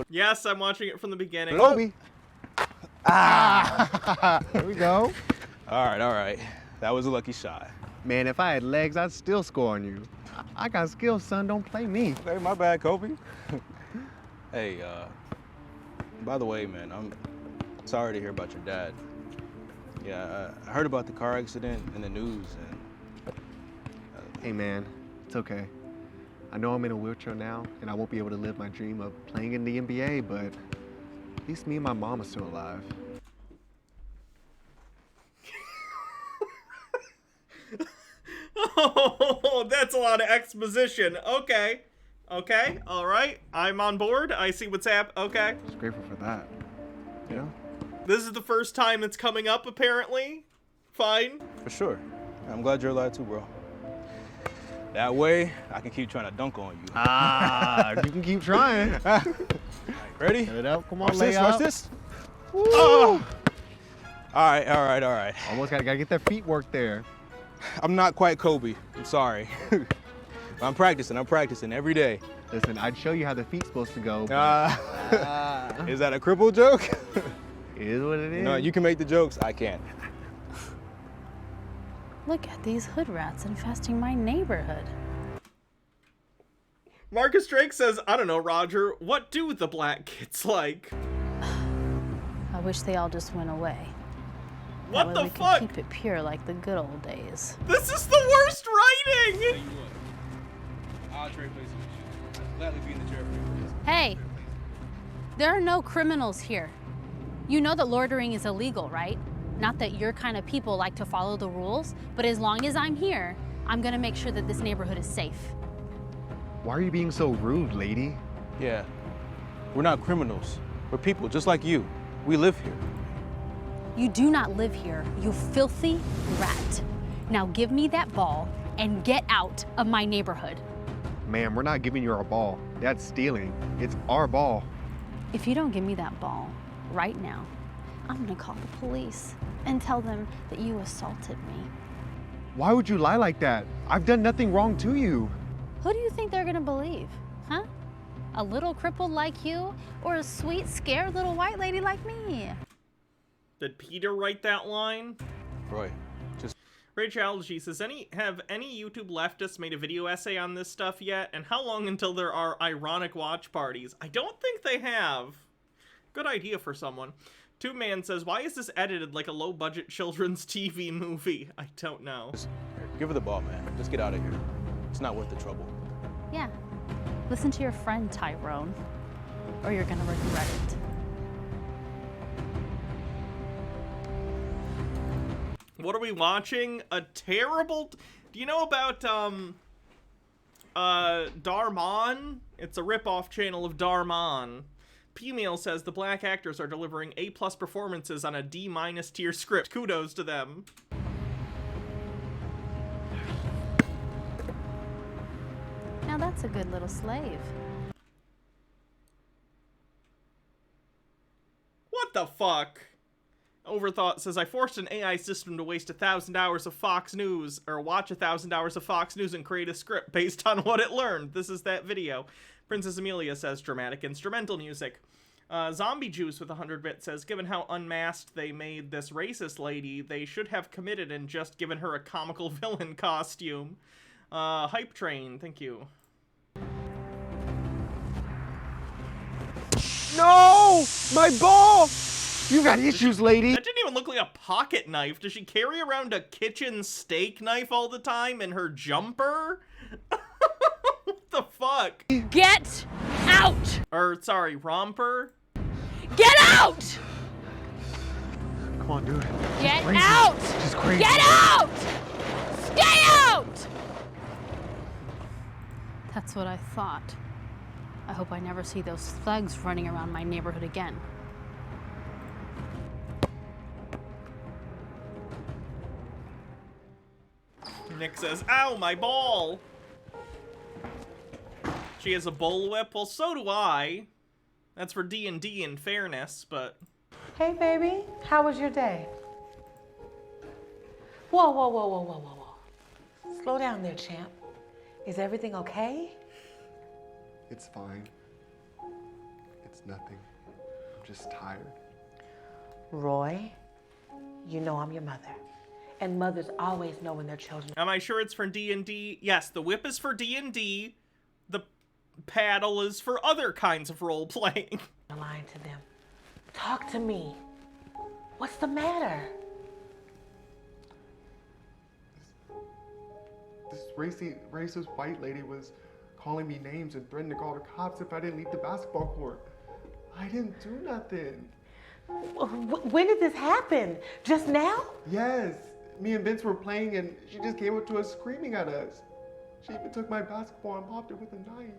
Yes, I'm watching it from the beginning. Lobi. There we go. All right. That was a lucky shot. Man, if I had legs, I'd still score on you. I got skills, son. Don't play me. Hey, my bad, Kobe. Hey, by the way, man, I'm sorry to hear about your dad. Yeah, I heard about the car accident in the news, and... Hey, man, it's okay. I know I'm in a wheelchair now, and I won't be able to live my dream of playing in the NBA, but at least me and my mom are still alive. Oh, that's a lot of exposition. Okay, all right. I'm on board. I see what's okay. Just grateful for that. Yeah. This is the first time it's coming up, apparently. Fine. For sure. I'm glad you're alive too, bro. That way, I can keep trying to dunk on you. You can keep trying. Right, ready? Get it up. Come on, watch lay this, up. watch this. Oh! All right. Almost gotta get that feet work there. I'm not quite Kobe. I'm sorry. I'm practicing every day. Listen, I'd show you how the feet's supposed to go. Is that a cripple joke? It is what it is. No, you can make the jokes. I can't. Look at these hood rats infesting my neighborhood. Marcus Drake says, I don't know, Roger, what do the black kids like? I wish they all just went away. What that way the we fuck? Can keep it pure like the good old days. This is the worst writing! I'll trade places with you. I'll gladly be in the chair for you. Hey, there are no criminals here. You know that loitering is illegal, right? Not that your kind of people like to follow the rules, but as long as I'm here, I'm gonna make sure that this neighborhood is safe. Why are you being so rude, lady? Yeah, we're not criminals. We're people just like you. We live here. You do not live here, you filthy rat. Now give me that ball and get out of my neighborhood. Ma'am, we're not giving you our ball. That's stealing. It's our ball. If you don't give me that ball right now, I'm gonna call the police and tell them that you assaulted me. Why would you lie like that? I've done nothing wrong to you. Who do you think they're gonna believe, huh? A little crippled like you, or a sweet, scared little white lady like me? Did Peter write that line? Roy, just... Rachel G says, have any YouTube leftists made a video essay on this stuff yet? And how long until there are ironic watch parties? I don't think they have. Good idea for someone. Two Man says, why is this edited like a low-budget children's TV movie? I don't know. Give her the ball, man. Just get out of here. It's not worth the trouble. Yeah. Listen to your friend, Tyrone, or you're gonna regret it. What are we watching? A terrible... Do you know about, Darman? It's a rip-off channel of Darman. P-Mail says the black actors are delivering A+ performances on a D- tier script. Kudos to them. Now that's a good little slave. What the fuck? Overthought says, I forced an AI system to waste 1,000 hours of Fox News, or watch 1,000 hours of Fox News and create a script based on what it learned. This is that video. Princess Amelia says, dramatic instrumental music. Zombie Juice with 100 bits says, given how unmasked they made this racist lady, they should have committed and just given her a comical villain costume. Hype Train, thank you. No! My ball! You got issues, lady. That didn't even look like a pocket knife. Does she carry around a kitchen steak knife all the time in her jumper? What the fuck? Get out! Or, sorry, romper? Get out! Come on, dude. Get out! She's crazy. Get out! Stay out! That's what I thought. I hope I never see those thugs running around my neighborhood again. Nick says, ow, my ball! She has a bullwhip? Well, so do I. That's for D&D in fairness, but... Hey, baby. How was your day? Whoa, whoa, whoa, whoa, whoa, whoa, whoa. Slow down there, champ. Is everything okay? It's fine. It's nothing. I'm just tired. Roy, you know I'm your mother. And mothers always know when their children... Am I sure it's for D&D? Yes, the whip is for D&D. The paddle is for other kinds of role-playing. Lying to them. Talk to me. What's the matter? This racist white lady was calling me names and threatening to call the cops if I didn't leave the basketball court. I didn't do nothing. When did this happen? Just now? Yes. Me and Vince were playing and she just came up to us screaming at us. She even took my basketball and popped it with a knife.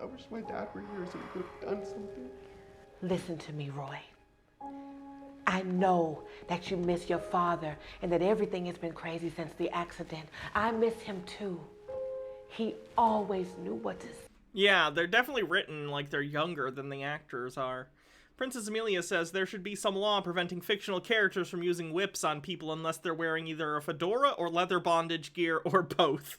I wish my dad were here so we could have done something. Listen to me, Roy. I know that you miss your father and that everything has been crazy since the accident. I miss him too. He always knew what to say. Yeah, they're definitely written like they're younger than the actors are. Princess Amelia says there should be some law preventing fictional characters from using whips on people unless they're wearing either a fedora or leather bondage gear or both.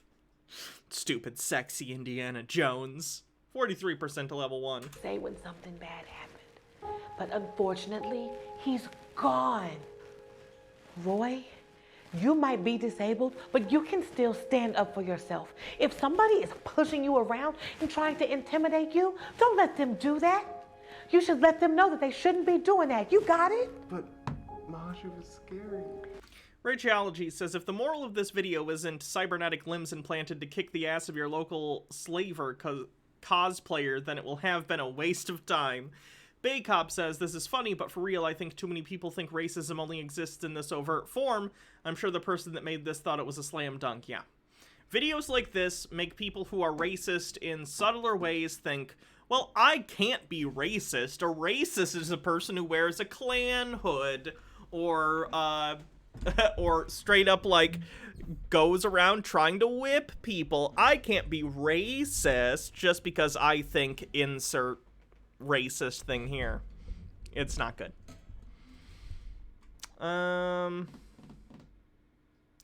Stupid, sexy Indiana Jones. 43% to level 1. Say when something bad happened. But unfortunately, he's gone. Roy, you might be disabled, but you can still stand up for yourself. If somebody is pushing you around and trying to intimidate you, don't let them do that. You should let them know that they shouldn't be doing that. You got it? But Masha was scary. Rachology says, if the moral of this video isn't cybernetic limbs implanted to kick the ass of your local slaver cosplayer, then it will have been a waste of time. Baycop says, this is funny, but for real, I think too many people think racism only exists in this overt form. I'm sure the person that made this thought it was a slam dunk. Yeah. Videos like this make people who are racist in subtler ways think, well, I can't be racist. A racist is a person who wears a Klan hood or straight up, like, goes around trying to whip people. I can't be racist just because I think insert racist thing here. It's not good.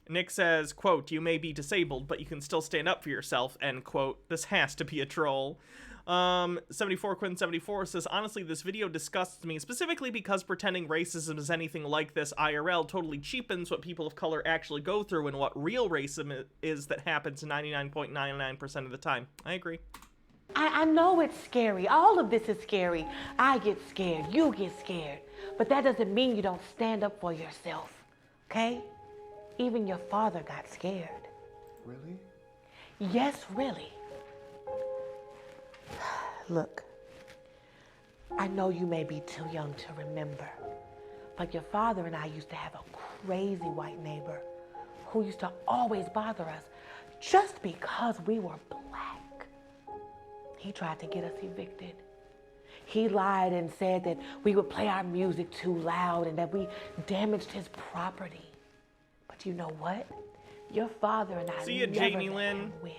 Nick says, quote, you may be disabled, but you can still stand up for yourself, end quote. This has to be a troll. 74 Quinn 74 says, honestly, this video disgusts me, specifically because pretending racism is anything like this IRL totally cheapens what people of color actually go through and what real racism is that happens 99.99% of the time. I agree. I know it's scary. All of this is scary. I get scared. You get scared. But that doesn't mean you don't stand up for yourself, okay? Even your father got scared. Really? Yes, really. Look, I know you may be too young to remember, but your father and I used to have a crazy white neighbor who used to always bother us just because we were black. He tried to get us evicted. He lied and said that we would play our music too loud and that we damaged his property. But you know what? Your father and I See you, never Jamie let Lynn. him win.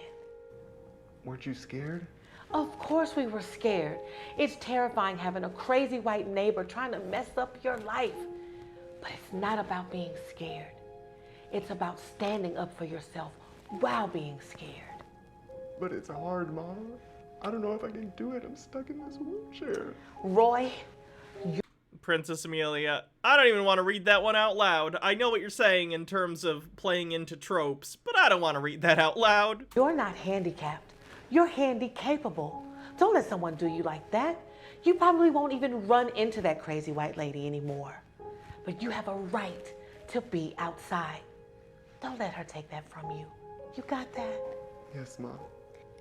Weren't you scared? Of course we were scared. It's terrifying having a crazy white neighbor trying to mess up your life. But it's not about being scared. It's about standing up for yourself while being scared. But it's hard, Mom. I don't know if I can do it. I'm stuck in this wheelchair. Roy, Princess Amelia, I don't even want to read that one out loud. I know what you're saying in terms of playing into tropes, but I don't want to read that out loud. You're not handicapped. You're handy-capable. Don't let someone do you like that. You probably won't even run into that crazy white lady anymore. But you have a right to be outside. Don't let her take that from you. You got that? Yes, Mom.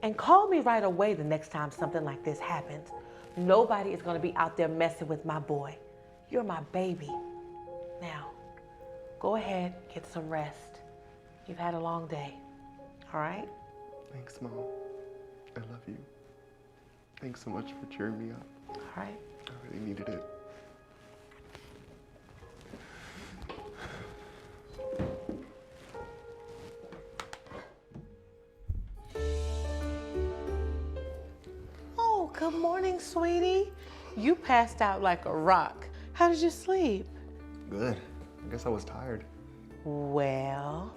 And call me right away the next time something like this happens. Nobody is going to be out there messing with my boy. You're my baby. Now, go ahead, get some rest. You've had a long day. All right? Thanks, Mom. I love you. Thanks so much for cheering me up. All right. I really needed it. Oh, good morning, sweetie. You passed out like a rock. How did you sleep? Good. I guess I was tired. Well,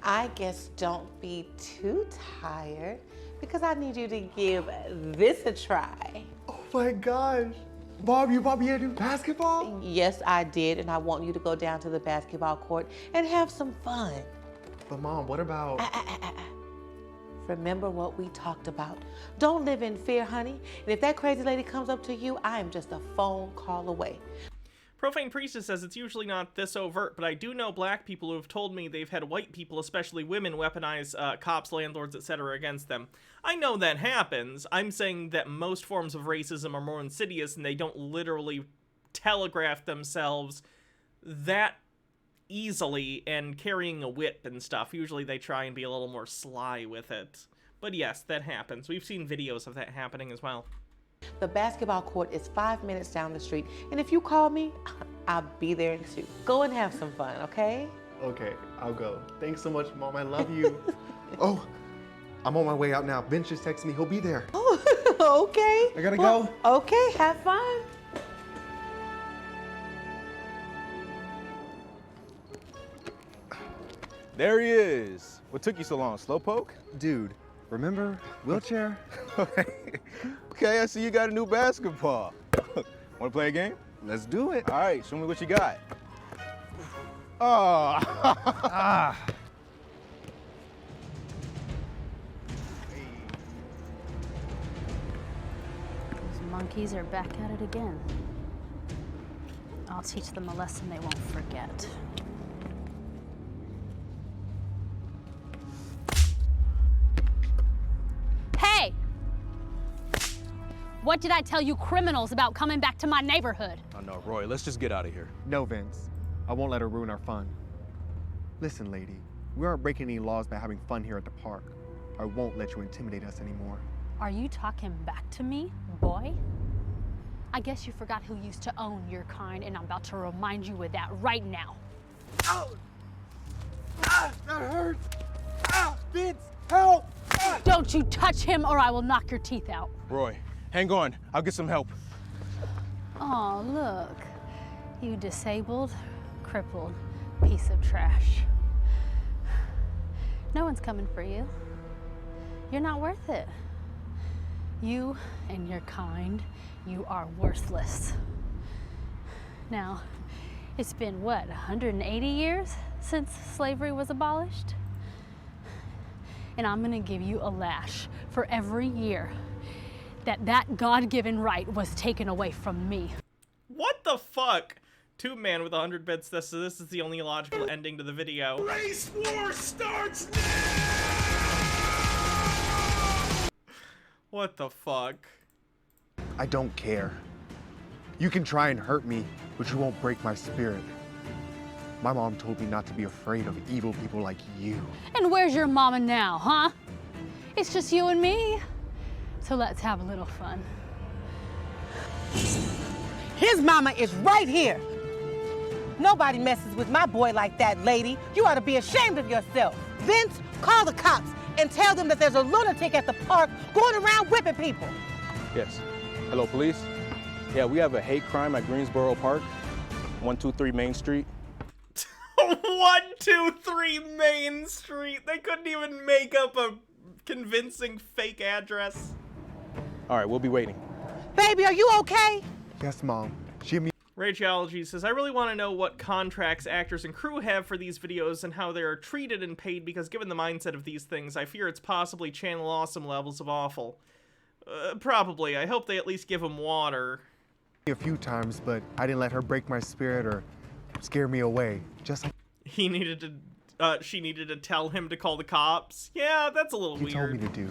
I guess don't be too tired because I need you to give this a try. Oh my gosh. Bob, you bought me a new basketball? Yes, I did, and I want you to go down to the basketball court and have some fun. But Mom, what about... Remember what we talked about. Don't live in fear, honey. And if that crazy lady comes up to you, I am just a phone call away. Profane Priestess says it's usually not this overt, but I do know black people who have told me they've had white people, especially women, weaponize cops, landlords, etc. against them. I know that happens. I'm saying that most forms of racism are more insidious and they don't literally telegraph themselves that easily and carrying a whip and stuff. Usually they try and be a little more sly with it. But yes, that happens. We've seen videos of that happening as well. The basketball court is 5 minutes down the street, and if you call me, I'll be there too. Go and have some fun, okay? Okay, I'll go. Thanks so much, Mom. I love you. Oh, I'm on my way out now. Ben just texted me. He'll be there. Oh, okay. I gotta go. Okay, have fun. There he is. What took you so long? Slowpoke? Dude, remember wheelchair? Okay, I see you got a new basketball. Want to play a game? Let's do it. All right, show me what you got. Oh. Those monkeys are back at it again. I'll teach them a lesson they won't forget. Hey! What did I tell you criminals about coming back to my neighborhood? Oh no, Roy, let's just get out of here. No, Vince. I won't let her ruin our fun. Listen, lady, we aren't breaking any laws by having fun here at the park. I won't let you intimidate us anymore. Are you talking back to me, boy? I guess you forgot who used to own your kind, and I'm about to remind you of that right now. Ow! Ah, that hurts! Ah, Vince, help! Ah! Don't you touch him or I will knock your teeth out. Roy, hang on. I'll get some help. Oh, look. You disabled, crippled piece of trash. No one's coming for you. You're not worth it. You and your kind, you are worthless. Now, it's been what, 180 years since slavery was abolished? And I'm gonna give you a lash for every year that God-given right was taken away from me. What the fuck? Two man with 100 bits. This is the only logical ending to the video. Race war starts now! What the fuck? I don't care. You can try and hurt me, but you won't break my spirit. My mom told me not to be afraid of evil people like you. And where's your mama now, huh? It's just you and me. So let's have a little fun. His mama is right here. Nobody messes with my boy like that, lady. You ought to be ashamed of yourself. Vince, call the cops and tell them that there's a lunatic at the park going around whipping people. Yes. Hello, police? Yeah, we have a hate crime at Greensboro Park, 123 Main Street. 123 Main Street. They couldn't even make up a convincing fake address. All right, we'll be waiting. Baby, are you okay? Yes, Mom. Jimmy. Raygeology says, I really want to know what contracts actors and crew have for these videos and how they are treated and paid, because given the mindset of these things, I fear it's possibly Channel Awesome levels of awful. Probably. I hope they at least give him water. A few times, but I didn't let her break my spirit or scare me away. Just like she needed to tell him to call the cops. Yeah, that's a little weird. he told me to do.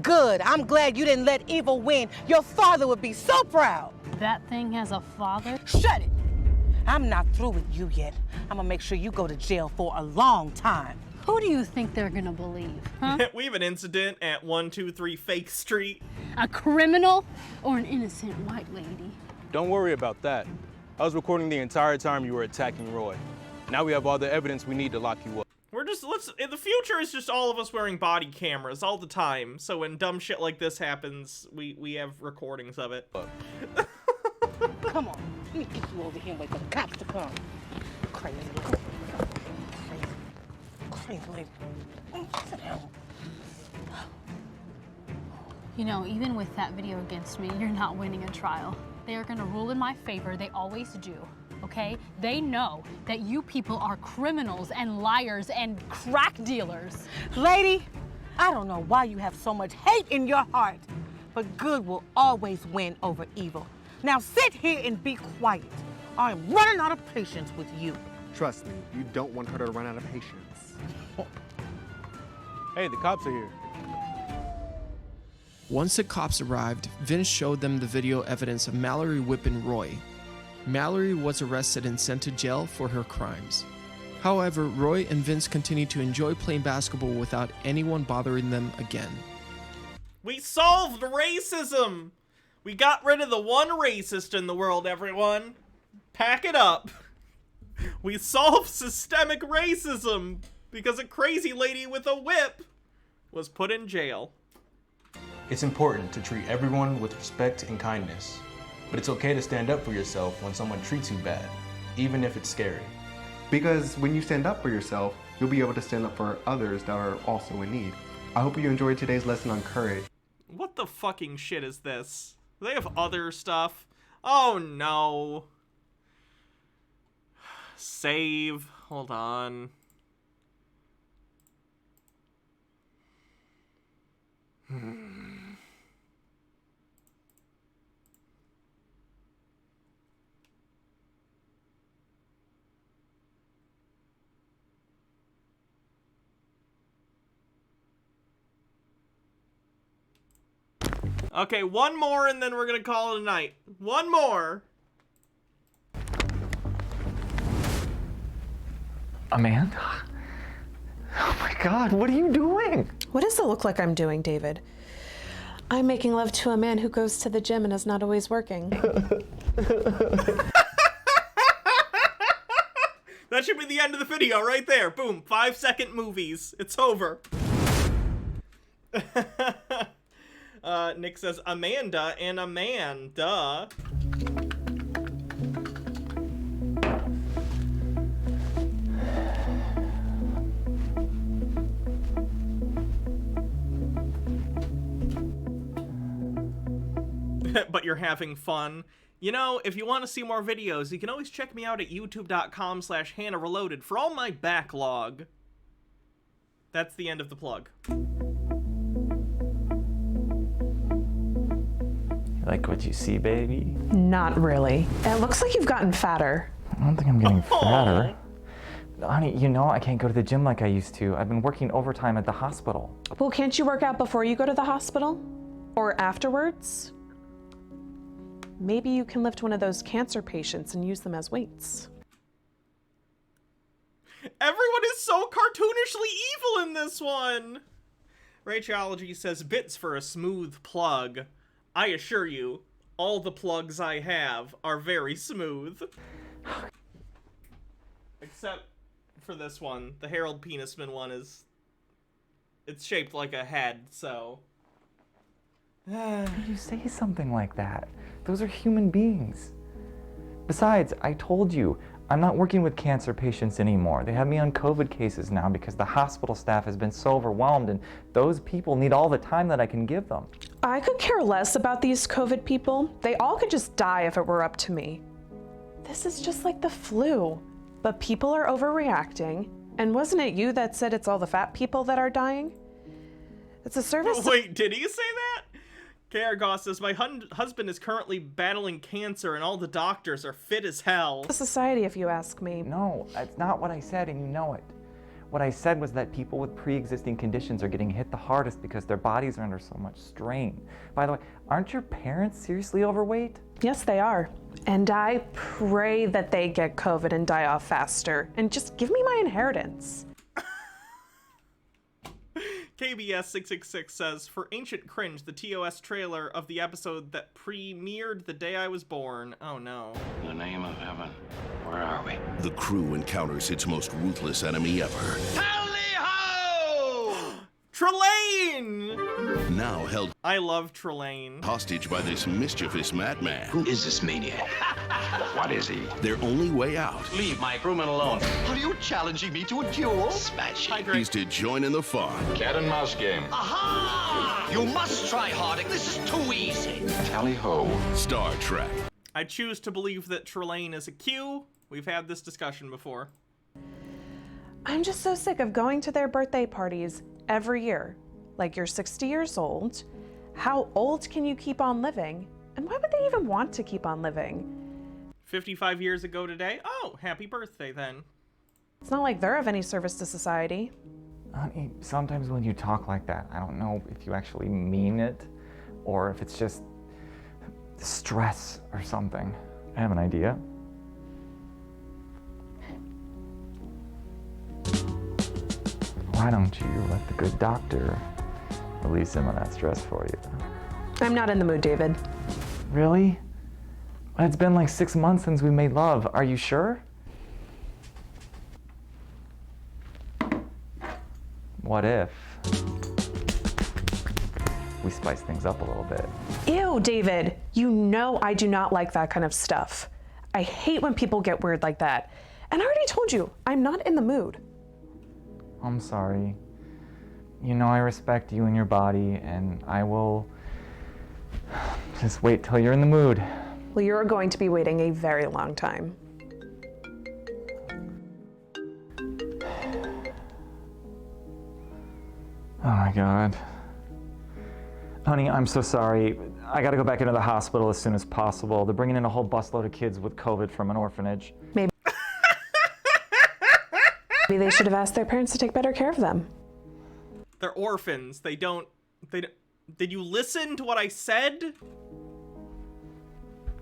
Good. I'm glad you didn't let evil win. Your father would be so proud. That thing has a father? Shut it. I'm not through with you yet. I'm gonna make sure you go to jail for a long time. Who do you think they're gonna believe, huh? We have an incident at 123 Fake Street. A criminal or an innocent white lady? Don't worry about that. I was recording the entire time you were attacking Roy. Now we have all the evidence we need to lock you up. In the future, it's just all of us wearing body cameras all the time. So when dumb shit like this happens, we have recordings of it. Come on, let me get you over here and wait for the cops to come. Crazy. Crazy lady. Sit down. You know, even with that video against me, you're not winning a trial. They are gonna rule in my favor, they always do, okay? They know that you people are criminals and liars and crack dealers. Lady, I don't know why you have so much hate in your heart, but good will always win over evil. Now sit here and be quiet. I'm running out of patience with you. Trust me, you don't want her to run out of patience. Hey, the cops are here. Once the cops arrived, Vince showed them the video evidence of Mallory whipping Roy. Mallory was arrested and sent to jail for her crimes. However, Roy and Vince continued to enjoy playing basketball without anyone bothering them again. We solved racism! We got rid of the one racist in the world, everyone. Pack it up. We solved systemic racism because a crazy lady with a whip was put in jail. It's important to treat everyone with respect and kindness, but it's okay to stand up for yourself when someone treats you bad, even if it's scary. Because when you stand up for yourself, you'll be able to stand up for others that are also in need. I hope you enjoyed today's lesson on courage. What the fucking shit is this? Do they have other stuff? Oh no. Save. Hold on. Okay, one more and then we're gonna call it a night. One more. Amanda? Oh my God, what are you doing? What does it look like I'm doing, David? I'm making love to a man who goes to the gym and is not always working. That should be the end of the video right there. Boom, 5-second movies. It's over. Nick says Amanda and a man, duh. But you're having fun. You know, if you want to see more videos, you can always check me out at youtube.com/HannahReloaded for all my backlog. That's the end of the plug. Like what you see, baby? Not really. It looks like you've gotten fatter. I don't think I'm getting fatter. Honey, you know I can't go to the gym like I used to. I've been working overtime at the hospital. Well, can't you work out before you go to the hospital? Or afterwards? Maybe you can lift one of those cancer patients and use them as weights. Everyone is so cartoonishly evil in this one! Rachology says, bits for a smooth plug. I assure you, all the plugs I have are very smooth. Except for this one. The Harold Penisman one is... It's shaped like a head, so... How do you say something like that? Those are human beings. Besides, I told you, I'm not working with cancer patients anymore. They have me on COVID cases now because the hospital staff has been so overwhelmed, and those people need all the time that I can give them. I could care less about these COVID people. They all could just die if it were up to me. This is just like the flu. But people are overreacting. And wasn't it you that said it's all the fat people that are dying? It's a service. Wait, did he say that? Karagos says, my husband is currently battling cancer and all the doctors are fit as hell. A society, if you ask me. No, that's not what I said, and you know it. What I said was that people with pre-existing conditions are getting hit the hardest because their bodies are under so much strain. By the way, aren't your parents seriously overweight? Yes, they are. And I pray that they get COVID and die off faster. And just give me my inheritance. KBS 666 says, for Ancient Cringe, the TOS trailer of the episode that premiered the day I was born. Oh no. In the name of heaven, where are we? The crew encounters its most ruthless enemy ever. Tally-ho! Trelane! Now held I love Trelane. hostage by this mischievous madman. Who is this maniac? What is he? Their only way out Leave my crewman alone. Are you challenging me to a duel? Smash. is to join in the fun. Cat and mouse game. Aha! You must try harder. This is too easy. Tally-ho. Star Trek. I choose to believe that Trelane is a Q. We've had this discussion before. I'm just so sick of going to their birthday parties every year. Like, you're 60 years old. How old can you keep on living? And why would they even want to keep on living? 55 years ago today? Oh, happy birthday then. It's not like they're of any service to society. Honey, sometimes when you talk like that, I don't know if you actually mean it or if it's just stress or something. I have an idea. Why don't you let the good doctor release some of that stress for you? I'm not in the mood, David. Really? It's been like 6 months since we made love. Are you sure? What if we spice things up a little bit? Ew, David. You know I do not like that kind of stuff. I hate when people get weird like that. And I already told you, I'm not in the mood. I'm sorry. You know I respect you and your body, and I will just wait till you're in the mood. Well, you're going to be waiting a very long time. Oh my God. Honey, I'm so sorry. I gotta go back into the hospital as soon as possible. They're bringing in a whole busload of kids with COVID from an orphanage. Maybe they should have asked their parents to take better care of them. They're orphans. They don't Did you listen to what I said?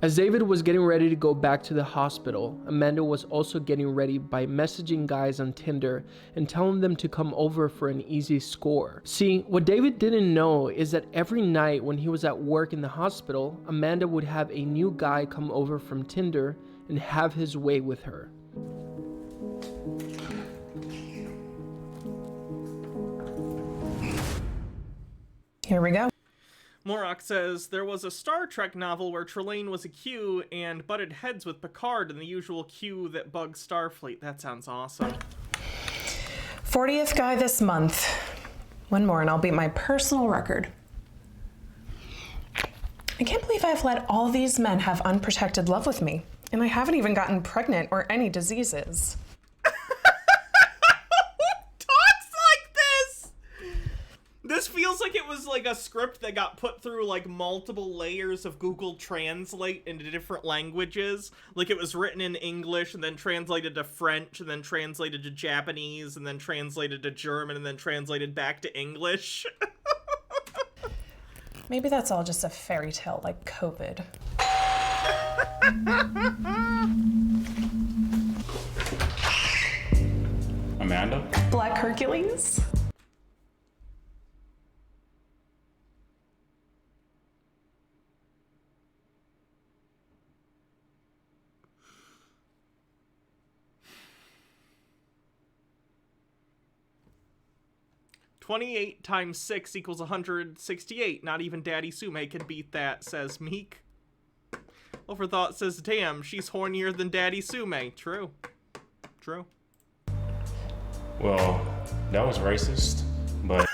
As David was getting ready to go back to the hospital, Amanda was also getting ready by messaging guys on Tinder and telling them to come over for an easy score. See, what David didn't know is that every night when he was at work in the hospital, Amanda would have a new guy come over from Tinder and have his way with her. Here we go. Morak says, there was a Star Trek novel where Trelane was a Q and butted heads with Picard in the usual Q that bugs Starfleet. That sounds awesome. 40th guy this month. One more and I'll beat my personal record. I can't believe I've let all these men have unprotected love with me, and I haven't even gotten pregnant or any diseases. This feels like it was like a script that got put through like multiple layers of Google Translate into different languages. Like it was written in English and then translated to French and then translated to Japanese and then translated to German and then translated back to English. Maybe that's all just a fairy tale like COVID. Amanda? Black Hercules? "28 times 6 equals 168. Not even Daddy Sume can beat that," says Meek. Overthought says, damn, she's hornier than Daddy Sume. True. True. Well, that was racist, but...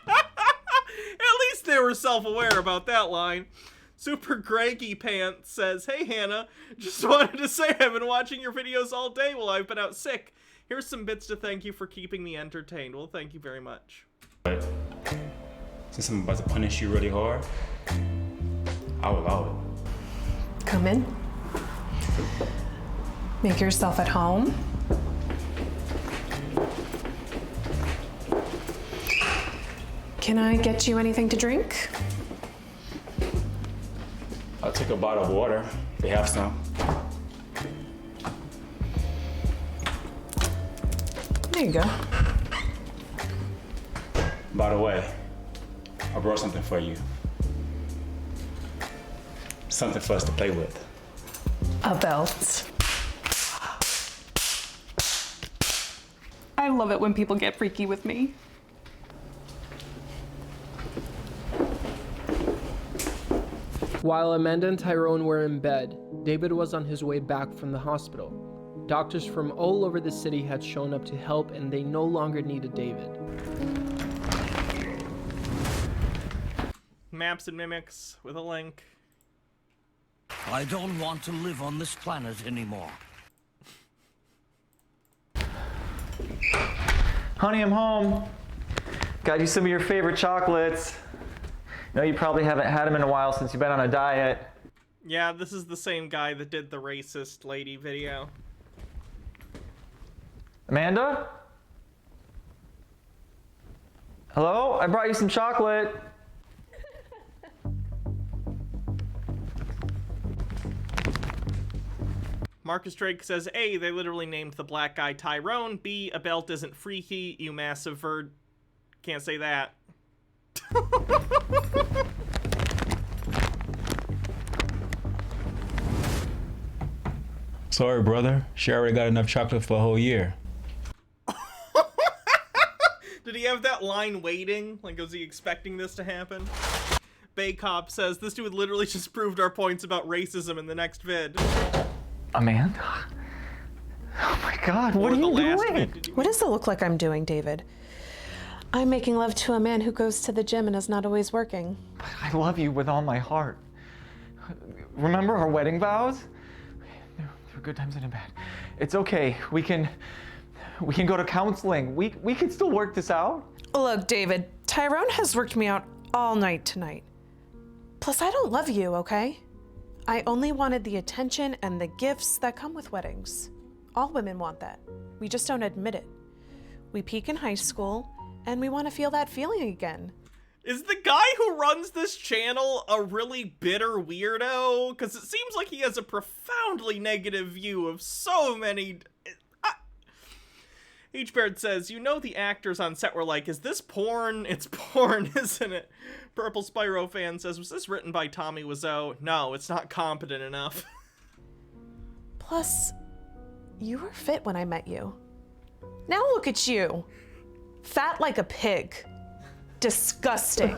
At least they were self-aware about that line. Super Greggy Pants says, hey Hannah, just wanted to say I've been watching your videos all day while I've been out sick. Here's some bits to thank you for keeping me entertained. Well, thank you very much. But since I'm about to punish you really hard, I'll allow it. Come in. Make yourself at home. Can I get you anything to drink? I'll take a bottle of water. They have some. There you go. By the way, I brought something for you. Something for us to play with. A belt. I love it when people get freaky with me. While Amanda and Tyrone were in bed, David was on his way back from the hospital. Doctors from all over the city had shown up to help, and they no longer needed David. Maps and mimics with a link. I don't want to live on this planet anymore. Honey, I'm home. Got you some of your favorite chocolates. I know you probably haven't had them in a while since you've been on a diet. Yeah, this is the same guy that did the racist lady video. Amanda? Hello? I brought you some chocolate. Marcus Drake says, A, they literally named the black guy Tyrone. B, a belt isn't freaky, you massive verd. Can't say that. Sorry, brother. She already got enough chocolate for a whole year. Did he have that line waiting? Like, was he expecting this to happen? Bay Cop says, this dude literally just proved our points about racism in the next vid. Amanda? Oh my god, what are you doing? What does it look like I'm doing, David? I'm making love to a man who goes to the gym and is not always working. But I love you with all my heart. Remember our wedding vows? There were good times and in bad. It's okay. We can go to counseling. We can still work this out. Look, David, Tyrone has worked me out all night tonight. Plus, I don't love you, okay? I only wanted the attention and the gifts that come with weddings. All women want that. We just don't admit it. We peak in high school, and we want to feel that feeling again. Is the guy who runs this channel a really bitter weirdo? Because it seems like he has a profoundly negative view of so many... H-Baird says, you know the actors on set were like, is this porn? It's porn, isn't it? Purple Spyro fan says, was this written by Tommy Wiseau? No, it's not competent enough. Plus, you were fit when I met you. Now look at you. Fat like a pig. Disgusting.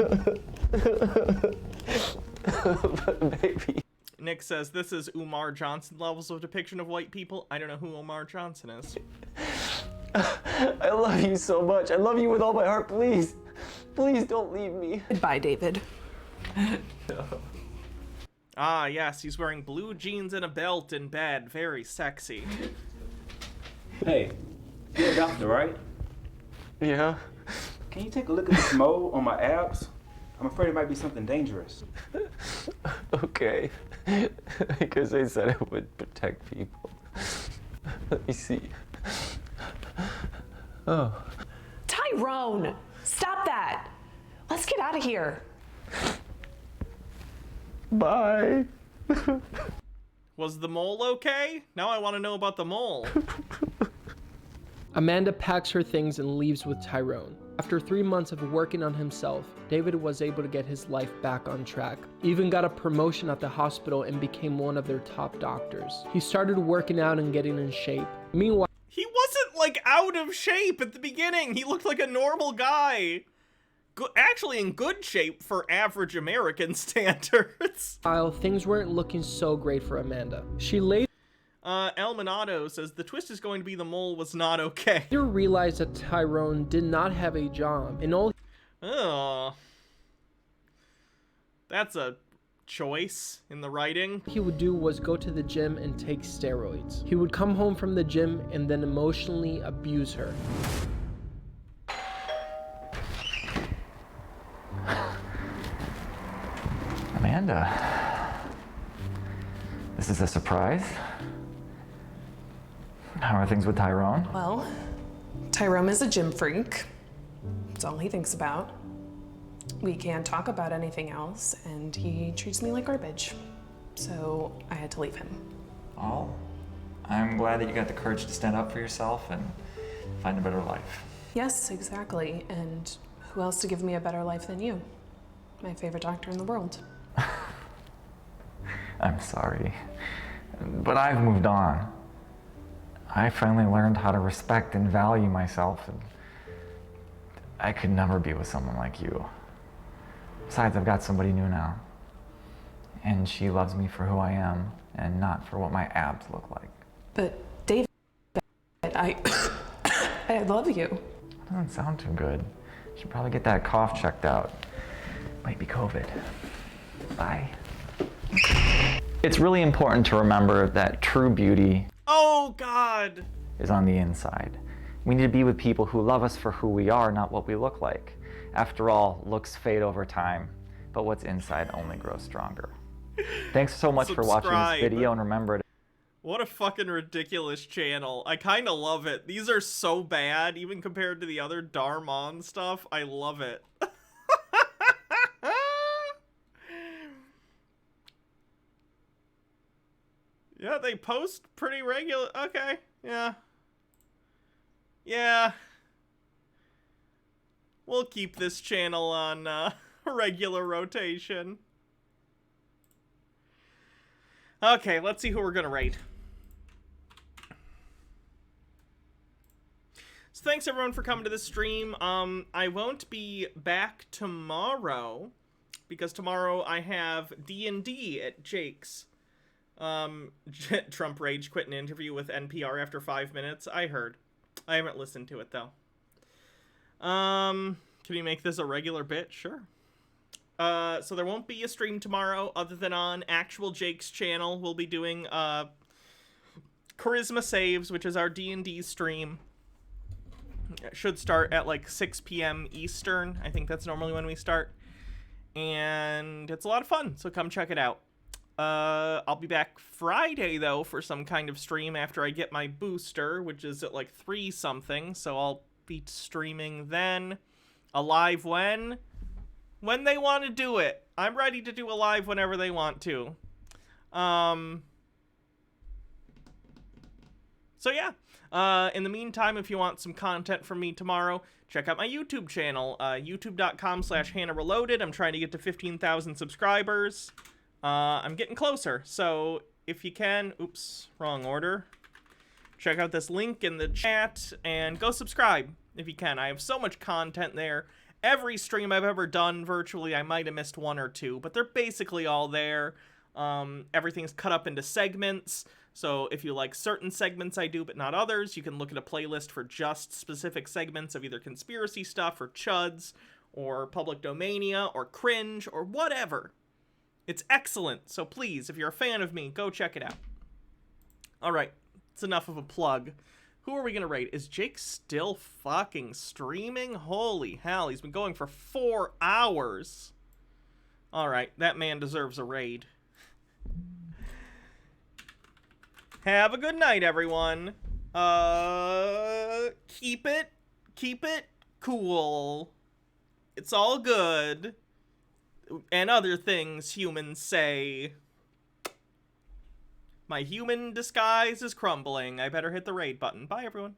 Baby. Nick says, this is Umar Johnson levels of depiction of white people. I don't know who Umar Johnson is. I love you so much. I love you with all my heart. Please. Please don't leave me. Goodbye, David. Ah, yes, he's wearing blue jeans and a belt in bed. Very sexy. Hey, you're a doctor, right? Yeah. Can you take a look at this mole on my abs? I'm afraid it might be something dangerous. Okay. Because they said it would protect people. Let me see. Oh. Tyrone! Stop that! Let's get out of here. Bye. Was the mole okay? Now I want to know about the mole. Amanda packs her things and leaves with Tyrone. After 3 months of working on himself, David was able to get his life back on track. Even got a promotion at the hospital and became one of their top doctors. He started working out and getting in shape. Meanwhile, he wasn't like out of shape at the beginning. He looked like a normal guy. Actually in good shape for average American standards. While things weren't looking so great for Amanda, she later El Minato says the twist is going to be the mole was not okay. Realized that Tyrone did not have a job and all that's a choice in the writing. He would do was go to the gym and take steroids. He would come home from the gym and then emotionally abuse her. Amanda, this is a surprise. How are things with Tyrone? Well, Tyrone is a gym freak. It's all he thinks about. We can't talk about anything else, and he treats me like garbage. So I had to leave him. Well, I'm glad that you got the courage to stand up for yourself and find a better life. Yes, exactly. And who else to give me a better life than you? My favorite doctor in the world. I'm sorry, but I've moved on. I finally learned how to respect and value myself, and I could never be with someone like you. Besides, I've got somebody new now, and she loves me for who I am and not for what my abs look like. But David, I love you. Doesn't sound too good. Should probably get that cough checked out. Might be COVID. Bye. It's really important to remember that true beauty Oh, God. is on the inside. We need to be with people who love us for who we are, not what we look like. After all, looks fade over time, but what's inside only grows stronger. Thanks so much for watching this video, and remember to... What a fucking ridiculous channel. I kind of love it. These are so bad, even compared to the other Darmon stuff. I love it. Yeah, they post pretty regular. Okay, yeah. Yeah. We'll keep this channel on regular rotation. Okay, let's see who we're gonna rate. So thanks everyone for coming to this stream. I won't be back tomorrow because tomorrow I have D&D at Jake's. Trump rage quit an interview with NPR after 5 minutes. I heard. I haven't listened to it though. Can we make this a regular bit? Sure. So there won't be a stream tomorrow other than on actual Jake's channel. We'll be doing Charisma Saves, which is our D&D stream. It should start at like 6 p.m. Eastern. I think that's normally when we start. And it's a lot of fun, so come check it out. I'll be back Friday, though, for some kind of stream after I get my booster, which is at like 3 something, so I'll be streaming then. A live when? When they want to do it. I'm ready to do a live whenever they want to. So yeah, in the meantime, if you want some content from me tomorrow, check out my YouTube channel, youtube.com/Hannah Reloaded. I'm trying to get to 15,000 subscribers. I'm getting closer, so if you can, oops, wrong order. Check out this link in the chat and go subscribe if you can. I have so much content there. Every stream I've ever done virtually, I might have missed 1 or 2, but they're basically all there. Everything's cut up into segments. So if you like certain segments I do but not others, you can look at a playlist for just specific segments of either conspiracy stuff or chuds or public domania or cringe or whatever. It's excellent. So please, if you're a fan of me, go check it out. All right, it's enough of a plug. Who are we going to rate? Is Jake still fucking streaming? Holy hell, he's been going for 4 hours. All right, that man deserves a raid. Have a good night, everyone. Keep it cool. It's all good. And other things humans say. My human disguise is crumbling. I better hit the raid button. Bye, everyone.